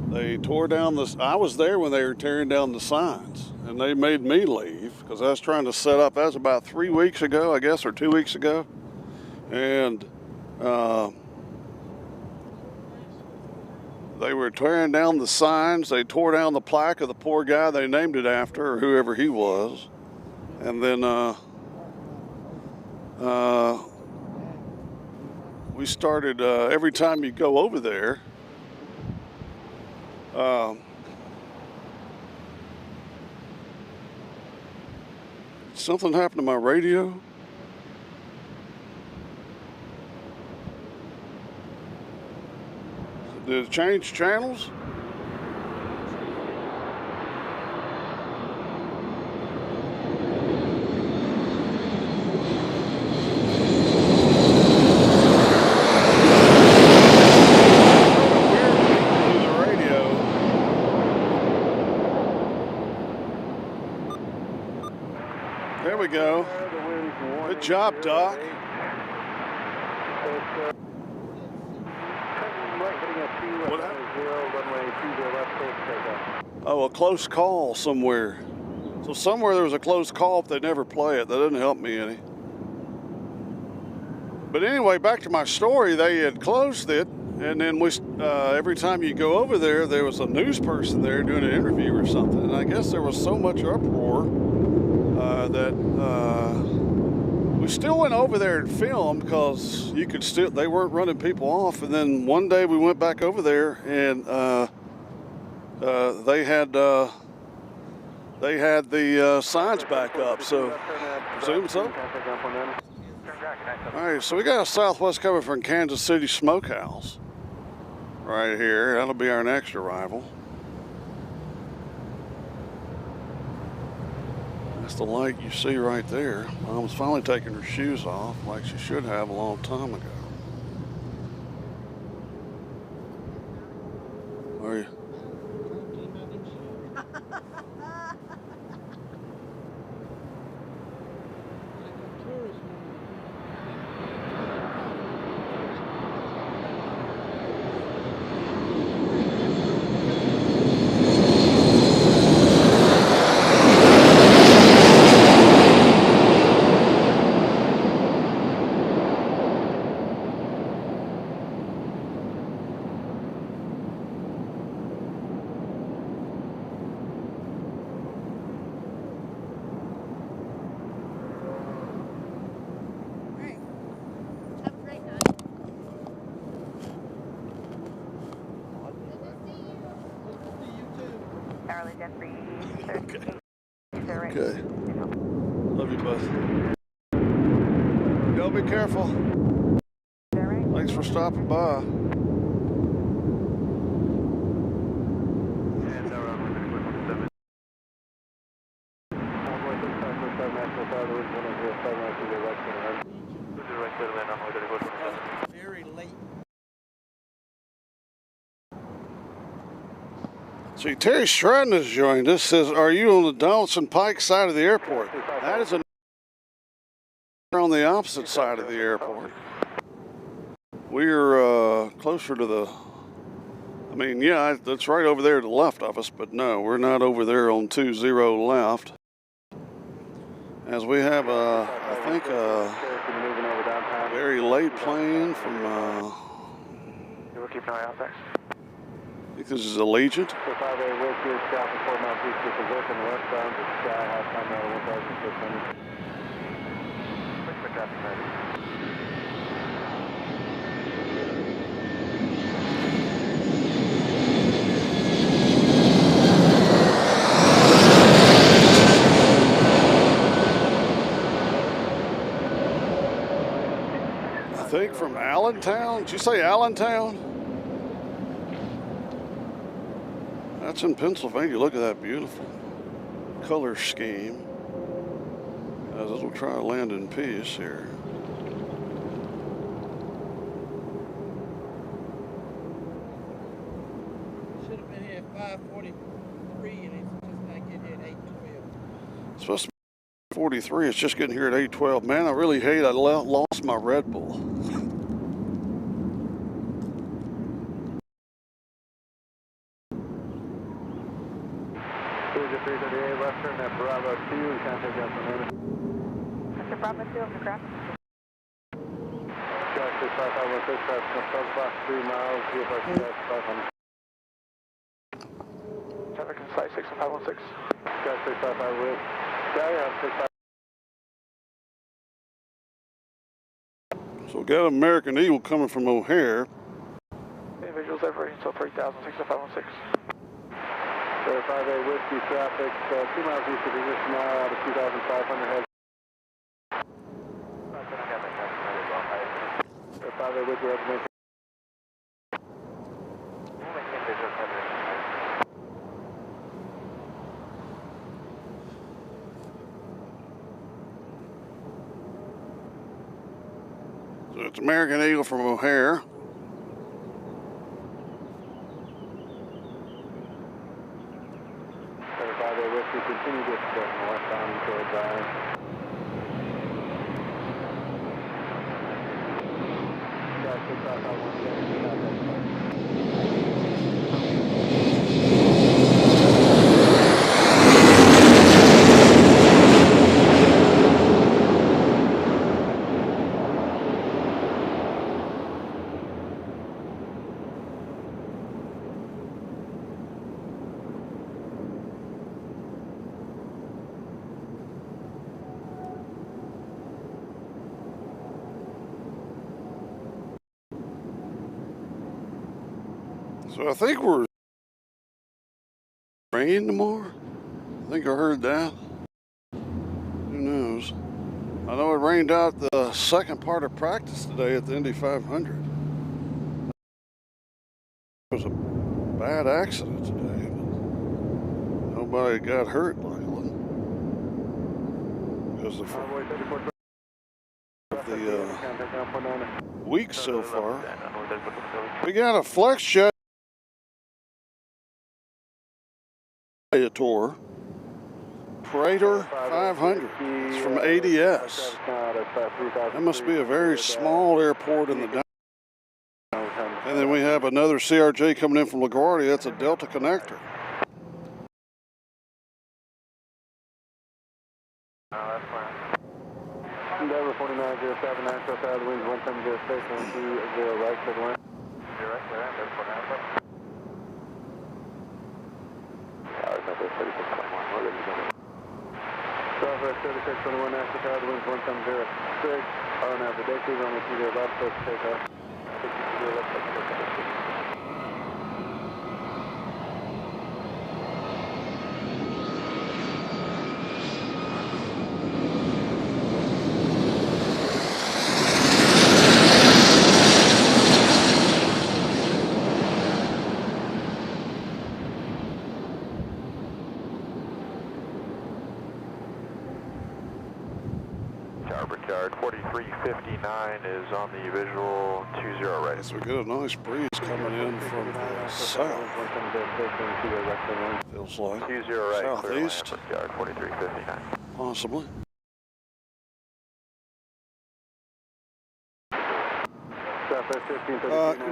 S2: They tore down I was there when they were tearing down the signs, and they made me leave because I was trying to set up. That was about 3 weeks ago, I guess, or 2 weeks ago, and they were tearing down the signs. They tore down the plaque of the poor guy they named it after, or whoever he was, and then we started, every time you go over there, something happened to my radio. Did it change channels? There we go. Good job, Doc. What happened? Oh, a close call somewhere. So somewhere there was a close call, but they never play it. That doesn't help me any. But anyway, back to my story. They had closed it, and then we every time you go over there, there was a news person there doing an interview or something. And I guess there was so much uproar that we still went over there and filmed because you could still, they weren't running people off. And then one day we went back over there and they had the signs back up. So presume so. All right, so we got a Southwest coming from Kansas City Smokehouse right here. That'll be our next arrival. That's the light you see right there. Mom's finally taking her shoes off like she should have a long time ago. Are you?
S7: Charlie Jeffrey 38.
S2: Okay. Love you, bud. Y'all be careful. Thanks for stopping by.
S3: Very late.
S2: See, Terry Stratton has joined us. Says, "Are you on the Donaldson Pike side of the airport?" That is on the opposite side of the airport. We're closer to the. I mean, yeah, that's right over there to the left of us, but no, we're not over there on 20 left. As we have I think a very late plane from.
S5: We'll keep an eye out there.
S2: I think this is Allegiant.
S8: So 5A West here, traffic 4 miles east of the Wilson westbound to Sky High Continental 1600.
S5: Wait for traffic ready.
S2: I think from Allentown. Did you say Allentown? That's in Pennsylvania. Look at that beautiful color scheme. As it'll try to land in peace here.
S3: Should have been here at 5:43 and it's just not getting here at 8:12.
S2: It's supposed to be 43. It's just getting here at 8:12. Man, I really hate I lost my Red Bull.
S8: Left turn at Bravo 2, contact down from there.
S7: Mr. Bravo 2 over the craft.
S8: Galaxy 5516, traffic box 3 miles, VFR 500.
S5: Traffic in Sky 6516.
S8: Galaxy 55 with Sky, 65.
S2: So we got an American Eagle coming from O'Hare.
S5: Individuals every until 3000, 6516.
S8: 5A Whiskey traffic, 2 miles east of position now out of 2500 heads. 5A Whiskey residential.
S2: So it's American Eagle from O'Hare.
S8: We continue this northbound until Drive.
S2: So I think we're rain tomorrow. I think I heard that. Who knows? I know it rained out the second part of practice today at the Indy 500. It was a bad accident today, but nobody got hurt, luckily. Because of the week so far. We got a flex jet tour. Prater 500. It's from ADS. That must be a very small airport in the down. And then we have another CRJ coming in from LaGuardia. That's a Delta connector.
S8: Endeavor 4907, Nashville, south of the winds, 170 station, 20 right, clear to land.
S5: 0 right, clear, Endeavor 4907.
S8: Southwest 3621, Nashville, south of the winds, 170 on out the deck, runway 20 left, close to takeoff. 60 left, close to takeoff.
S5: Brickyard. 4359 is on the visual 20 right.
S2: As we get a nice breeze coming in from the south. Feels like
S5: 20 right,
S2: southeast,
S5: clear land, Brickyard, 4359.
S2: possibly.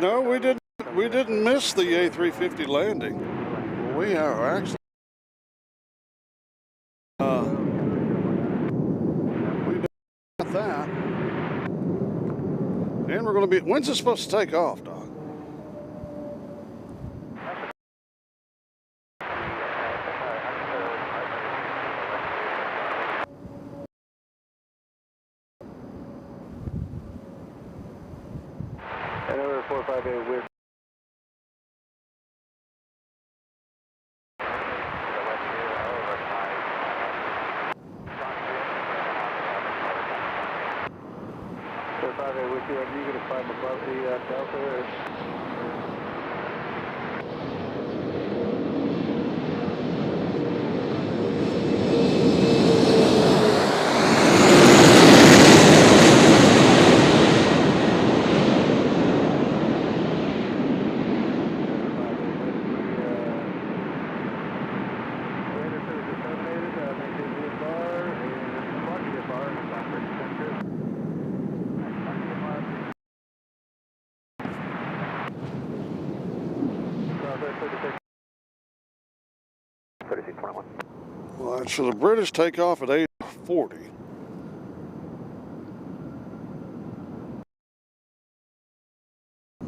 S2: No, we didn't. We didn't miss the A350 landing. We are actually. We got that. And we're going to be. When's it supposed to take off, Doc?
S8: Another 458 with. With you, are you going to climb above the delta? Or?
S2: Well, so the British take off at 8:40.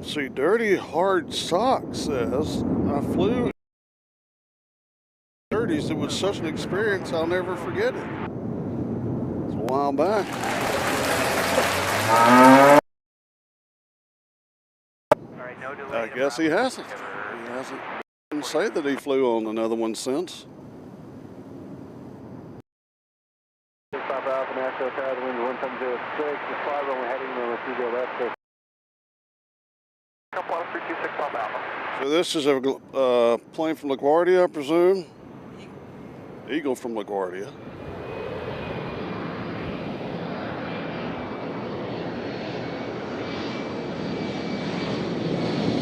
S2: See, Dirty Hard Sock says, I flew in the 30s. It was such an experience, I'll never forget it. It's a while back. I guess he hasn't. He hasn't didn't say that he flew on another one since.
S8: Papa Alpha Nashville Tower, the wind 1706, the fly runway heading on 30 left.
S5: Couple 326 Papa Alpha.
S2: So this is a plane from LaGuardia, I presume? Eagle from LaGuardia.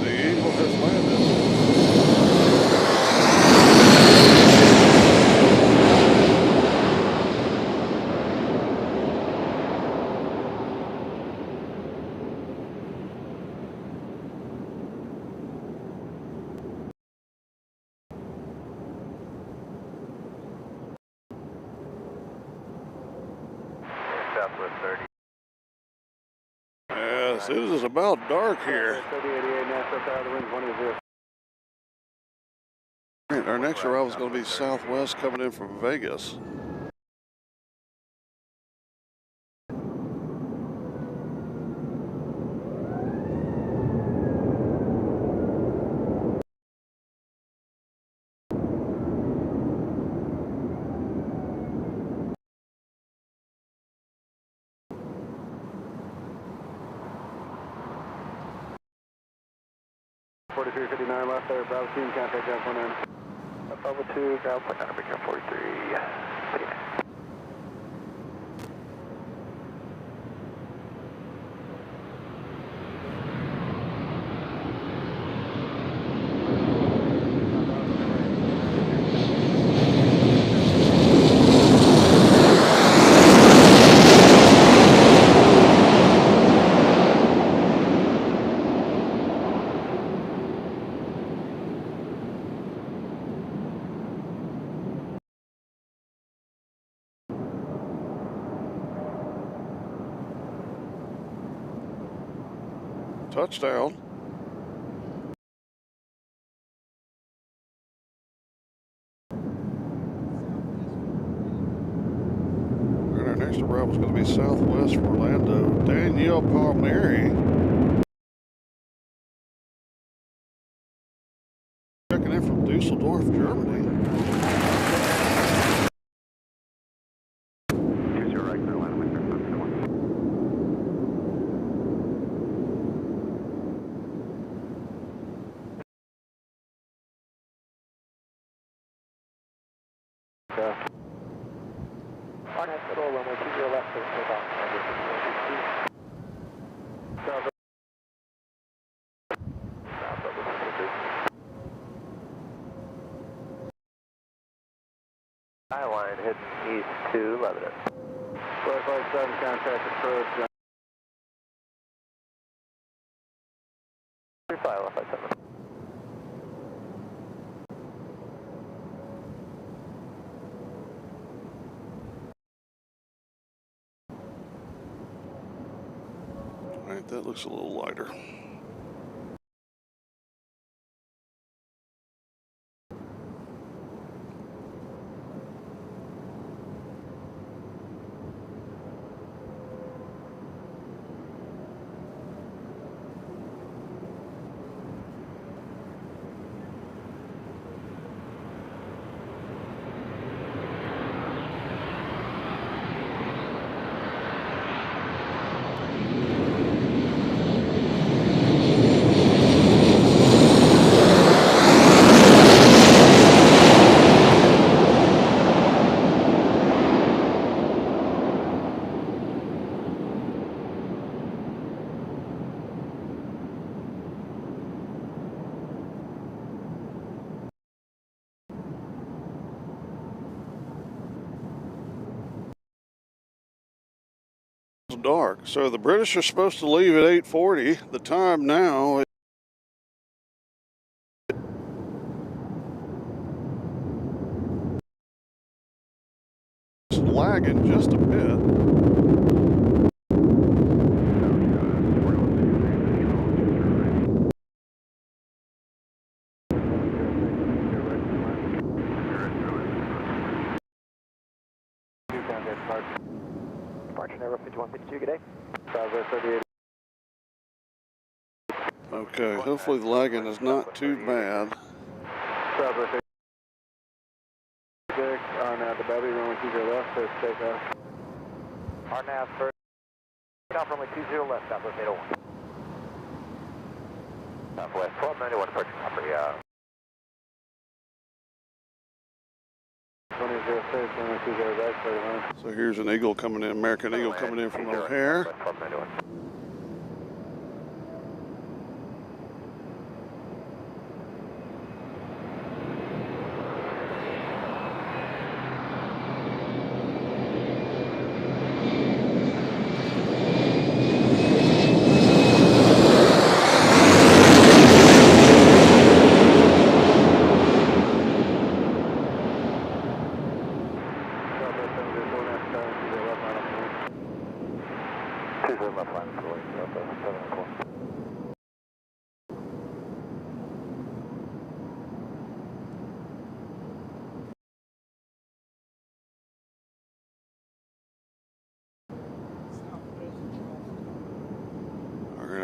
S2: The Eagle has landed.
S5: Southwest 30.
S2: Yes, it is about dark here.
S8: 3088 Nashville Tower, the wind 1
S2: Our next arrival is going to be southwest coming in from Vegas.
S8: left there, Bravo team, contact ground point 9.
S5: Bravo 2, ground point 9, Bravo 43.
S2: Touchdown. And our next arrival is going to be southwest from Orlando. Danielle Palmieri checking in from Dusseldorf, Germany.
S5: RNAV middle, runway 20 left, clear for takeoff. South Skyline heading east to Lebanon.
S8: Flight 7 contact approach.
S5: 35 left 7.
S2: All right, that looks a little lighter. Dark. So the British are supposed to leave at 8:40. The time now is lagging just a bit.
S5: Departure Nairobi 5152, good day.
S8: Southwest 38.
S2: Okay, hopefully the lagging is not too bad.
S8: Southwest 86 on the Bobby, runway 20 left, so takeoff.
S5: RNAV first. Takeoff runway 20 left, Southwest 801. Southwest 1291, departure copy.
S8: 2006, runway 20 right, 31.
S2: So here's an Eagle coming in, American Eagle coming in from O'Hare.
S5: 1291.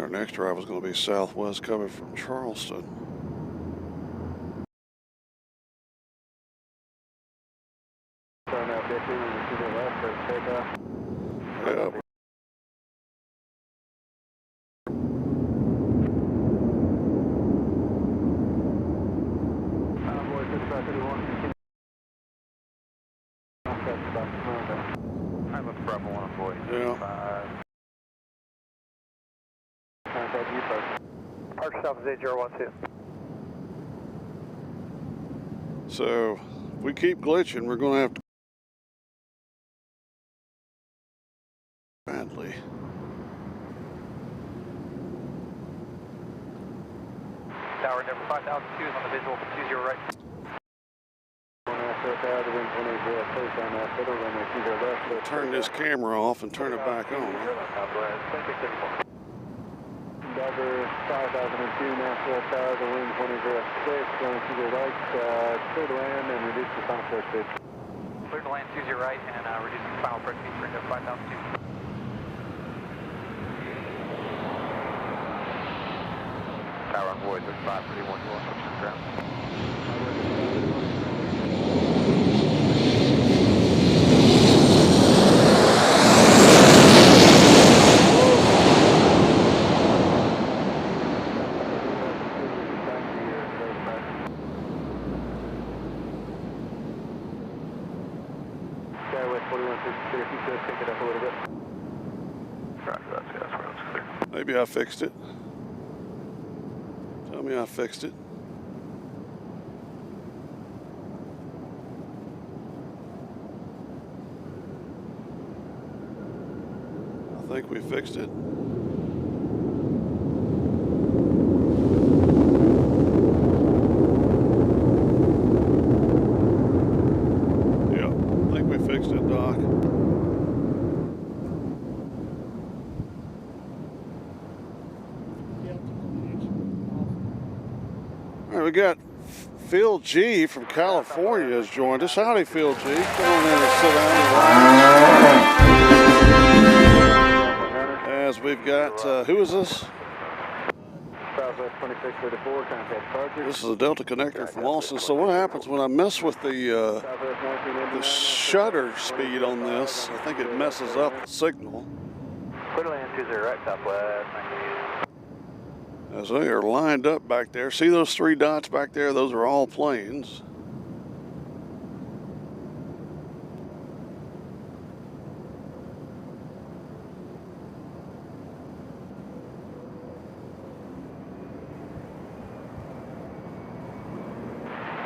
S2: Our next drive is going to be Southwest coming from Charleston. Yeah.
S5: I'm a Bravo 1 on board.
S2: Yeah.
S8: Contact you first.
S5: Departure Southwest 8012.
S2: So if we keep glitching, we're going to have to badly.
S5: Tower number 5002 is on the visual for 20 right.
S2: Turn this camera off and turn it back on.
S8: Dover 5002, Nashville Tower, the wind 2006, going to the right, clear to land and reduce the final approach speed.
S5: Clear to land 20 right and reduce the final approach speed for 5002. Tower on board, there's 531, you want to switch to the ground.
S8: Skyway 4163, if you could pick it up a little bit.
S5: Roger that, yes, road's clear.
S2: Maybe I fixed it. Tell me I fixed it. I think we fixed it. Yeah, I think we fixed it, Doc. All right, we got Phil G from California has joined us. Howdy, Phil G. Come on in and sit down. As we've got, who is this?
S8: Southwest 2634, contact Parker.
S2: This is a Delta connector from Austin. So what happens when I mess with the shutter speed on this? I think it messes up the signal.
S5: Clear land 20 right southwest.
S2: As they are lined up back there. See those three dots back there? Those are all planes.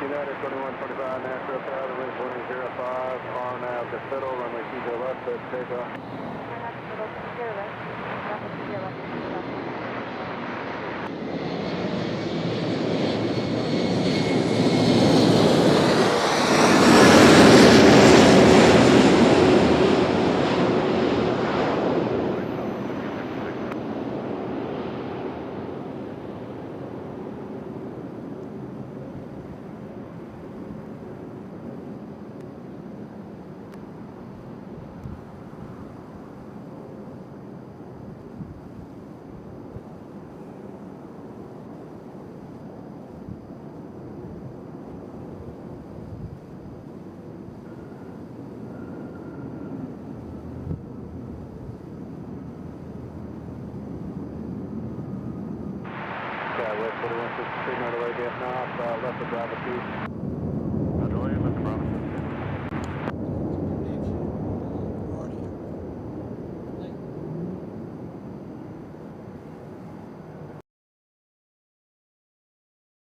S8: United 2125, Nashville Tower, the wind 2005, on out the fiddle, runway 20 left, take off. West 4163, another way down now, left of Bravo 2.
S5: Roger land, left of Bravo 2.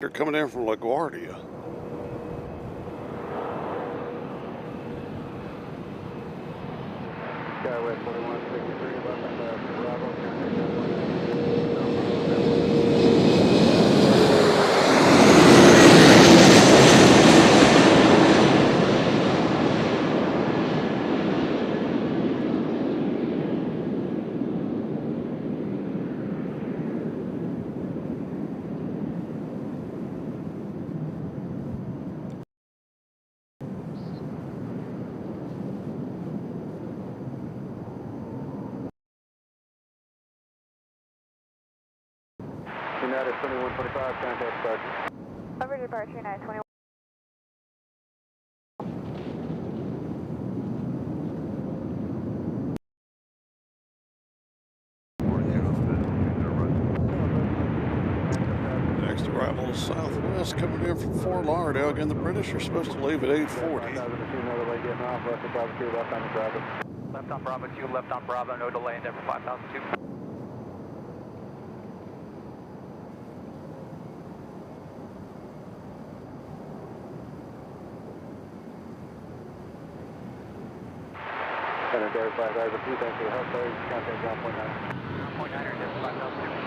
S2: They're coming in from LaGuardia.
S8: Skywest 4163, left of Bravo, contact United 2125, contact Sergeant.
S7: Over to departure, United 21.
S2: Next arrival is Southwest coming in from Fort Lauderdale. Again, the British are supposed to leave at 8:40.
S8: Another way getting off, left of Bravo 2, left on the Bravo.
S5: Left on Bravo 2, left on Bravo, no delay, Endeavor 5002.
S8: Endeavor 5002, thanks for the help, sir. Contact ground point 9.
S5: Ground point 9, Endeavor 5002.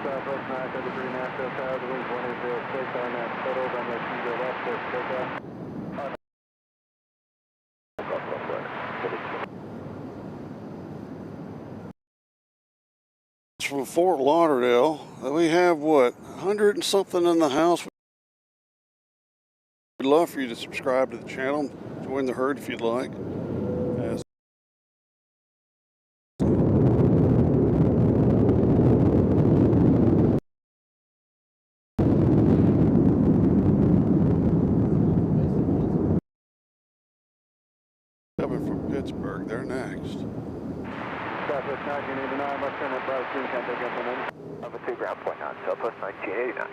S8: Southwest 933, Nashville Tower, the wind 106, on that fiddle, runway 20 left, take off.
S2: From Fort Lauderdale, we have what, 100 and something in the house. We'd love for you to subscribe to the channel, join the herd if you'd like.
S8: turn up Bravo 2, contact up 100.
S5: Alpha 2, ground point on, Southwest 1989.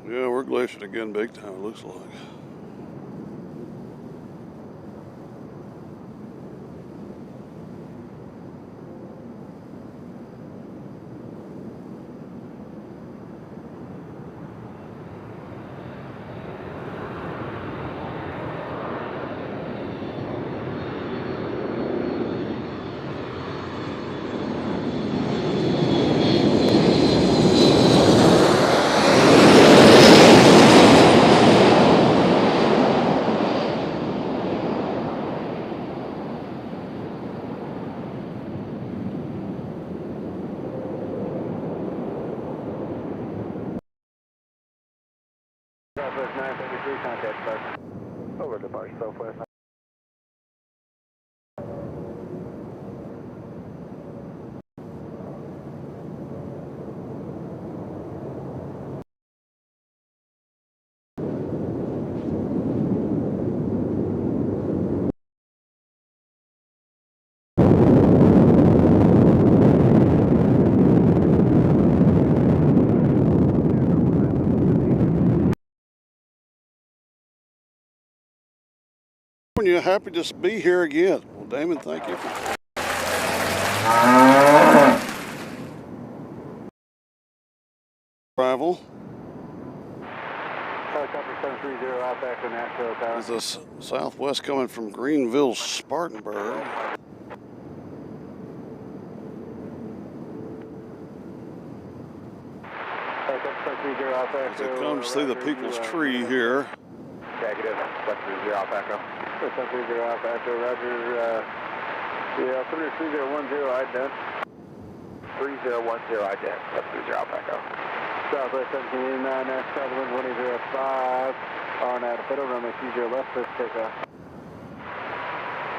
S2: Yeah, we're glaciering again big time, it looks like.
S8: Southwest 933, contact Spark.
S5: Over to bar Southwest.
S2: You're happy to be here again. Well, Damon, thank you for travel.
S8: Helicopter 730 out back to Nashville Tower.
S2: There's a Southwest coming from Greenville, Spartanburg.
S8: Helicopter 730 out back
S2: As it comes through the people's tree here.
S5: Negative, 730 Alpha Echo.
S8: 730 out back to Roger. Yeah, 3010 ident.
S5: 3010 ident, 730 Alpha Echo.
S8: Southwest 1789, Nashville, wind 2005. On at Federal runway 20 left, let's take off.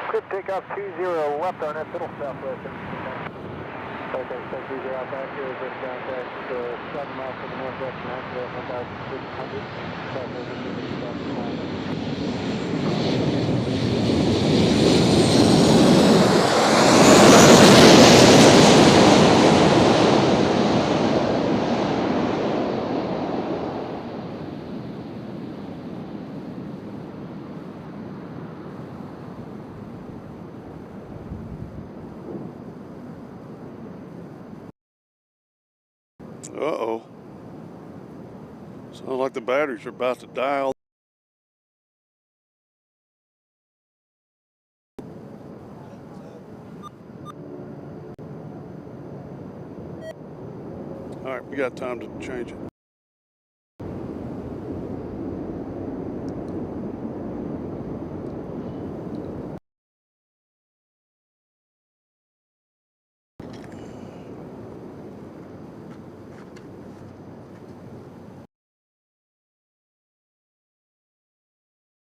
S5: Crypt takeoff 20 left on that middle Southwest 1789.
S8: Okay, 730 out back here, just contact 7 miles to the northwest of Nashville, 1600. Southwest 1789.
S2: Uh-oh. Sounds like the batteries are about to die. All right, we got time to change it.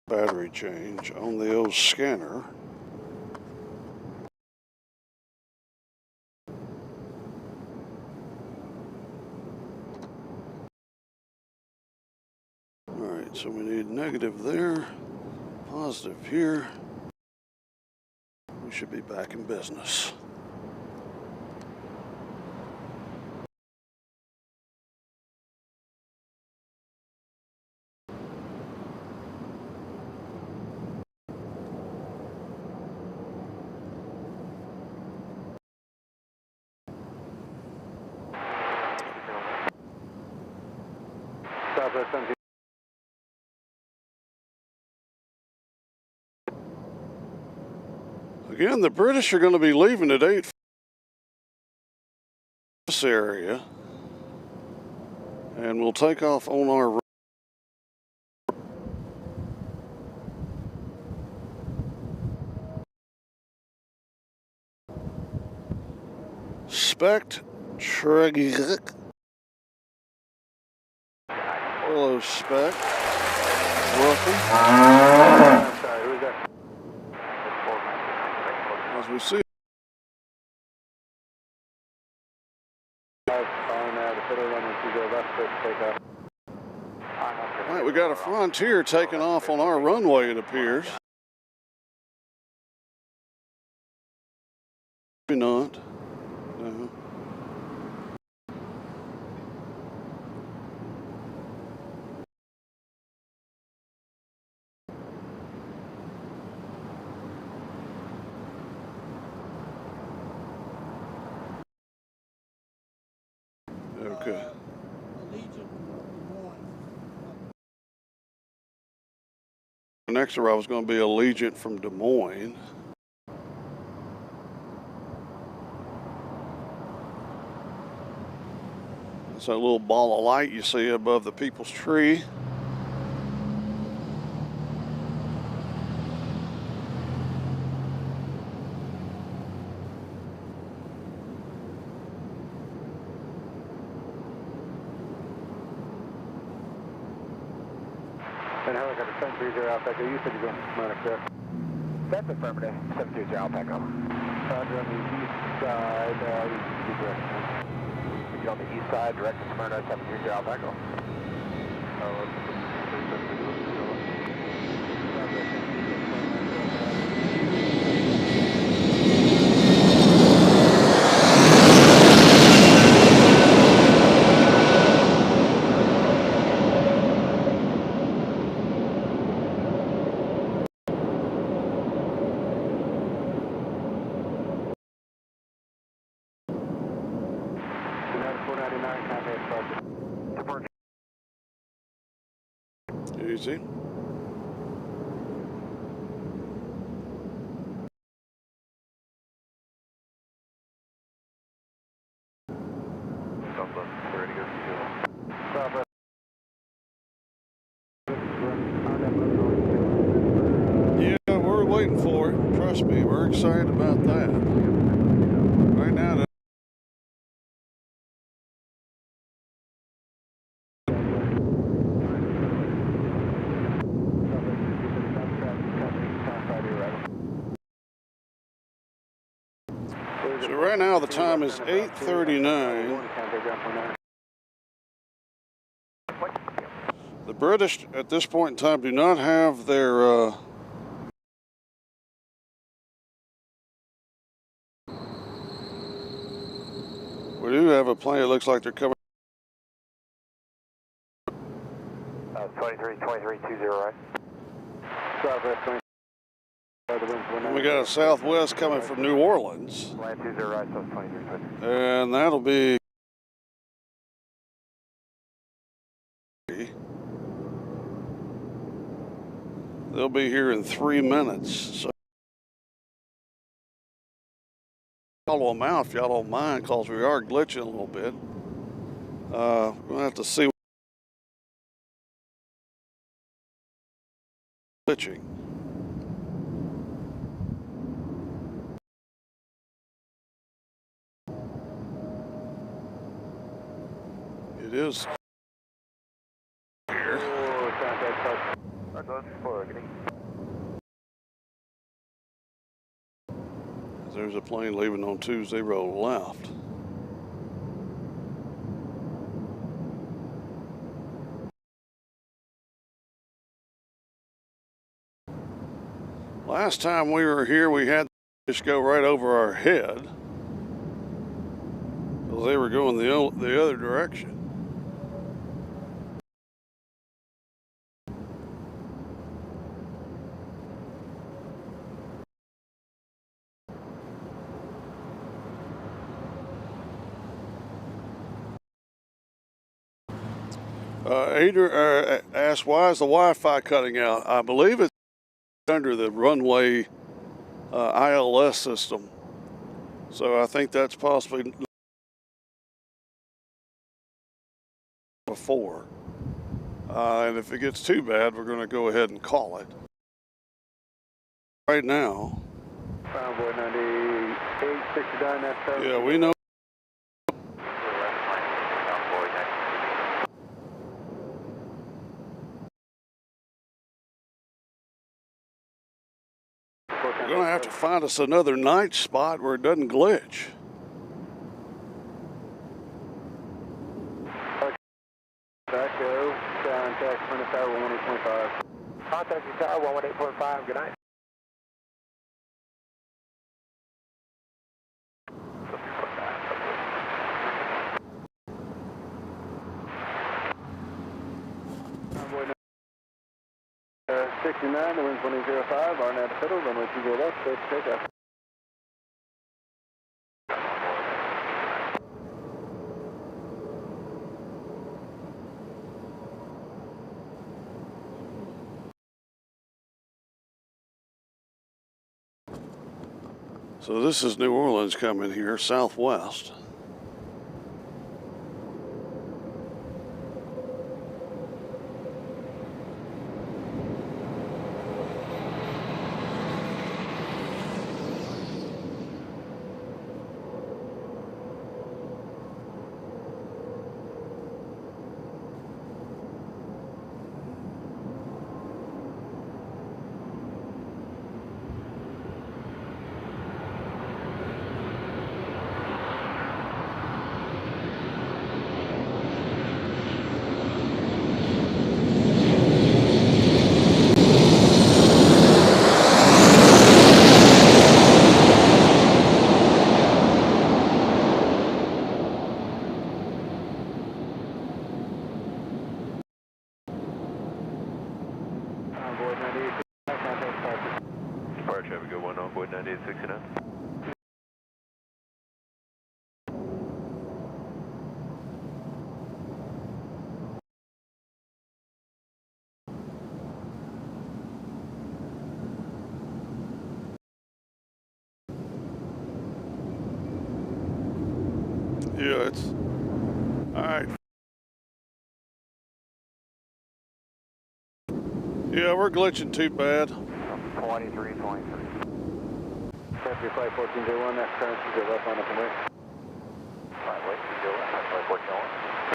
S2: Battery change on the old scanner. All right, so we need negative there, positive here. We should be back in business.
S8: Southwest 17.
S2: Again, the British are going to be leaving at 8 this area, and we'll take off on our Hello, Spec. Welcome.
S8: I'm sorry, who is that?
S2: As we see.
S8: On the Federal runway 20 left, let's take off.
S2: All right, we got got a Frontier taking off on our runway, it appears. Maybe not. No. Okay. Next arrival is going to be Allegiant from Des Moines. That's that little ball of light you see above the people's tree.
S8: And helicopter 730 Alpaca, you said you're going to Smyrna, correct?
S5: That's affirmative. 720 Alpaca.
S8: Roger, on the east side, east direction.
S5: You're on the east side, direct to Smyrna, 730 Alpaca.
S2: Easy. Yeah, we're waiting for it. Trust me, we're excited about that. Right now, so right now the time is 8:39. The British at this point in time do not have their we do have a plane. It looks like they're coming.
S5: 2320, right?
S8: Southwest 20.
S2: And we got a Southwest coming from New Orleans.
S5: Land 20 right, so 2320.
S2: And that'll be they'll be here in 3 minutes. So follow them out if y'all don't mind, because we are glitching a little bit. We'll have to see glitching. It is here. There's a plane leaving on 20 left. Last time we were here, we had this go right over our head because they were going the other direction. Ader asked, why is the Wi-Fi cutting out? I believe it's under the runway ILS system. So I think that's possibly before. And if it gets too bad, we're going to go ahead and call it. Right now.
S8: Convoy 9869, that's
S2: Yeah, we know. We're going to have to find us another night spot where it doesn't glitch.
S8: Back go, contact Planespotting
S5: Good night.
S8: Convoy 69, the wind 2005, Arnett Fiddle, runway 20 left, clear for takeoff.
S2: So this is New Orleans coming here, southwest.
S8: Convoy 98, contact departure.
S5: Departure, have a good one, Envoy 9869.
S2: Yeah, it's all right. Yeah, we're glitching too bad.
S5: 23, 23.
S8: Capture flight 1401, that's current, you go left on up and wait.
S5: Flight wait, you go left, flight 1401.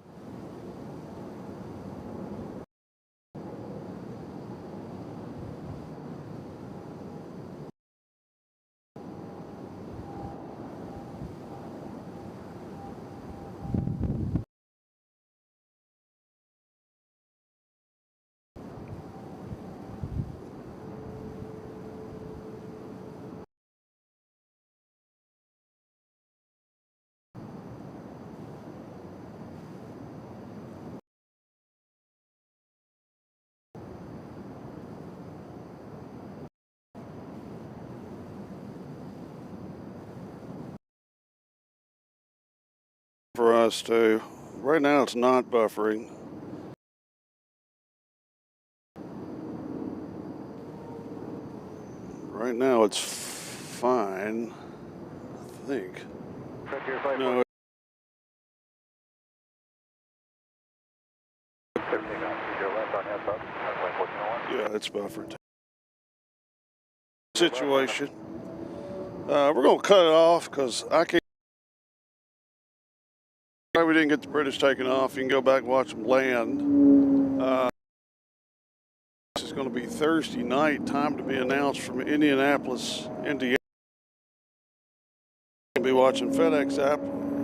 S2: For us too. Right now it's not buffering. Right now it's fine, I think.
S8: Capture flight
S2: No,
S5: 15 knots, you go left on heads up, flight 1401.
S2: yeah, it's buffering. Situation. We're gonna cut it off because I can't. We didn't get the British taken off. You can go back and watch them land. This is going to be Thursday night. Time to be announced from Indianapolis, Indiana. We'll be watching FedEx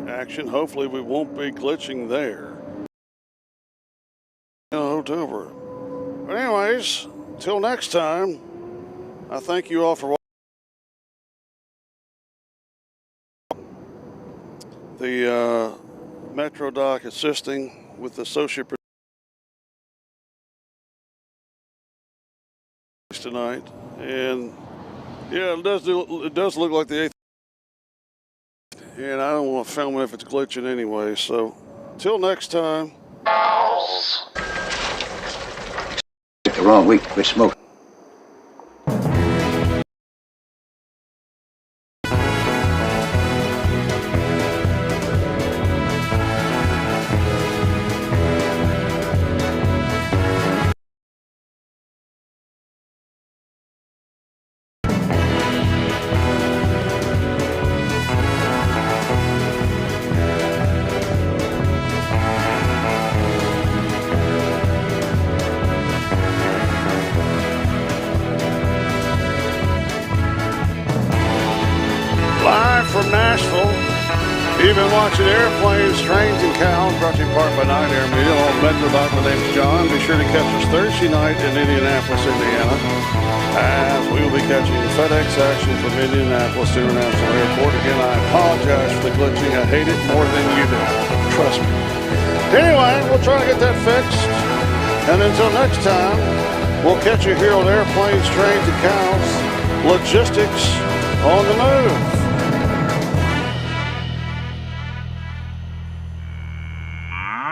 S2: action. Hopefully, we won't be glitching there. Over. But anyways, till next time. I thank you all for watching. The Metro Doc assisting with the associate tonight, and yeah, it does look like the 8th, and I don't want to film it if it's glitching anyway. So, till next time.
S1: Picked the wrong week. Quit smoking.
S2: Live from Nashville. You've been watching Airplanes, Trains, and Cows, brought to you in part by 9 Air Media. On Metro. My name's John. Be sure to catch us Thursday night in Indianapolis, Indiana, as we will be catching FedEx action from Indianapolis International Airport. Again, I apologize for the glitching. I hate it more than you do. Trust me. Anyway, we'll try to get that fixed. And until next time, we'll catch you here on Airplanes, Trains, and Cows. Logistics on the move.